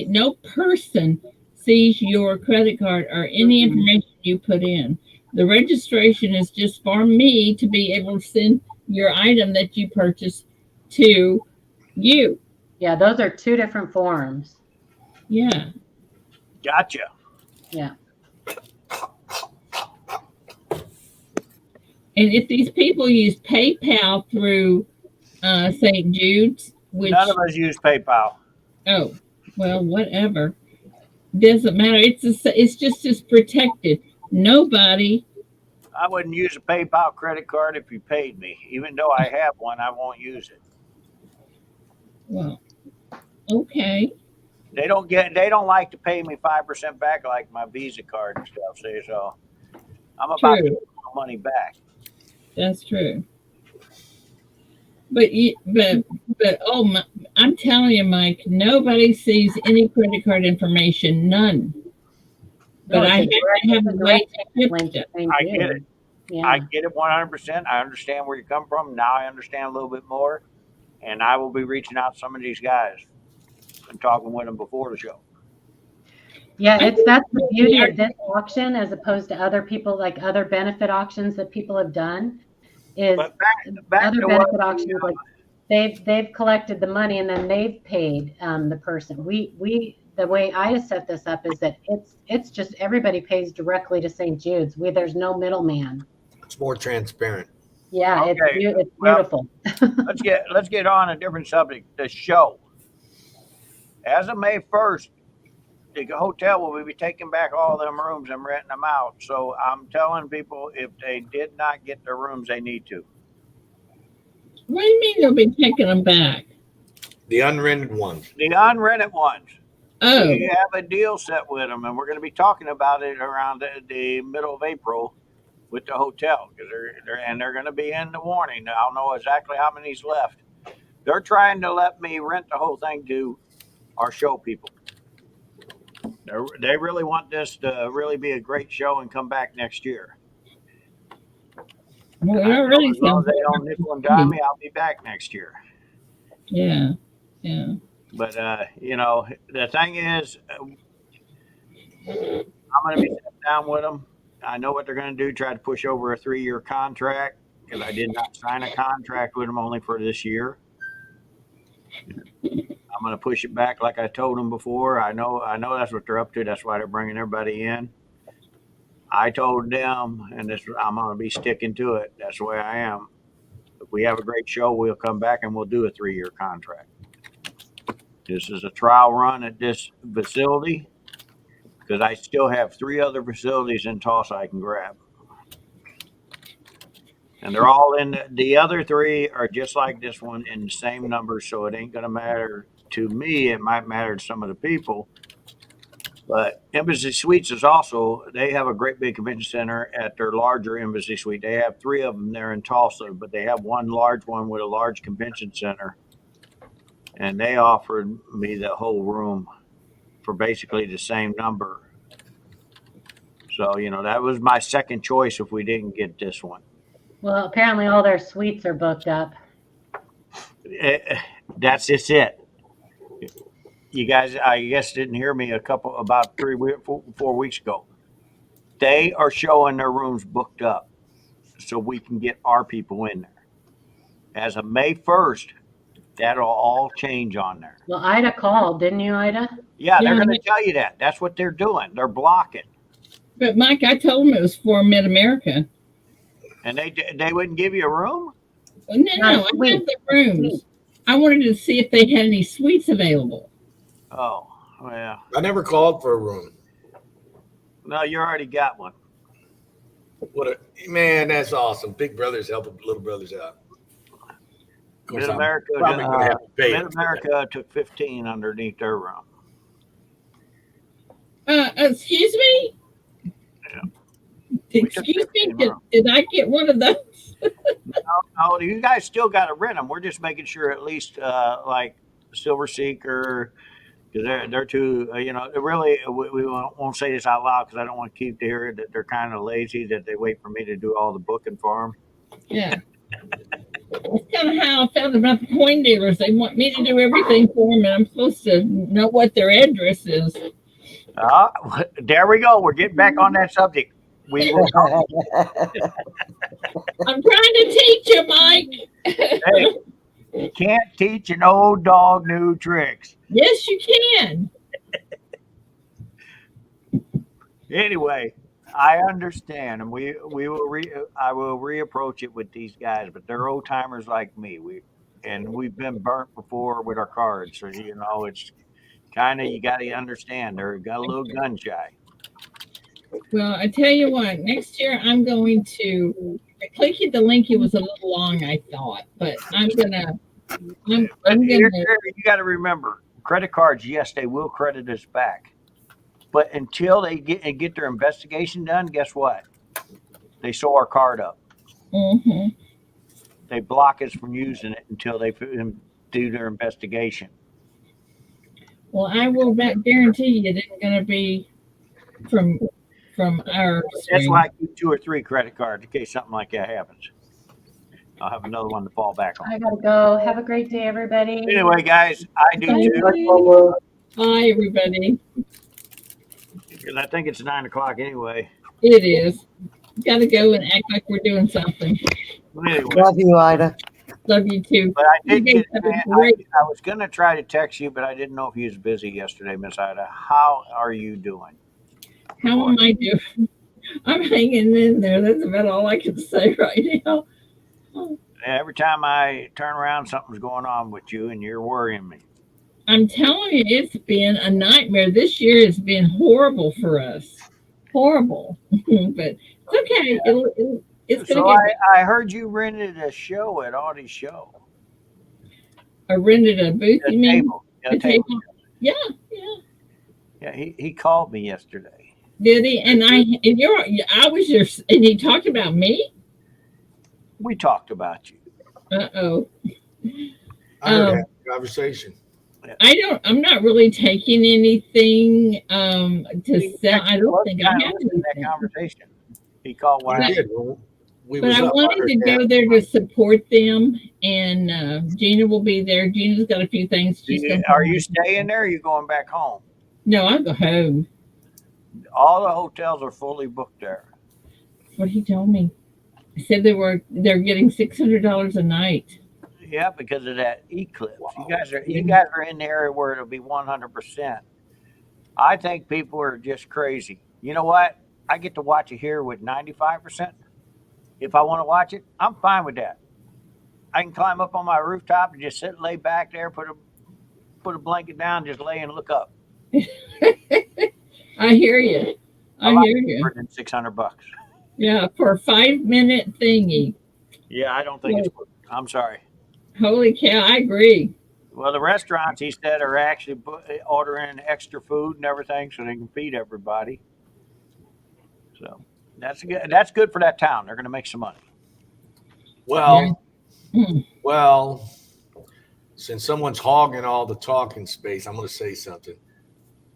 No person sees your credit card or any information you put in. The registration is just for me to be able to send your item that you purchased to you. Yeah, those are two different forms. Yeah. Gotcha. Yeah. And if these people use PayPal through St. Jude's, which None of us use PayPal. oh, well, whatever, doesn't matter. It's just as protected. Nobody. I wouldn't use a PayPal credit card if you paid me. Even though I have one, I won't use it. Well, okay. They don't like to pay me 5% back like my Visa card and stuff. See, so I'm about to get my money back. That's true. But oh my, I'm telling you, Mike, nobody sees any credit card information, none. But I have to have a way to ship it. I get it. Yeah. get it 100%. I understand where you come from. Now I understand a little bit more, and I will be reaching out to some of these guys and talking with them before the show. Yeah, that's the beauty of this auction as opposed to other people, like other benefit auctions that people have done, is But back other to what benefit auctions, like they've collected the money and then they've paid the person. We the way I set this up is that it's just everybody pays directly to St. Jude's. There's no middleman. It's more transparent. Yeah, Okay, it's well, beautiful. let's get on a different subject. The show. As of May 1st, the hotel will be taking back all them rooms and renting them out. So I'm telling people, if they did not get their rooms, they need to. What do you mean they'll be taking them back? The unrented ones. The unrented ones. Oh, We have a deal set with them, and we're going to be talking about it around the middle of April with the hotel, because they're going to be in the warning. I'll know exactly how many's left. They're trying to let me rent the whole thing to our show people. They really want this to really be a great show and come back next year. well, it I know already as long as sounds they don't nickel and dime me, I'll be back next year. Yeah, yeah. But the thing is, I'm going to be sitting down with them. I know what they're going to do, try to push over a 3-year contract, because I did not sign a contract with them only for this year. I'm going to push it back like I told them before. I know that's what they're up to. That's why they're bringing everybody in. I told them, and I'm going to be sticking to it. That's the way I am. If we have a great show, we'll come back and we'll do a 3-year contract. This is a trial run at this facility, because I still have 3 other facilities in Tulsa I can grab. And they're all in, the other 3 are just like this one in the same numbers, so it ain't going to matter to me. It might matter to some of the people. But Embassy Suites is also, they have a great big convention center at their larger Embassy Suite. They have 3 of them there in Tulsa, but they have one large one with a large convention center. And they offered me the whole room for basically the same number. So, that was my second choice if we didn't get this one. Well, apparently all their suites are booked up. That's just it. You guys, I guess, didn't hear me about 4 weeks ago. They are showing their rooms booked up so we can get our people in there. As of May 1st, that'll all change on there. Well, Ida called, didn't you, Ida? Yeah, they're Yeah. going to tell you that. That's what they're doing. They're blocking. But Mike, I told him it was for Mid-America. And they wouldn't give you a room? No, I have the rooms. I wanted to see if they had any suites available. Oh, well. I never called for a room. No, you already got one. Man, that's awesome. Big brothers helping little brothers out. Mid-America took 15 underneath their room. Excuse me? Yeah. Excuse me? Did I get one of those? No, you guys still got to rent them. We're just making sure at least like Silver Seeker, because they're too, really, we won't say this out loud because I don't want Keith to hear it, that they're kind of lazy, that they wait for me to do all the booking for them. Yeah. That's kind of how I felt about the coin dealers. They want me to do everything for them, and I'm supposed to know what their address is. There we go. We're getting back on that subject. We will talk. I'm trying to teach you, Mike. Hey, you can't teach an old dog new tricks. Yes, you can. Anyway, I understand, and I will reapproach it with these guys, but they're old timers like me. We've been burnt before with our cards, so it's kind of, you got to understand they're got a little gun shy. Well, I tell you what, next year I'm going to click the link. It was a little long, I thought, but you got to remember, credit cards, yes, they will credit us back, but until they get their investigation done, guess what? They sew our card up. Mm-hmm. They block us from using it until they do their investigation. Well, I will guarantee you it isn't going to be from from our That's screen. why I keep 2 or 3 credit cards in case something like that happens. I'll have another one to fall back on. I gotta go. Have a great day, everybody. Anyway, guys, I do Bye. too. Bye, everybody. Because I think it's 9 o'clock anyway. It is. Got to go and act like we're doing something. But anyway, Love you, Ida. Love you too. but I did You get. guys have a I great. was going to try to text you, but I didn't know if you was busy yesterday, Miss Ida. How are you doing? How am I doing? I'm hanging in there. That's about all I can say right now. Every time I turn around, something's going on with you, and you're worrying me. I'm telling you, it's been a nightmare. This year has been horrible for us. Horrible. But it's okay. It's going So to get. I heard you rented a show at Audie's show. I rented a booth, A you mean? table. A table? Yeah, yeah. Yeah, he called me yesterday. Did he? And I was your, and he talked about me? We talked about you. Uh-oh. I heard that conversation. I'm not really taking anything to sell. I don't think I have that anything. conversation. He called when I I did. We But was I up wanted to go there to support them, and Gina will be there. Gina's got a few things she's going to. Are you staying there or are you going back home? No, I'll go home. All the hotels are fully booked there. That's what he told me. He said they're getting $600 a night. Yeah, because of that eclipse. You guys are in the area where it'll be 100%. I think people are just crazy. You know what? I get to watch it here with 95%. If I want to watch it, I'm fine with that. I can climb up on my rooftop and just sit, lay back there, put a blanket down, just lay and look up. I hear you. I hear you. Than $600. Yeah, for a 5-minute thingy. Yeah, I don't think it's. I'm sorry. Holy cow! I agree. Well, the restaurants, he said, are actually ordering extra food and everything so they can feed everybody. So that's good. That's good for that town. They're going to make some money. Well, Hmm. well, since someone's hogging all the talking space, I'm going to say something.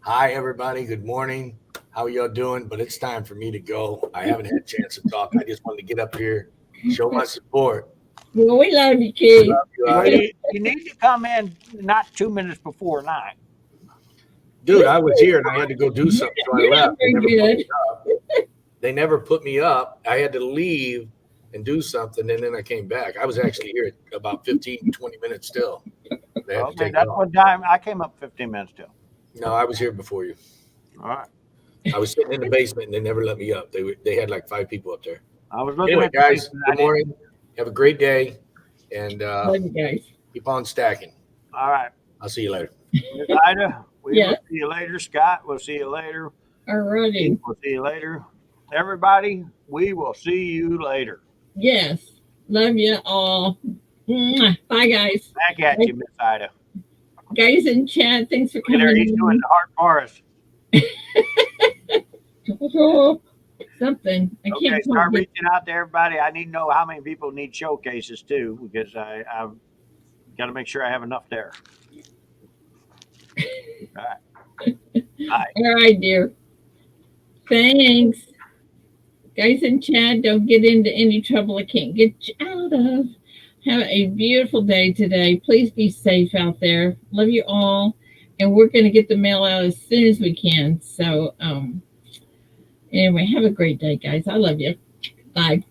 Hi, everybody. Good morning. How are y'all doing? But it's time for me to go. I haven't had a chance to talk. I just wanted to get up here, show my support. Well, we love you, Keith. You need to come in not 2 minutes before 9. Dude, I was here and I had to go do something, so I left. Very good. They never put me up. I had to leave and do something, and then I came back. I was actually here about 15, 20 minutes still. Okay, that's what time I came up 15 minutes till. No, I was here before you. All right. I was sitting in the basement, and they never let me up. They had like 5 people up there. I was looking Anyway, at guys, good morning. Have a great day, and Love you guys. keep on stacking. All right. I'll see you later. Miss Ida, we will see you later. Scott, we'll see you later. All righty. We'll see you later. Everybody, we will see you later. Yes. Love you all. Mwah. Bye, guys. Back at you, Miss Ida. Guys in chat, thanks for There, coming he's doing the hard forest. Something. I Okay, can't start quite reaching out to everybody. I need to know how many people need showcases too, because I've got to make sure I have enough there. All right. All right, dear. Thanks. Guys in chat, don't get into any trouble I can't get you out of. Have a beautiful day today. Please be safe out there. Love you all. And we're going to get the mail out as soon as we can. So, anyway, have a great day, guys. I love you. Bye.